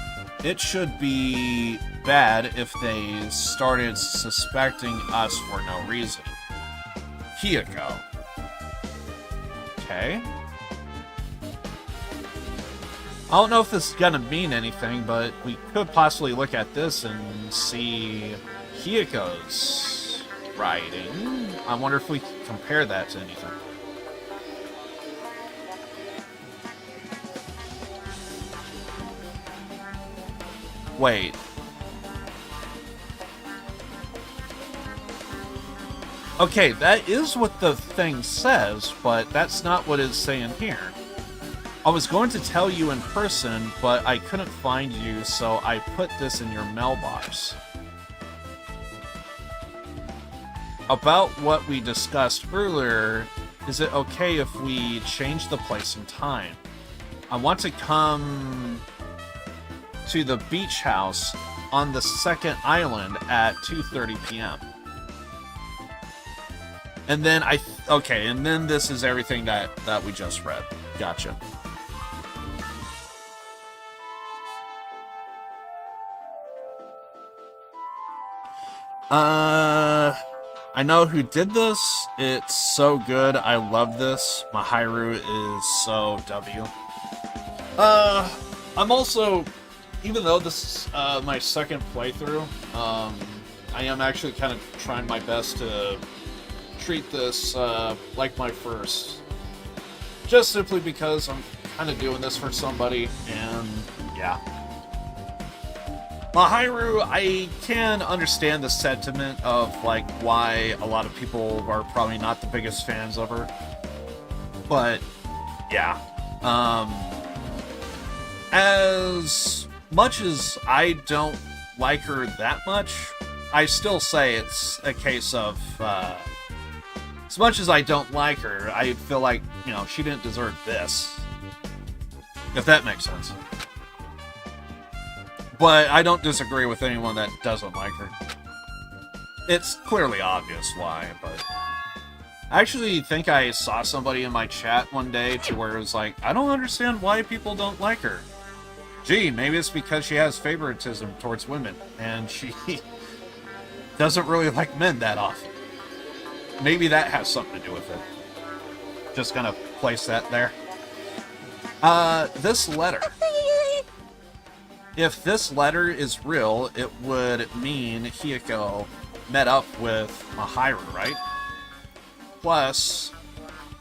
It should be bad if they started suspecting us for no reason. Hiyoko. Okay. I don't know if this is gonna mean anything, but we could possibly look at this and see Hiyoko's writing. I wonder if we can compare that to anything. Wait. Okay, that is what the thing says, but that's not what it's saying here. I was going to tell you in person, but I couldn't find you, so I put this in your mailbox. About what we discussed earlier, is it okay if we change the place and time? I want to come to the beach house on the second island at 2:30 p.m. And then okay, and then this is everything that we just read. Gotcha. I know who did this. It's so good. I love this. Mahiru is so W. I'm also, even though this is my second playthrough, I am actually kind of trying my best to treat this like my first. Just simply because I'm kind of doing this for somebody, and yeah. Mahiru, I can understand the sentiment of, like, why a lot of people are probably not the biggest fans of her. But, yeah. As much as I don't like her that much, I still say it's a case of, as much as I don't like her, I feel like, you know, she didn't deserve this. If that makes sense. But I don't disagree with anyone that doesn't like her. It's clearly obvious why, but... I actually think I saw somebody in my chat one day to where it was like, I don't understand why people don't like her. Gee, maybe it's because she has favoritism towards women, and she doesn't really like men that often. Maybe that has something to do with it. Just gonna place that there. This letter. If this letter is real, it would mean Hiyoko met up with Mahiru, right? Plus,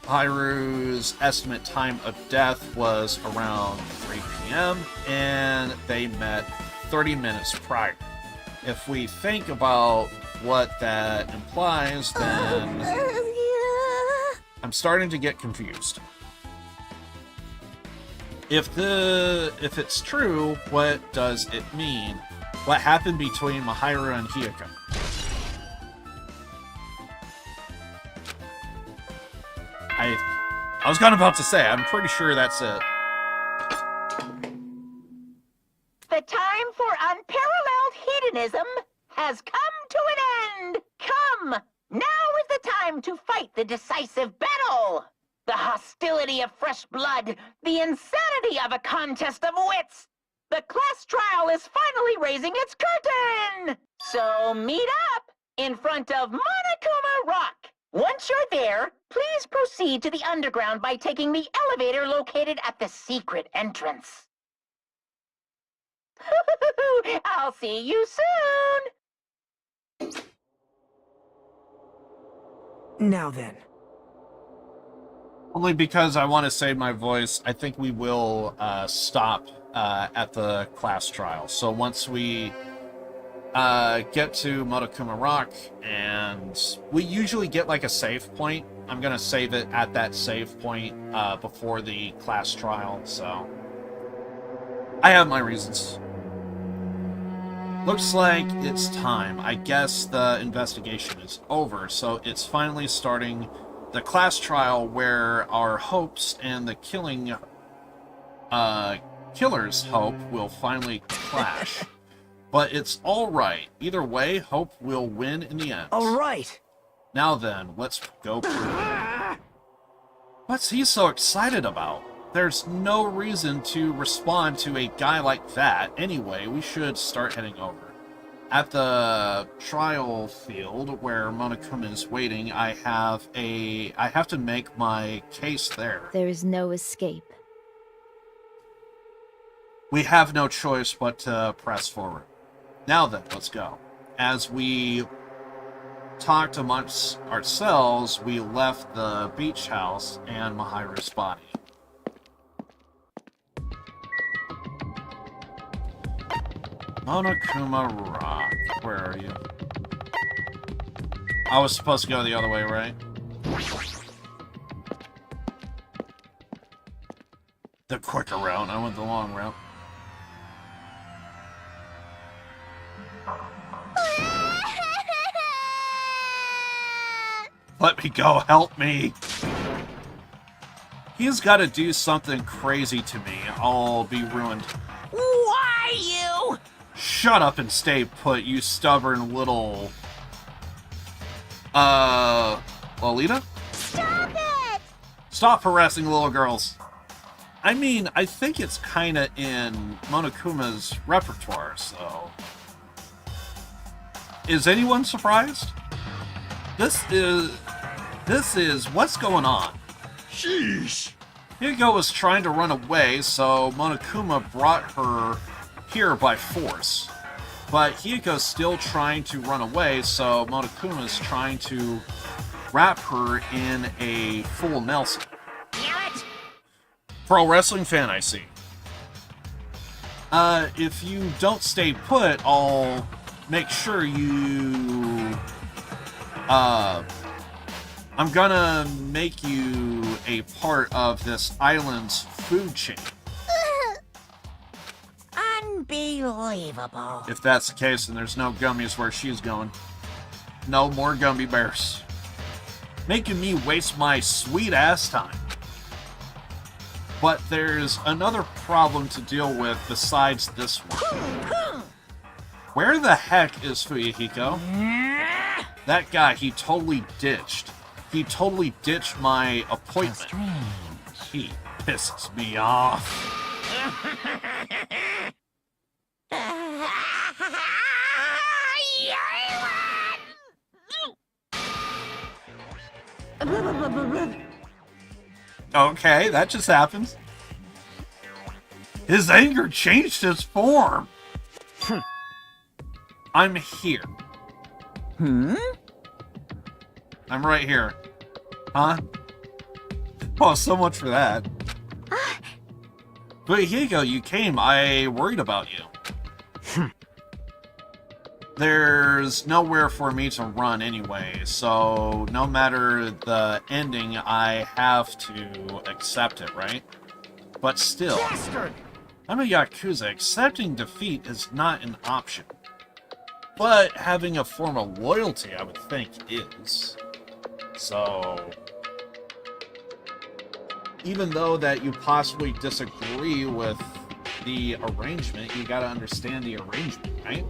Mahiru's estimate time of death was around 3 p.m., and they met 30 minutes prior. If we think about what that implies, then I'm starting to get confused. If it's true, what does it mean? What happened between Mahiru and Hiyoko? I was kind of about to say, I'm pretty sure that's it. The time for unparalleled hedonism has come to an end. Come, now is the time to fight the decisive battle. The hostility of fresh blood, the insanity of a contest of wits. The class trial is finally raising its curtain. So meet up in front of Monokuma Rock. Once you're there, please proceed to the underground by taking the elevator located at the secret entrance. I'll see you soon! Now then. Only because I want to save my voice, I think we will stop at the class trial. So once we get to Monokuma Rock, and we usually get like a save point, I'm going to save it at that save point before the class trial, so I have my reasons. Looks like it's time. I guess the investigation is over, so it's finally starting the class trial where our hopes and the killer's hope will finally clash. But it's alright. Either way, hope will win in the end. Alright! Now then, let's go prove it. What's he so excited about? There's no reason to respond to a guy like that. Anyway, we should start heading over. At the trial field where Monokuma is waiting, I have to make my case there. There is no escape. We have no choice but to press forward. Now then, let's go. As we talked amongst ourselves, we left the beach house and Mahiru's body. Monokuma Rock. Where are you? I was supposed to go the other way, right? The quicker route. I went the long route. Let me go. Help me. He's got to do something crazy to me. I'll be ruined. Why you? Shut up and stay put, you stubborn little... Lolita? Stop it! Stop harassing little girls. I mean, I think it's kinda in Monokuma's repertoire, so... Is anyone surprised? This is what's going on. Sheesh! Hiko was trying to run away, so Monokuma brought her here by force. But Hiko's still trying to run away, so Monokuma's trying to wrap her in a full Nelson. Pro wrestling fan, I see. If you don't stay put, I'll make sure you... I'm gonna make you a part of this island's food chain. Unbelievable. If that's the case, then there's no gummies where she's going. No more gummy bears. Making me waste my sweet-ass time. But there's another problem to deal with besides this one. Where the heck is Fuyuhiko? That guy, he totally ditched. He totally ditched my appointment. He pisses me off. Okay, that just happened. His anger changed its form. I'm here. I'm right here. Huh? Oh, so much for that. But Hiko, you came. I worried about you. There's nowhere for me to run anyway, so no matter the ending, I have to accept it, right? But still, I'm a Yakuza. Accepting defeat is not an option. But having a form of loyalty, I would think, is. So, even though that you possibly disagree with the arrangement, you gotta understand the arrangement, right?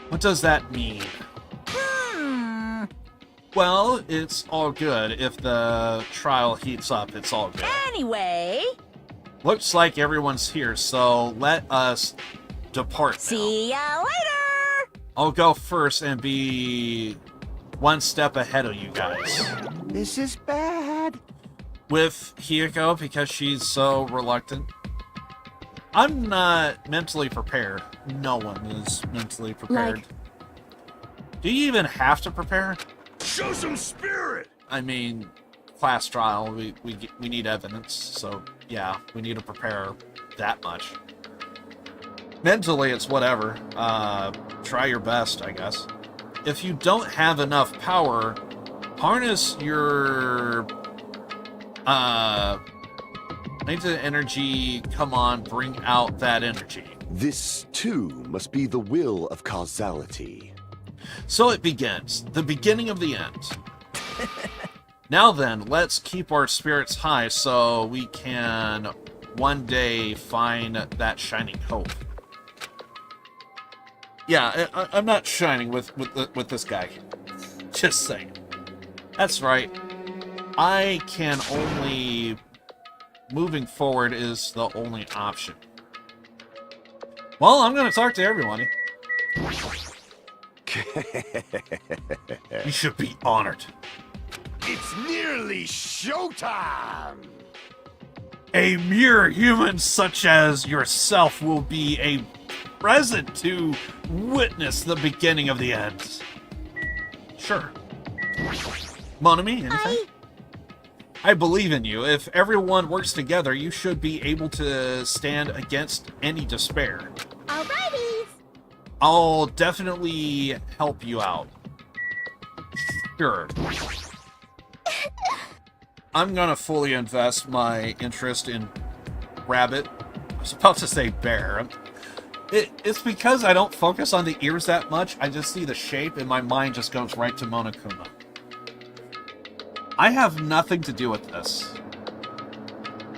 What does that mean? Well, it's all good. If the trial heats up, it's all good. Anyway, Looks like everyone's here, so let us depart now. see ya later! I'll go first and be one step ahead of you guys. This is bad. With Hiko, because she's so reluctant. I'm not mentally prepared. No one is mentally prepared. Do you even have to prepare? Show some spirit! I mean, class trial, we need evidence, so yeah, we need to prepare that much. Mentally, it's whatever. Try your best, I guess. If you don't have enough power, harness your latent energy. Come on, bring out that energy. This, too, must be the will of causality. So it begins. The beginning of the end. Now then, let's keep our spirits high so we can one day find that shining hope. Yeah, I'm not shining with this guy. Just saying. That's right. I can only... Moving forward is the only option. Well, I'm going to talk to everybody. You should be honored. It's nearly showtime! A mere human such as yourself will be a present to witness the beginning of the end. Sure. Monami, anything? I believe in you. If everyone works together, you should be able to stand against any despair. Alrighty! I'll definitely help you out. Sure. I'm gonna fully invest my interest in Rabbit. I was about to say bear. It's because I don't focus on the ears that much. I just see the shape and my mind just goes right to Monokuma. I have nothing to do with this.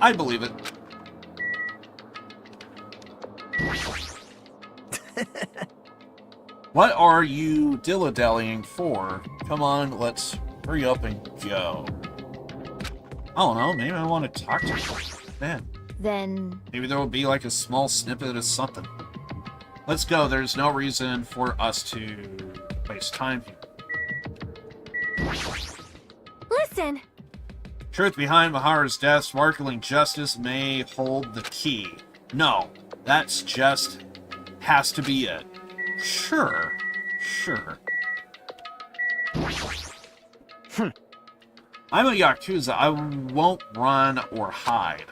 I believe it. What are you dilly-dallying for? Come on, let's hurry up and go. I don't know, maybe I want to talk to you. Man, Then, maybe there will be like a small snippet of something. Let's go. There's no reason for us to waste time here. Listen, Truth behind Maharu's death, sparkling justice may hold the key. No, that's just has to be it. Sure. I'm a Yakuza. I won't run or hide.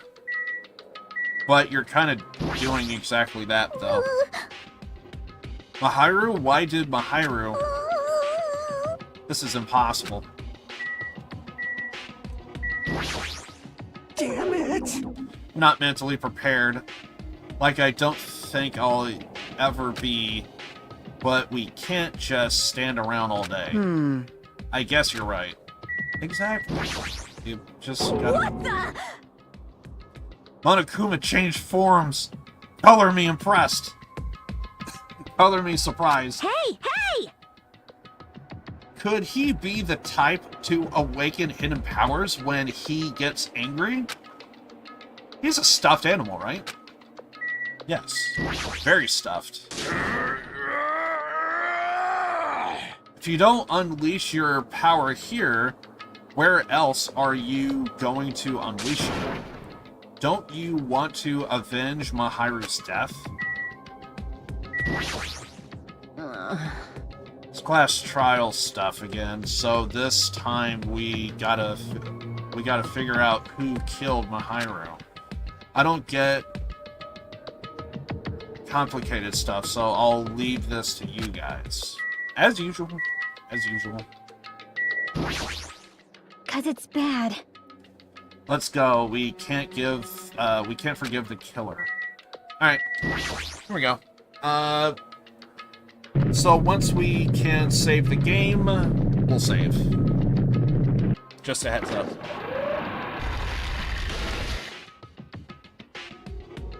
But you're kind of doing exactly that, though. Maharu? Why did Maharu? This is impossible. Damn it! Not mentally prepared. Like I don't think I'll ever be. But we can't just stand around all day. I guess you're right. Exactly. You just gotta... what the? Monokuma changed forms. Color me impressed. Color me surprised. Hey! Could he be the type to awaken hidden powers when he gets angry? He's a stuffed animal, right? Yes. Very stuffed. If you don't unleash your power here, where else are you going to unleash it? Don't you want to avenge Maharu's death? It's class trial stuff again, so this time we gotta figure out who killed Maharu. I don't get complicated stuff, so I'll leave this to you guys. As usual. As usual. 'Cause it's bad. Let's go. We can't forgive the killer. Alright. Here we go. So once we can save the game, we'll save. Just a heads up.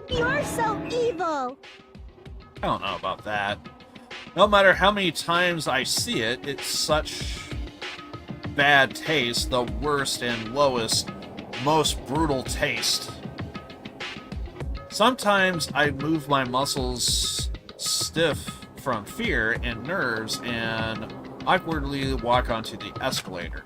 You're so evil! I don't know about that. No matter how many times I see it, it's such bad taste, the worst and lowest, most brutal taste. Sometimes I move my muscles stiff from fear and nerves and awkwardly walk onto the escalator.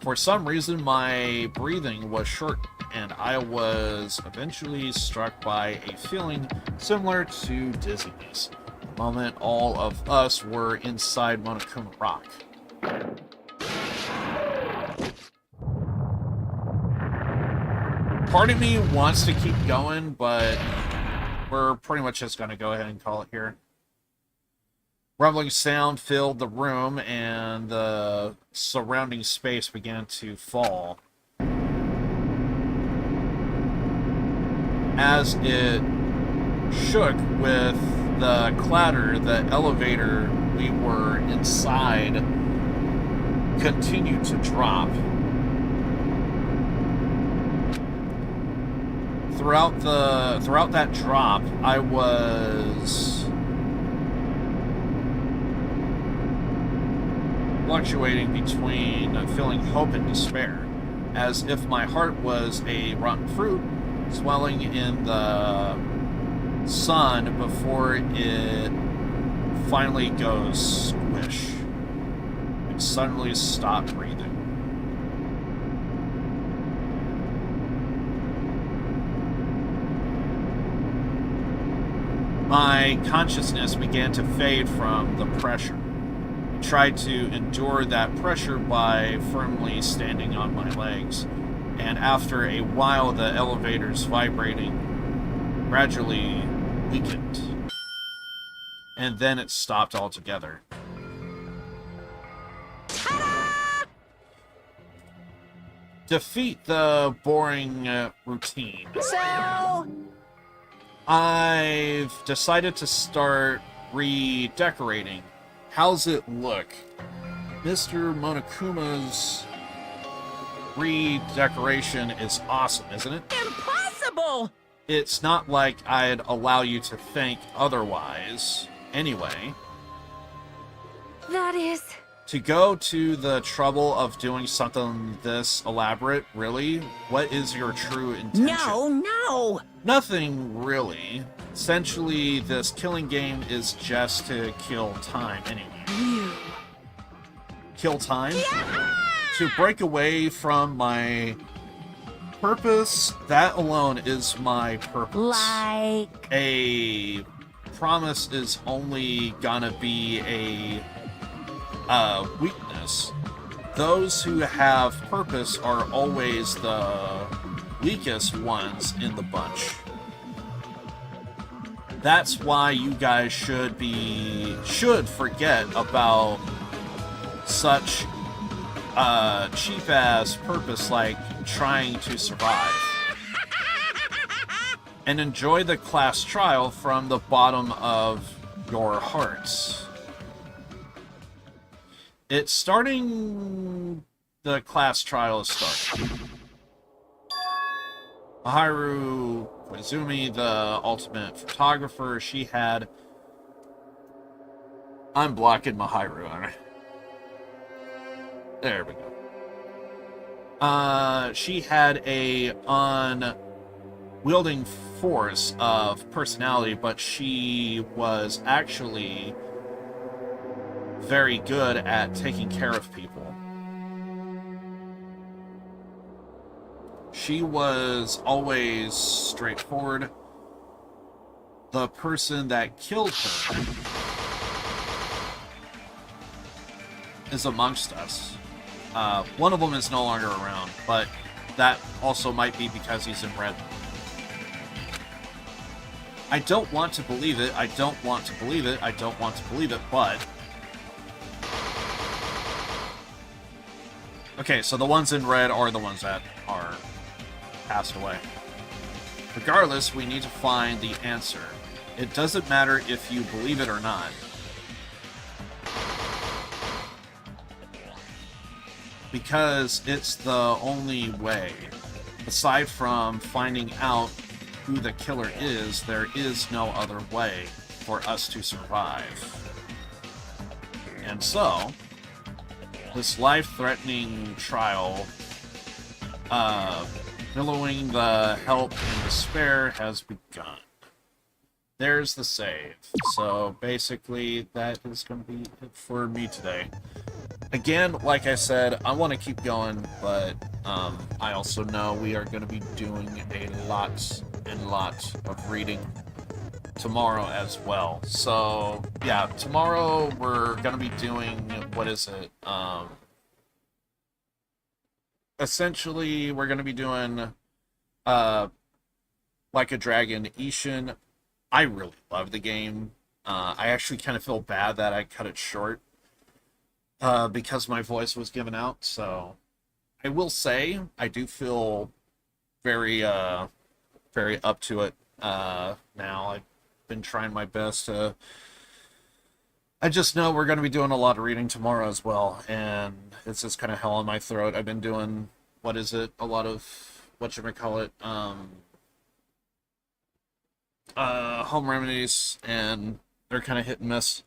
For some reason, my breathing was short and I was eventually struck by a feeling similar to dizziness. The moment all of us were inside Monokuma Rock. Part of me wants to keep going, but we're pretty much just going to go ahead and call it here. Rumbling sound filled the room, and the surrounding space began to fall. As it shook with the clatter, the elevator we were inside continued to drop. Throughout that drop, I was fluctuating between feeling hope and despair, as if my heart was a rotten fruit swelling in the sun before it finally goes squish and suddenly stop breathing. My consciousness began to fade from the pressure. I tried to endure that pressure by firmly standing on my legs, and after a while the elevator's vibrating gradually weakened, and then it stopped altogether. Defeat the boring routine. So... I've decided to start redecorating. How's it look? Mr. Monokuma's redecoration is awesome, isn't it? Impossible! It's not like I'd allow you to think otherwise. Anyway, That is... to go to the trouble of doing something this elaborate, really? What is your true intention? No! Nothing really. essentially, this killing game is just to kill time anyway. Kill time? To break away from my purpose, that alone is my purpose. Like... A promise is only gonna be a weakness. Those who have purpose are always the weakest ones in the bunch. That's why you guys should forget about such cheap-ass purpose like trying to survive. And enjoy the class trial from the bottom of your hearts. It's starting... The class trial is starting. Maharu Koizumi, the ultimate photographer, she had... I'm blocking Maharu, aren't I? There we go. She had a unwielding force of personality, but she was actually very good at taking care of people. She was always straightforward. The person that killed her is amongst us. One of them is no longer around, but that also might be because he's in red. I don't want to believe it, I don't want to believe it, I don't want to believe it, but... Okay, so the ones in red are the ones that are passed away. Regardless, we need to find the answer. It doesn't matter if you believe it or not. Because it's the only way. Aside from finding out who the killer is, there is no other way for us to survive. And so, this life-threatening trial, billowing the help and despair has begun. There's the save. So basically, that is going to be it for me today. Again, like I said, I want to keep going, but I also know we are going to be doing a lot of reading tomorrow as well. So, yeah, tomorrow we're going to be doing, what is it? Essentially, we're going to be doing Like a Dragon Ishin. I really love the game. I actually kind of feel bad that I cut it short because my voice was given out. So I will say I do feel very up to it now. I've been trying my best to... I just know we're going to be doing a lot of reading tomorrow as well, and it's just kind of hell on my throat. I've been doing, what is it, a lot of, whatchamacallit, home remedies, and they're kind of hit and miss.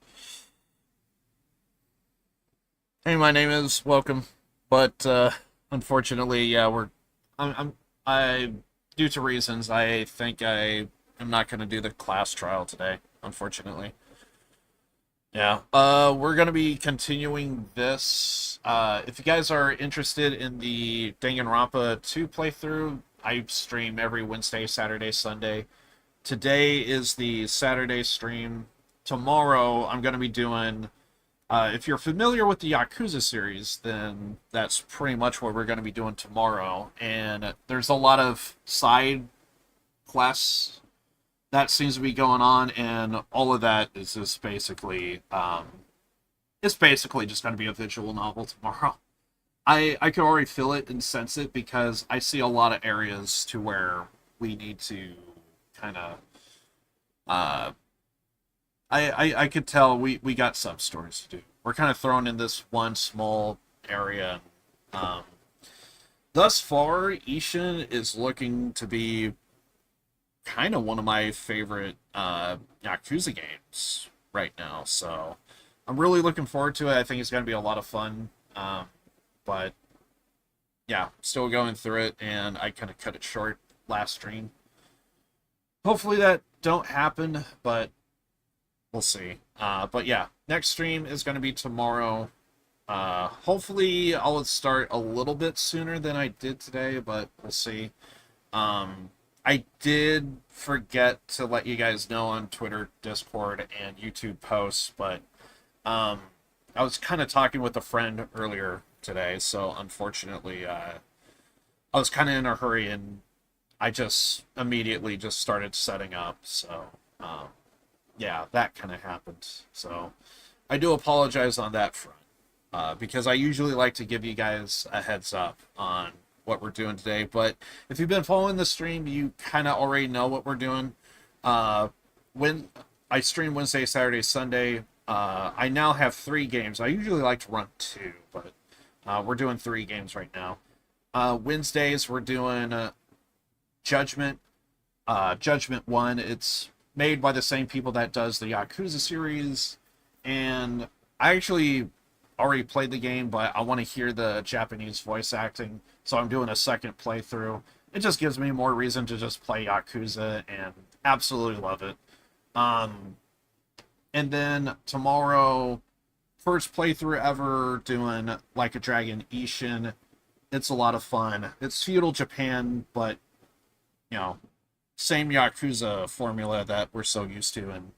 Hey, my name is Welcome, but unfortunately, yeah, due to reasons, I think I am not going to do the class trial today, unfortunately. Yeah, we're going to be continuing this. If you guys are interested in the Danganronpa 2 playthrough, I stream every Wednesday, Saturday, Sunday. Today is the Saturday stream. Tomorrow, I'm going to be doing... if you're familiar with the Yakuza series, then that's pretty much what we're going to be doing tomorrow. And there's a lot of side quests that seems to be going on, and all of that is just basically, it's basically just going to be a visual novel tomorrow. I could already feel it and sense it because I see a lot of areas to where we need to kind of, I could tell we got sub-stories to do. We're kind of thrown in this one small area. Thus far, Ishin is looking to be kind of one of my favorite Yakuza games right now, so I'm really looking forward to it. I think it's going to be a lot of fun, but yeah, still going through it, and I kind of cut it short last stream. hopefully that don't happen, but we'll see. But yeah, next stream is going to be tomorrow. Hopefully I'll start a little bit sooner than I did today, but we'll see. I did forget to let you guys know on Twitter, Discord, and YouTube posts, but I was kind of talking with a friend earlier today, so unfortunately I was kind of in a hurry, and I just immediately just started setting up, so yeah, that kind of happened. So I do apologize on that front, because I usually like to give you guys a heads up on what we're doing today, but if you've been following the stream, you kind of already know what we're doing. When I stream Wednesday, Saturday, Sunday, I now have 3 games. I usually like to run 2, but we're doing 3 games right now. Wednesdays we're doing Judgment 1. It's made by the same people that does the Yakuza series, and I actually already played the game, but I want to hear the Japanese voice acting, so I'm doing a second playthrough. It just gives me more reason to just play Yakuza, and absolutely love it. And then tomorrow, first playthrough ever doing Like a Dragon Ishin. It's a lot of fun. It's feudal Japan, but, you know, same Yakuza formula that we're so used to, and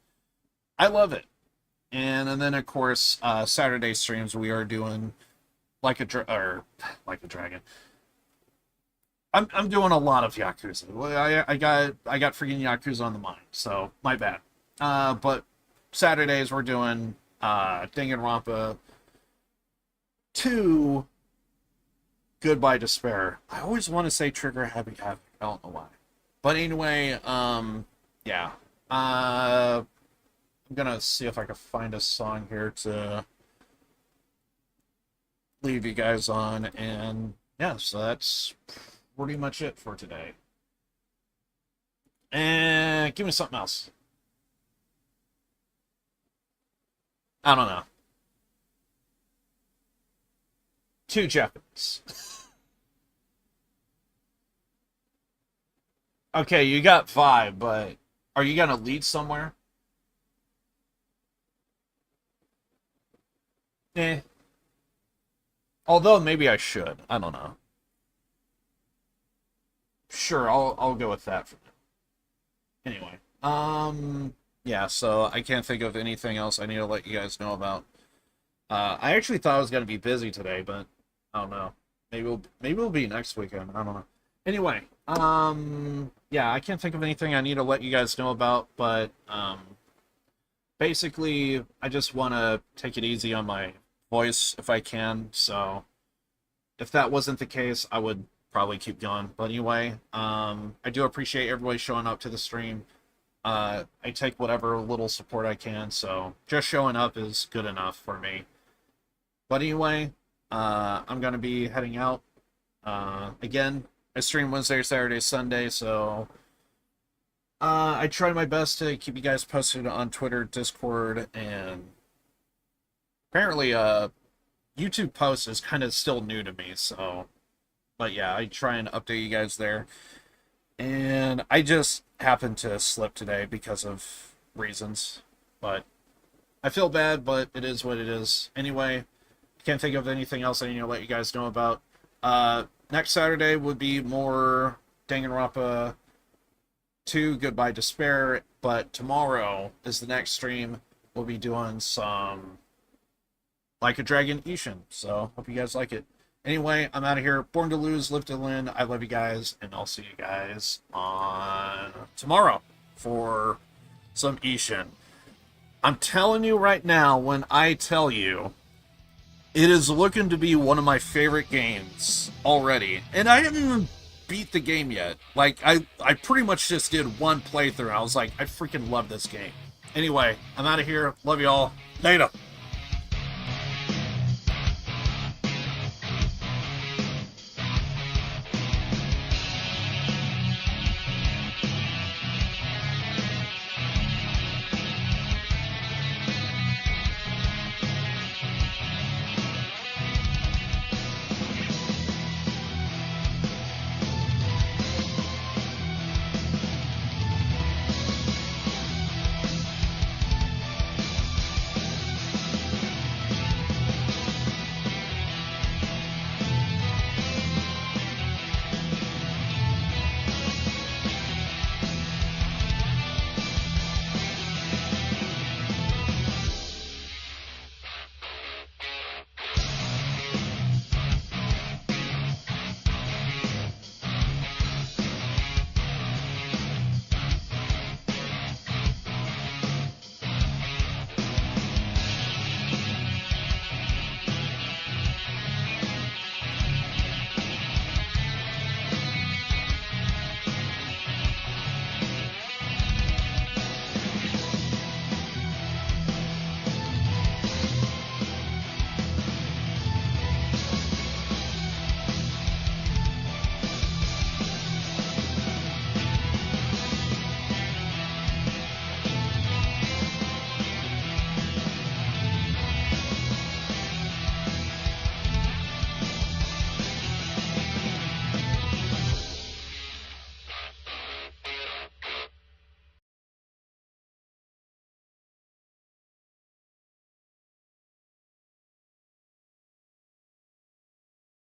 I love it. And then, of course, Saturday streams, we are doing Like a Dragon. I'm doing a lot of Yakuza. I got freaking Yakuza on the mind, so my bad. But Saturdays we're doing Danganronpa 2, Goodbye Despair. I always want to say Trigger Happy Havoc. I don't know why. But anyway, yeah. I'm gonna see if I can find a song here to leave you guys on, and yeah, so that's pretty much it for today. And give me something else. I don't know. 2 Japanese. Okay, you got 5, but are you gonna lead somewhere? Eh. Although maybe I should. I don't know. Sure, I'll go with that for now. Anyway, yeah, so I can't think of anything else I need to let you guys know about. I actually thought I was gonna be busy today, but I don't know. Maybe it'll be next weekend. I don't know. Anyway, yeah, I can't think of anything I need to let you guys know about, but basically, I just want to take it easy on my voice if I can, so if that wasn't the case, I would probably keep going. But anyway, I do appreciate everybody showing up to the stream. I take whatever little support I can, so just showing up is good enough for me. But anyway, I'm going to be heading out. Again, I stream Wednesday, Saturday, Sunday, so I try my best to keep you guys posted on Twitter, Discord, and apparently YouTube posts is kind of still new to me, so but yeah, I try and update you guys there. And I just happened to slip today because of reasons, but I feel bad, but it is what it is. Anyway, can't think of anything else I need to let you guys know about. Next Saturday would be more Danganronpa 2, Goodbye Despair, but tomorrow is the next stream. We'll be doing some Like a Dragon Ishin, so hope you guys like it. Anyway, I'm out of here. Born to lose, live to win. I love you guys, and I'll see you guys on tomorrow for some Ishin. I'm telling you right now, when I tell you, it is looking to be one of my favorite games already. And I haven't even beat the game yet. Like, I pretty much just did one playthrough. I was like, I freaking love this game. Anyway, I'm out of here. Love you all. Later.